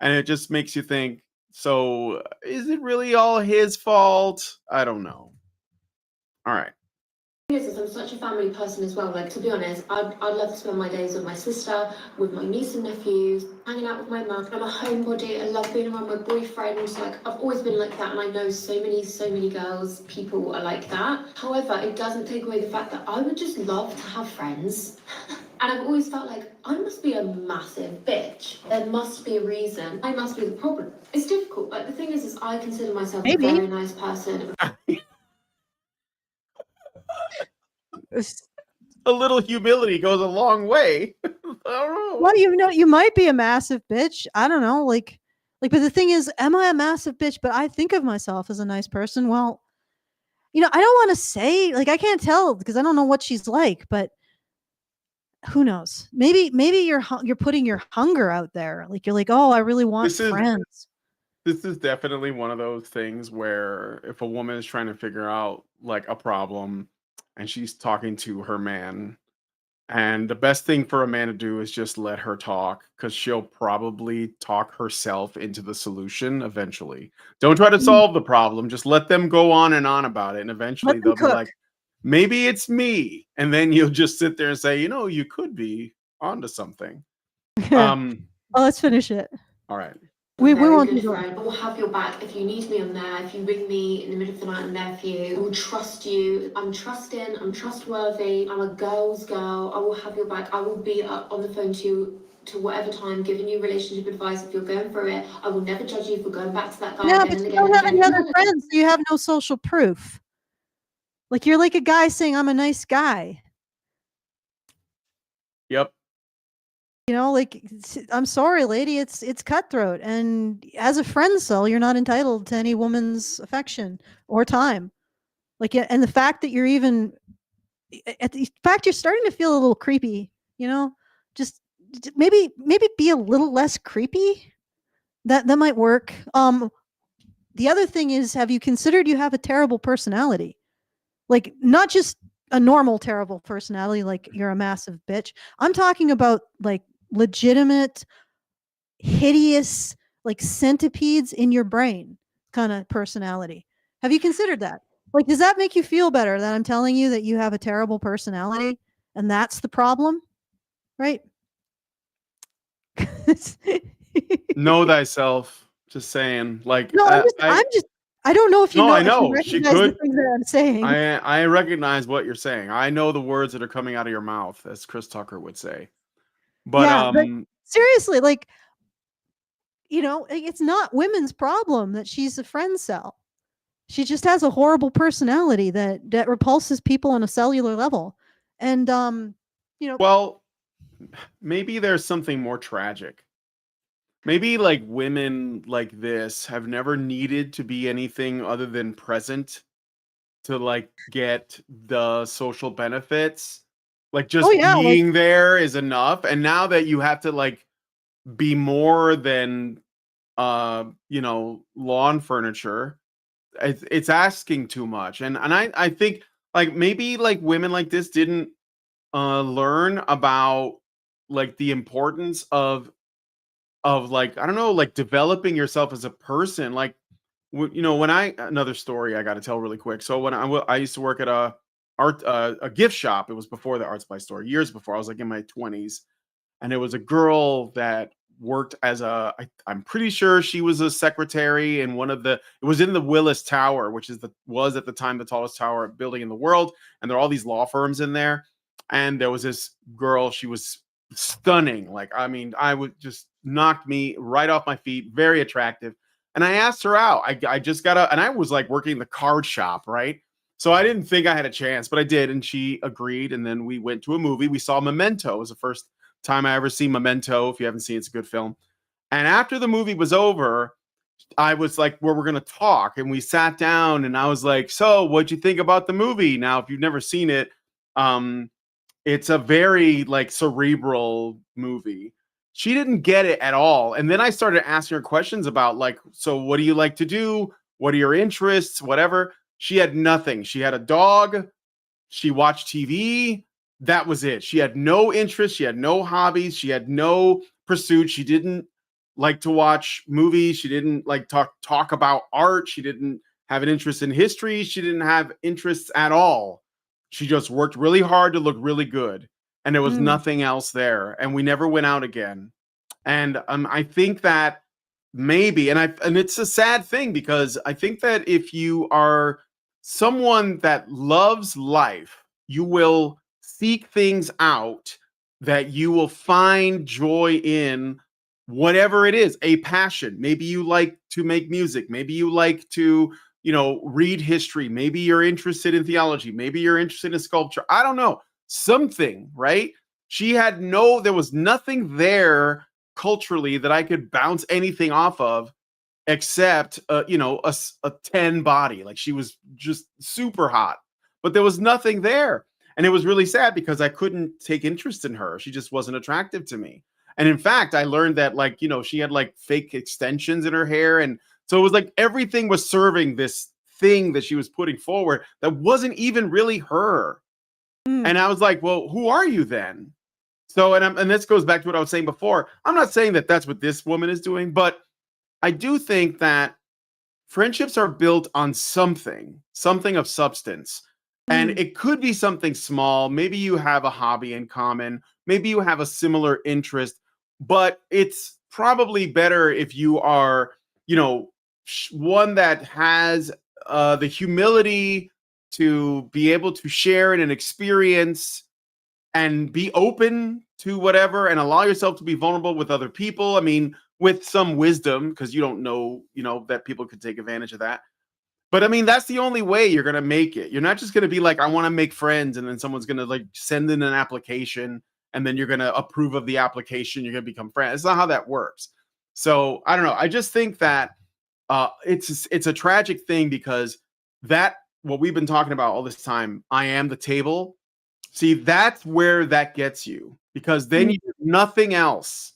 And it just makes you think, so is it really all his fault? I don't know. All right. Is I'm such a family person as well. Like, to be honest, I'd love to spend my days with my sister, with my niece and nephews, hanging out with my mum. I'm a homebody. I love being around my boyfriends. Like, I've always been like that, and I know so many girls, people are like that. However, it doesn't take away the fact that I would just love to have friends. And I've always felt like I must be a massive bitch. There must be a reason. I must be the problem. It's difficult. Like, the thing is I consider myself a Maybe. very nice person. A little humility goes a long way. I don't know. Well, you might be a massive bitch. I don't know. But the thing is, am I a massive bitch? But I think of myself as a nice person. Well, I don't want to say, like, I can't tell because I don't know what she's like, but who knows? Maybe you're putting your hunger out there. Like, you're like, oh, I really want This is friends. this is definitely one of those things where if a woman is trying to figure out like a problem and she's talking to her man, and the best thing for a man to do is just let her talk because she'll probably talk herself into the solution eventually. Don't try to Mm, solve the problem, just let them go on and on about it. And let eventually them they'll be cook. like, maybe it's me. And then you'll just sit there and say, you could be onto something. Oh, let's finish it. All right. We Very won't do good that. friend. I will have your back. If you need me, I'm there. If you ring me in the middle of the night, I'm there for you. I will trust you. I'm trusting. I'm trustworthy. I'm a girl's girl. I will have your back. I will be up on the phone to you to whatever time, giving you relationship advice if you're going through it. I will never judge you for going back to that guy Yeah, again but and you again don't and have again. any It's other not friends, so you have no social proof. Like, you're like a guy saying, I'm a nice guy. Yep. Like, I'm sorry, lady, it's cutthroat, and as a friend cell, you're not entitled to any woman's affection or time. Like, and the fact that you're even at the fact you're starting to feel a little creepy, just maybe be a little less creepy. That might work. The other thing is, have you considered you have a terrible personality? Like, not just a normal terrible personality, like you're a massive bitch. I'm talking about like legitimate, hideous, like centipedes in your brain kind of personality. Have you considered that? Like, does that make you feel better that I'm telling you that you have a terrible personality and that's the problem? Right? Know thyself. Just saying. Like No, I don't know if no, I if you know she recognize the could. things that I'm saying. I recognize what you're saying. I know the words that are coming out of your mouth, as Chris Tucker would say. But Yeah, but seriously, like, it's not women's problem that she's a friend cell. She just has a horrible personality that repulses people on a cellular level. And well, maybe there's something more tragic. Maybe like women like this have never needed to be anything other than present to like get the social benefits. Like oh just yeah, like, being there is enough. And now that you have to like be more than lawn furniture, it's asking too much. And I think like maybe like women like this didn't learn about like the importance of like I don't know, like developing yourself as a person. Like when I another story I got to tell really quick. So when I used to work at a gift shop. It was before the art supply store, years before. I was like in my 20s, and it was a girl that worked as I'm pretty sure she was a secretary in it was in the Willis Tower, which was at the time the tallest tower building in the world, and there are all these law firms in there. And there was this girl, she was stunning. Like, I mean, I would just knocked me right off my feet, very attractive. And I asked her out. I just got and I was like working the card shop, right? So I didn't think I had a chance, but I did, and she agreed. And then we went to a movie. We saw Memento. It was the first time I ever seen Memento. If you haven't seen it, it's a good film. And after the movie was over, I was like, well, we're gonna talk, and we sat down, and I was like, so what'd you think about the movie? Now, if you've never seen it, um, it's a very like cerebral movie. She didn't get it at all. And then I started asking her questions about like, so what do you like to do? What are your interests? Whatever. She had nothing. She had a dog. She watched TV. That was it. She had no interest. She had no hobbies. She had no pursuits. She didn't like to watch movies. She didn't like talk about art. She didn't have an interest in history. She didn't have interests at all. She just worked really hard to look really good. And there was nothing else there. And we never went out again. And I think that maybe, and it's a sad thing because I think that if you are someone that loves life, you will seek things out that you will find joy in, whatever it is, a passion. Maybe you like to make music. Maybe you like to, read history. Maybe you're interested in theology. Maybe you're interested in sculpture. I don't know. Something, right? There was nothing there culturally that I could bounce anything off of except a 10 body. Like she was just super hot, but there was nothing there. And it was really sad because I couldn't take interest in her. She just wasn't attractive to me. And in fact, I learned that she had like fake extensions in her hair. And so it was like everything was serving this thing that she was putting forward that wasn't even really her. And I was like, well, who are you then? So, and this goes back to what I was saying before. I'm not saying that that's what this woman is doing, but I do think that friendships are built on something of substance. And it could be something small. Maybe you have a hobby in common. Maybe you have a similar interest, but it's probably better if you are, one that has the humility to be able to share in an experience and be open to whatever and allow yourself to be vulnerable with other people. I mean, with some wisdom, because you don't know, that people could take advantage of that. But I mean, that's the only way you're going to make it. You're not just going to be like, I want to make friends. And then someone's going to like send in an application and then you're going to approve of the application. You're going to become friends. It's not how that works. So I don't know. I just think that it's a tragic thing because what we've been talking about all this time, I am the table. See, that's where that gets you because then you do nothing else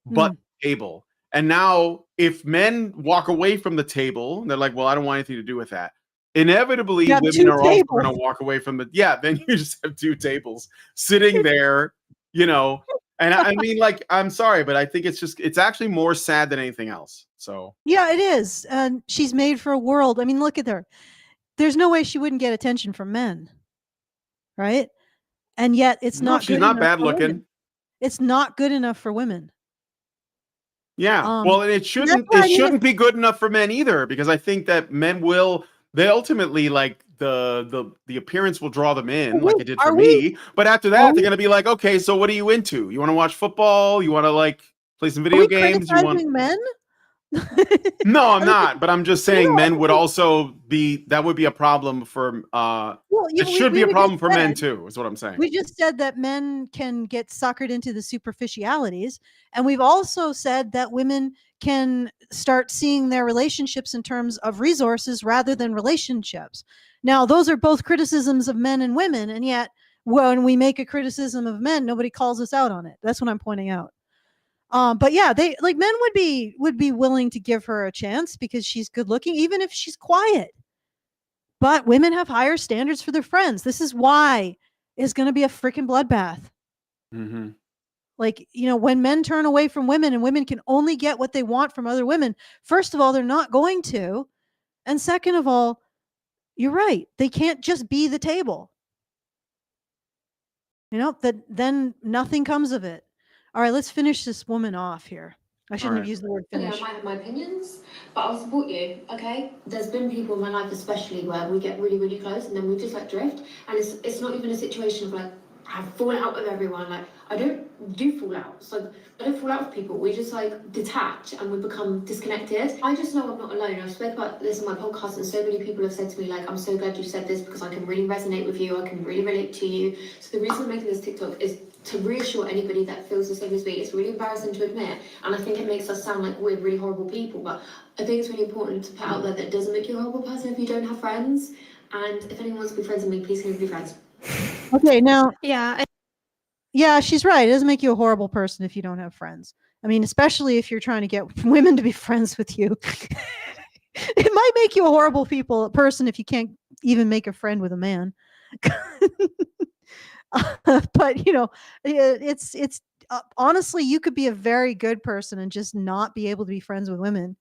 but table. And now if men walk away from the table, they're like, well, I don't want anything to do with that. Inevitably, women are also going to walk away from then you just have two tables sitting there, and I mean, like, I'm sorry, but I think it's actually more sad than anything else. So yeah, it is. And she's made for a world. I mean, look at her. There's no way she wouldn't get attention from men. Right? And yet it's not she's good not enough bad for looking. women. It's not good enough for women. Yeah. Well, and it shouldn't be good enough for men either, because I think that men they ultimately like the appearance will draw them in like it did for me. But after that, they're gonna be like, okay, so what are you into? You want to watch football? You want to like play some video games? You want men? No, I'm not, but I'm just saying men would also that would be a problem for it should be a problem for men too, is what I'm saying. We just said that men can get suckered into the superficialities, and we've also said that women can start seeing their relationships in terms of resources rather than relationships. Now, those are both criticisms of men and women, and yet when we make a criticism of men, nobody calls us out on it. That's what I'm pointing out. But yeah, men would be willing to give her a chance because she's good looking, even if she's quiet. But women have higher standards for their friends. This is why it's going to be a freaking bloodbath. Mm-hmm. Like, when men turn away from women and women can only get what they want from other women, first of all, they're not going to. And second of all, you're right. They can't just be the table. Then nothing comes of it. All right, let's finish this woman off here. I shouldn't have used the word finish. I might have my opinions, but I'll support you, okay? There's been people in my life especially where we get really, really close and then we just like drift. And it's not even a situation of like, I've fallen out with everyone. Like, I don't do fall out. So I don't fall out with people. We just like detach and we become disconnected. I just know I'm not alone. I've spoken about this on my podcast and so many people have said to me like, I'm so glad you said this because I can really resonate with you. I can really relate to you. So the reason I'm making this TikTok is to reassure anybody that feels the same as me. It's really embarrassing to admit, and I think it makes us sound like we're really horrible people, but I think it's really important to put out there that it doesn't make you a horrible person if you don't have friends. And if anyone wants to be friends with me, please can we be friends? Okay, now, Yeah, yeah, she's right. It doesn't make you a horrible person if you don't have friends. I mean, especially if you're trying to get women to be friends with you. It might make you a horrible person if you can't even make a friend with a man. But it's honestly, you could be a very good person and just not be able to be friends with women.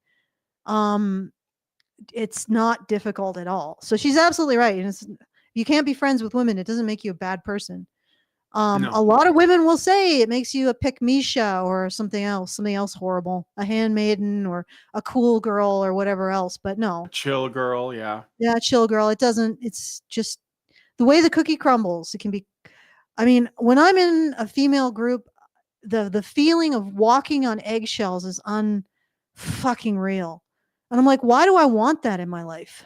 It's not difficult at all. So she's absolutely right. And you can't be friends with women. It doesn't make you a bad person. No. A lot of women will say it makes you a pick-me-sha or something else horrible, a handmaiden or a cool girl or whatever else. But no, Chill girl, yeah. yeah, chill girl. It doesn't. It's just the way the cookie crumbles. It can be. I mean, when I'm in a female group, the feeling of walking on eggshells is unfucking real, and I'm like, why do I want that in my life?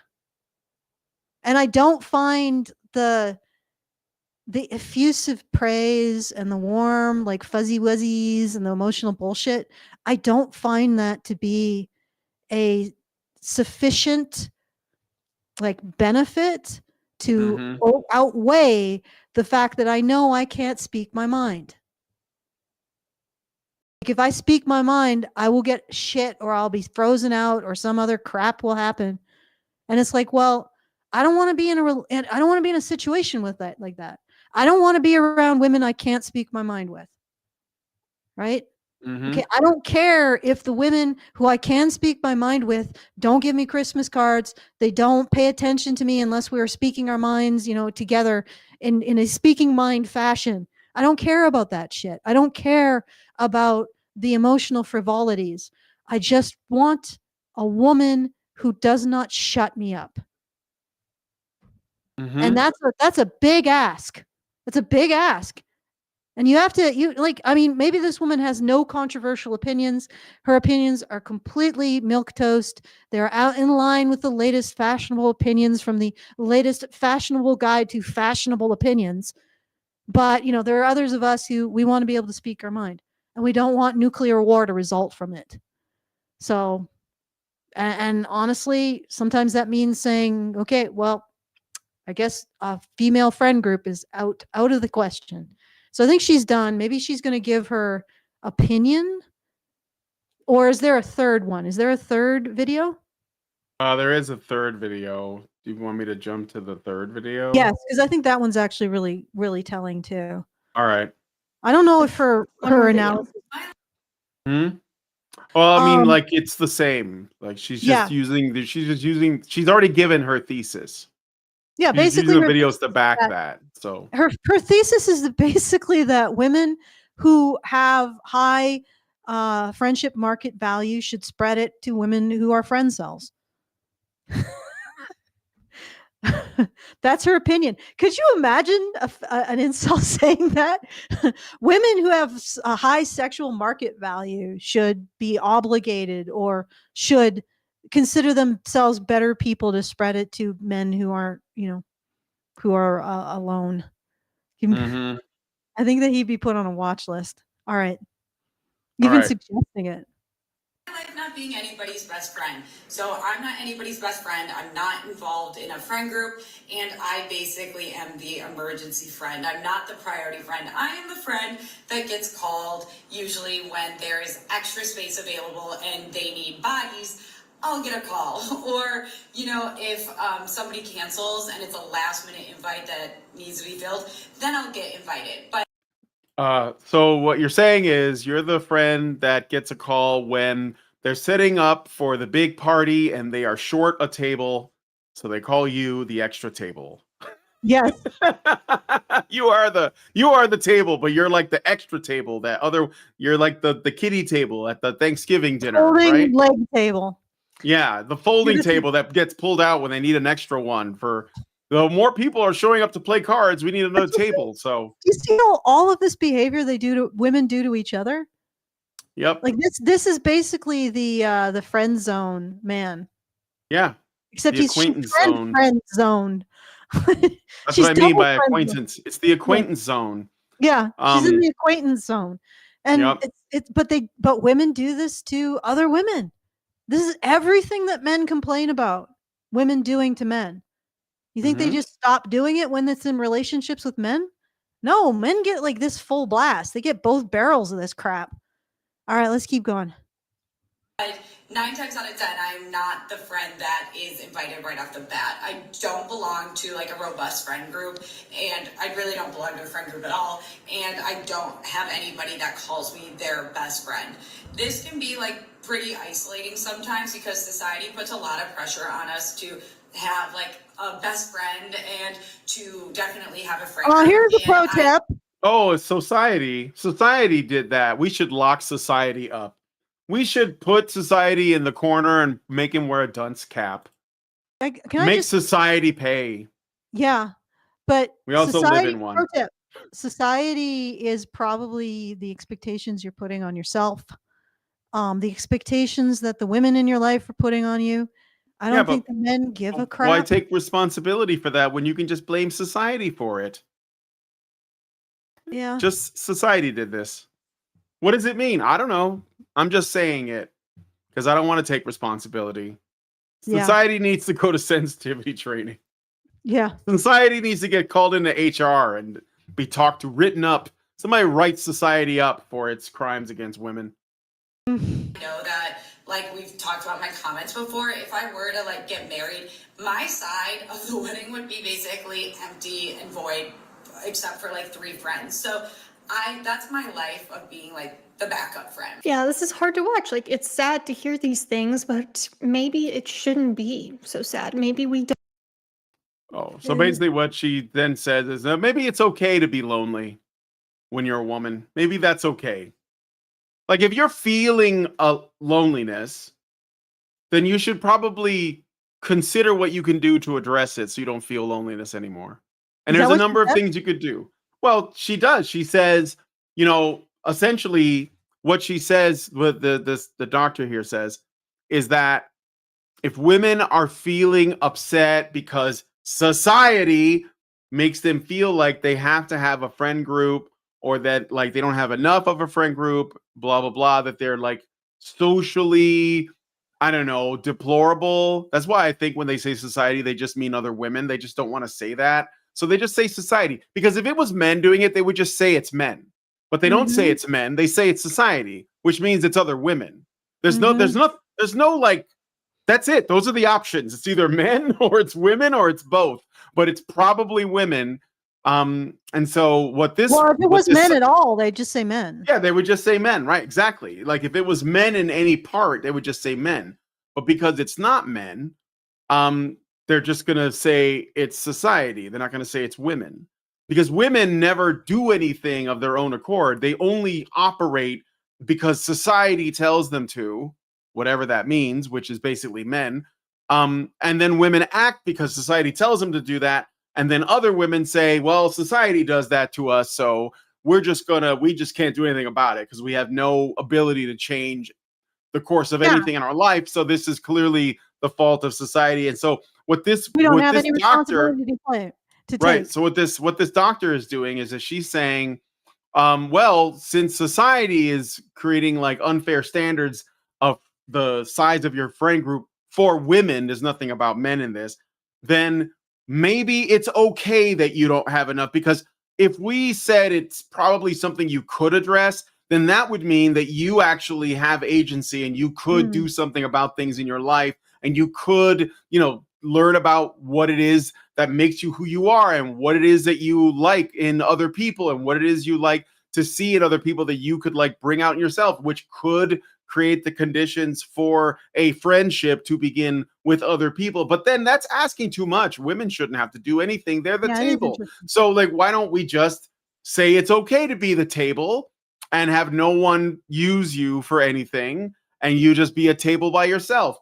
And I don't find the effusive praise and the warm, like fuzzy wuzzies and the emotional bullshit. I don't find that to be a sufficient like benefit to outweigh the fact that I know I can't speak my mind. Like if I speak my mind, I will get shit or I'll be frozen out or some other crap will happen. And it's like, well, I don't want to be in a situation with that like that. I don't want to be around women I can't speak my mind with. Right? Okay, I don't care if the women who I can speak my mind with don't give me Christmas cards. They don't pay attention to me unless we are speaking our minds, together in a speaking mind fashion. I don't care about that shit. I don't care about the emotional frivolities. I just want a woman who does not shut me up. And that's a big ask. That's a big ask. And you have to, maybe this woman has no controversial opinions. Her opinions are completely milquetoast. They're out in line with the latest fashionable opinions from the latest fashionable guide to fashionable opinions. But, there are others of us who we want to be able to speak our mind. And we don't want nuclear war to result from it. So, and honestly, sometimes that means saying, okay, well, I guess a female friend group is out of the question. So I think she's done. Maybe she's going to give her opinion. Or is there a third one? Is there a third video? There is a third video. Do you want me to jump to the third video? Yes, because I think that one's actually really, really telling too. All right. I don't know if her analysis. Well, I mean, like it's the same. Like she's already given her thesis. Yeah, She's basically using the videos to back that. So her thesis is basically that women who have high friendship market value should spread it to women who are friend cells. That's her opinion. Could you imagine an incel saying that? Women who have a high sexual market value should be obligated or should consider themselves better people to spread it to men who aren't, who are alone. I think that he'd be put on a watch list. All right. You've been suggesting it. I like not being anybody's best friend. So I'm not anybody's best friend. I'm not involved in a friend group. And I basically am the emergency friend. I'm not the priority friend. I am the friend that gets called usually when there is extra space available and they need bodies. I'll get a call. Or, if somebody cancels and it's a last minute invite that needs to be filled, then I'll get invited. But so what you're saying is you're the friend that gets a call when they're setting up for the big party and they are short a table, so they call you the extra table. Yes. you are the table, but you're like the extra table. You're like the kiddie table at the Thanksgiving dinner, Folding right? leg table. Yeah, the folding table that gets pulled out when they need an extra one. For the more people are showing up to play cards, we need another table. So you see all of this behavior women do to each other? Yep. Like this is basically the friend zone man. Yeah. Except he's friend zoned. That's what I mean by acquaintance. It's the acquaintance zone. Yeah, she's in Um, the acquaintance zone. And yep. but women do this to other women. This is everything that men complain about women doing to men. You think they Mhm. just stop doing it when it's in relationships with men? No, men get like this full blast. They get both barrels of this crap. All right, let's keep going. But 9 times out of 10, I'm not the friend that is invited right off the bat. I don't belong to like a robust friend group, and I really don't belong to a friend group at all. And I don't have anybody that calls me their best friend. This can be like pretty isolating sometimes because society puts a lot of pressure on us to have like a best friend and to definitely have a friend group. Here's a And pro tip. Oh, it's society. Society did that. We should lock society up. We should put society in the corner and make him wear a dunce cap. Can I Make just society pay. Yeah, but We also live society in one. pro tip, society is probably the expectations you're putting on yourself, the expectations that the women in your life are putting on you. I Yeah, don't but think the men give a why crap. take responsibility for that when you can just blame society for it? Yeah. Just society did this. What does it mean? I don't know. I'm just saying it because I don't want to take responsibility. Yeah. Society needs to go to sensitivity training. Yeah. Society needs to get called into HR and be talked to, written up. Somebody write society up for its crimes against women. I know that, like we've talked about my comments before, if I were to like get married, my side of the wedding would be basically empty and void, except for like 3 friends. So that's my life of being like the backup friend. Yeah, this is hard to watch. Like, it's sad to hear these things, but maybe it shouldn't be so sad. Maybe we don't. Oh, so basically what she then says is that maybe it's okay to be lonely when you're a woman. Maybe that's okay. Like if you're feeling a loneliness, then you should probably consider what you can do to address it so you don't feel loneliness anymore. And Is that there's a what she number of said? things you could do. Well, she does. She says, you know, essentially what she says, what the doctor here says, is that if women are feeling upset because society makes them feel like they have to have a friend group or that like they don't have enough of a friend group, blah blah blah, that they're like socially, I don't know, deplorable. That's why I think when they say society, they just mean other women. They just don't want to say that. So they just say society. Because if it was men doing it, they would just say it's men. But they don't say it's men. They say it's society, which means it's other women. There's no like, that's it. Those are the options. It's either men or it's women or it's both. But it's probably women. And so what this Well, if it was this, men at all, they'd just say men. yeah, they would just say men, right? Exactly. Like if it was men in any part, they would just say men. But because it's not men, they're just gonna say it's society. They're not gonna say it's women. Because women never do anything of their own accord. They only operate because society tells them to, whatever that means, which is basically men. And then women act because society tells them to do that. And then other women say, well, society does that to us, so we just can't do anything about it because we have no ability to change the course of anything in our life. So this is clearly the fault of society. And so We don't have any responsibility to right. take. So what this doctor is doing is that she's saying, well, since society is creating like unfair standards of the size of your friend group for women, there's nothing about men in this, then maybe it's okay that you don't have enough. Because if we said it's probably something you could address, then that would mean that you actually have agency and you could do something about things in your life and you could, learn about what it is that makes you who you are and what it is that you like in other people and what it is you like to see in other people that you could like bring out in yourself, which could create the conditions for a friendship to begin with other people. But then that's asking too much. Women shouldn't have to do anything. They're the table. So like, why don't we just say it's okay to be the table and have no one use you for anything and you just be a table by yourself?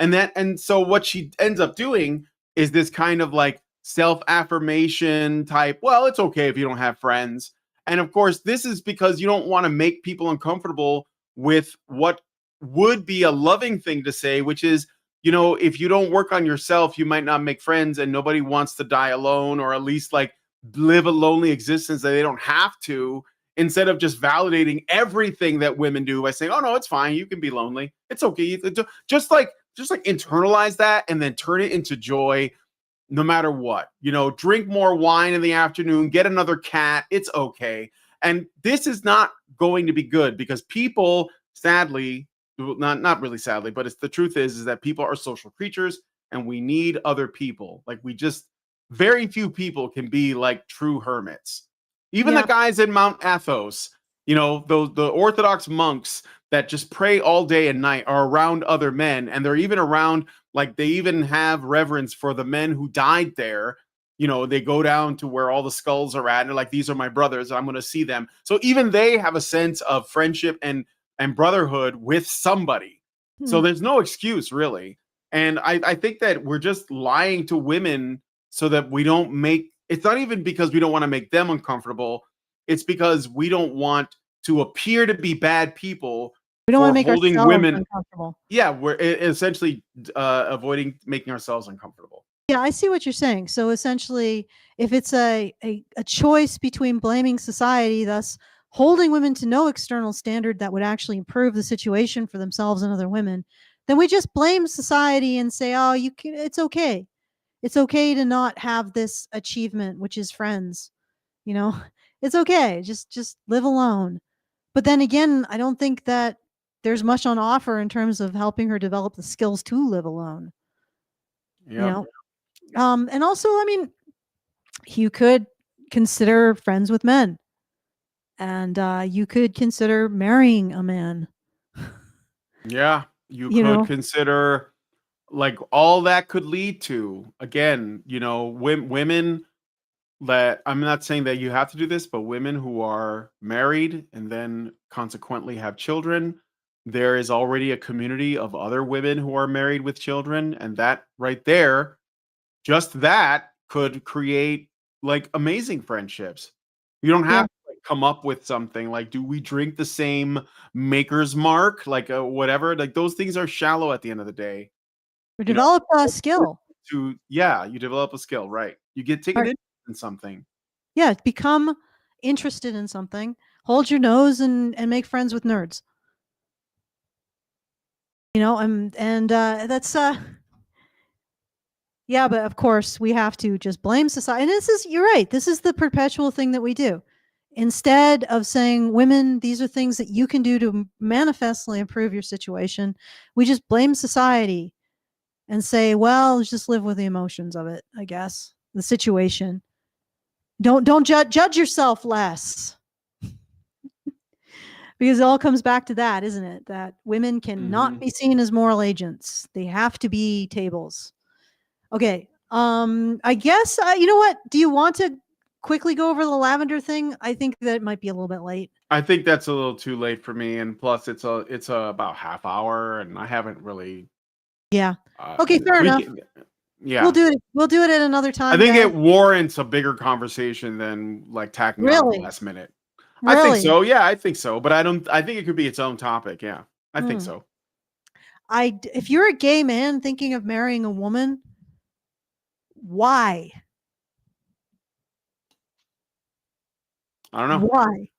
And so what she ends up doing is this kind of like self-affirmation type, well, it's okay if you don't have friends. And of course, this is because you don't want to make people uncomfortable with what would be a loving thing to say, which is, if you don't work on yourself, you might not make friends and nobody wants to die alone, or at least like live a lonely existence that they don't have to, instead of just validating everything that women do by saying, oh no, it's fine, you can be lonely, it's okay. Just like internalize that and then turn it into joy no matter what. Drink more wine in the afternoon, get another cat, it's okay. And this is not going to be good, because people, sadly, not really sadly, but the truth is that people are social creatures, and we need other people. Like, very few people can be like true hermits. Even the guys in Mount Athos, the Orthodox monks that just pray all day and night, are around other men, and they're even around, like, they even have reverence for the men who died there. They go down to where all the skulls are at, and they're like, these are my brothers, I'm going to see them. So even they have a sense of friendship and brotherhood with somebody. So there's no excuse, really. And I think that we're just lying to women so that we don't it's not even because we don't want to make them uncomfortable. It's because we don't want to appear to be bad people. We don't want to make holding ourselves women uncomfortable. Yeah, we're essentially avoiding making ourselves uncomfortable. Yeah, I see what you're saying. So essentially, if it's a choice between blaming society, thus holding women to no external standard that would actually improve the situation for themselves and other women, then we just blame society and say, oh, it's okay. It's okay to not have this achievement, which is friends. It's okay. Just live alone. But then again, I don't think that there's much on offer in terms of helping her develop the skills to live alone. Yeah. And also, I mean, you could consider friends with men, and you could consider marrying a man. Yeah, you You could know? consider, like, all that could lead to, again, women that, I'm not saying that you have to do this, but women who are married and then consequently have children, there is already a community of other women who are married with children, and that right there, just that could create, like, amazing friendships. You don't have to, like, come up with something like, do we drink the same Maker's Mark, like, whatever. Like, those things are shallow at the end of the day. Or develop a skill. You develop a skill, right? You get taken in something. Yeah, become interested in something. Hold your nose and make friends with nerds. And that's yeah, but of course we have to just blame society. And you're right. This is the perpetual thing that we do. Instead of saying, women, these are things that you can do to manifestly improve your situation, we just blame society and say, well, just live with the emotions of it, I guess. The situation. Don't judge yourself less. Because it all comes back to that, isn't it? That women cannot be seen as moral agents. They have to be tables. Okay. I guess, you know what? Do you want to quickly go over the lavender thing? I think that it might be a little bit late. I think that's a little too late for me, and plus it's about half hour, and I haven't really. Yeah. Okay, fair enough. Yeah. We'll do it at another time. I think it warrants a bigger conversation than, like, tacking on at the last minute. Really? I think so. Yeah, I think so. But I think it could be its own topic. Yeah, I think so. If you're a gay man thinking of marrying a woman, why? I don't know. Why?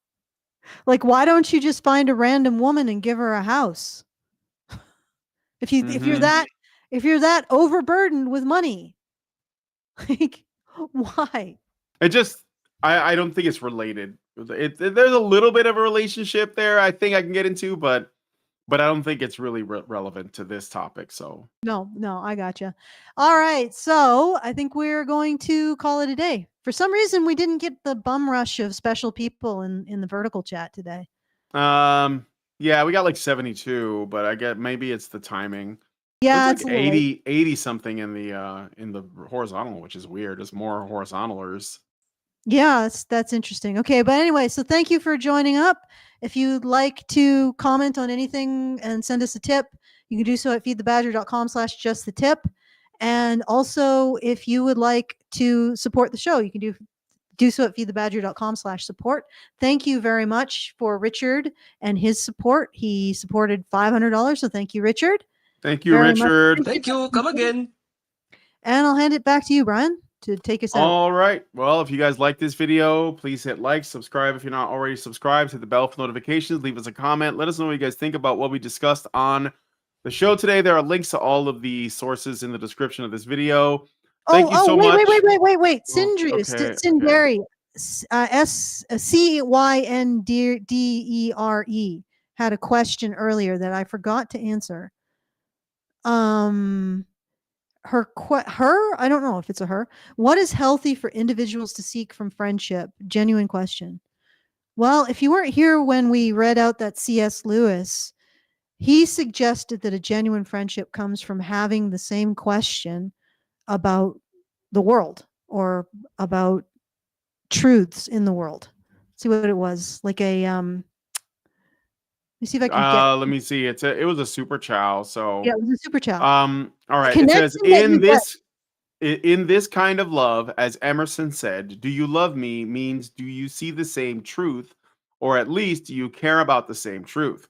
Like, why don't you just find a random woman and give her a house? If you're that overburdened with money, like, why? I don't think it's related. There's a little bit of a relationship there, I think I can get into, but I don't think it's really relevant to this topic. So No, I gotcha. All right, so I think we're going to call it a day. For some reason, we didn't get the bum rush of special people in the vertical chat today. yeah, we got like 72, but I get maybe it's the timing. Yeah, it's like 80 something in the horizontal, which is weird. There's more horizontalers. Yeah, that's interesting. Okay, but anyway, so thank you for joining up. If you'd like to comment on anything and send us a tip, you can do so at feedthebadger.com/justthetip. And also, if you would like to support the show, you can do so at feedthebadger.com/support. Thank you very much for Richard and his support. He supported $500, so thank you, Richard. Thank you, Richard. Thank you. Come again. And I'll hand it back to you, Brian. to take us out. All right. Well, if you guys like this video, please hit like, subscribe if you're not already subscribed, hit the bell for notifications, leave us a comment. Let us know what you guys think about what we discussed on the show today. There are links to all of the sources in the description of this video. Thank you so wait, much. wait. Oh, Sindrius, okay, Sinderi, Cyndere had a question earlier that I forgot to answer. Her, I don't know if it's a her. What is healthy for individuals to seek from friendship? Genuine question. Well, if you weren't here when we read out that C.S. Lewis, he suggested that a genuine friendship comes from having the same question about the world or about truths in the world. See what it was like a let me see if I can get. Let me see. It was a super chow. So Yeah, it was a super chat. all right. It says in this kind of love, as Emerson said, do you love me means do you see the same truth, or at least do you care about the same truth?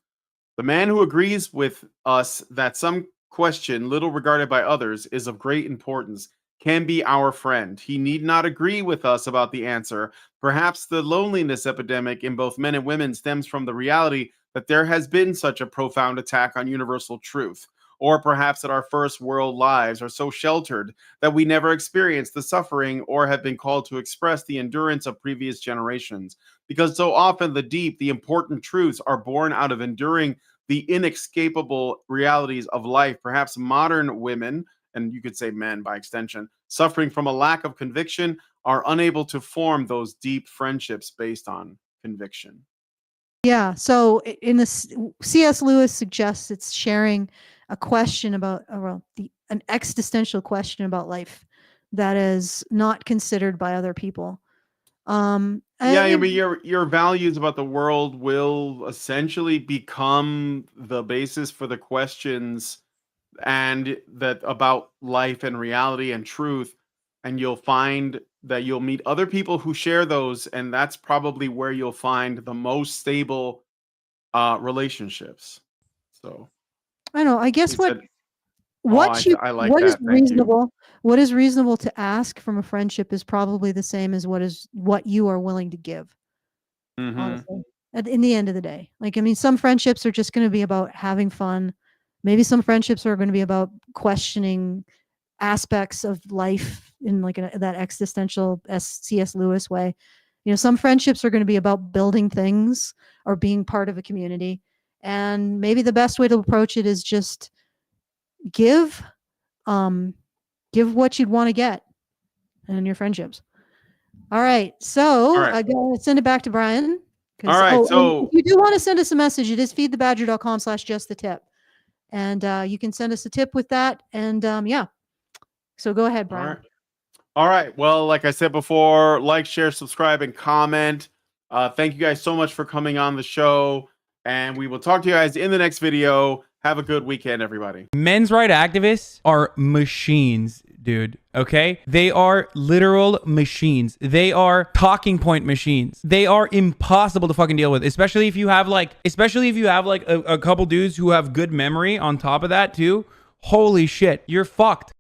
The man who agrees with us that some question, little regarded by others, is of great importance, can be our friend. He need not agree with us about the answer. Perhaps the loneliness epidemic in both men and women stems from the reality that there has been such a profound attack on universal truth. Or perhaps that our first world lives are so sheltered that we never experienced the suffering or have been called to express the endurance of previous generations. Because so often the deep, the important truths are born out of enduring the inescapable realities of life. Perhaps modern women, and you could say men by extension, suffering from a lack of conviction, are unable to form those deep friendships based on conviction. Yeah. So in this, C.S. Lewis suggests it's sharing a question about an existential question about life that is not considered by other people. I mean, your values about the world will essentially become the basis for the questions and that about life and reality and truth. And you'll find that you'll meet other people who share those, and that's probably where you'll find the most stable relationships. So I know. I guess I what like is that. Thank you. what is reasonable to ask from a friendship is probably the same as what you are willing to give. Honestly, in the end of the day, like, I mean, some friendships are just going to be about having fun. Maybe some friendships are going to be about questioning aspects of life in like that existential C.S. Lewis way. You know, some friendships are going to be about building things or being part of a community. And maybe the best way to approach it is just give what you'd want to get in your friendships. All right. So I'm going to send it back to Brian. All right. So if you do want to send us a message, it is feedthebadger.com/justthetip. And you can send us a tip with that. And yeah. So go ahead, Brian. All right. Well, like I said before, like, share, subscribe, and comment. Thank you guys so much for coming on the show. And we will talk to you guys in the next video. Have a good weekend, everybody. Men's rights activists are machines, dude. Okay? They are literal machines. They are talking point machines. They are impossible to fucking deal with, especially if you have like a couple dudes who have good memory on top of that too. Holy shit, you're fucked.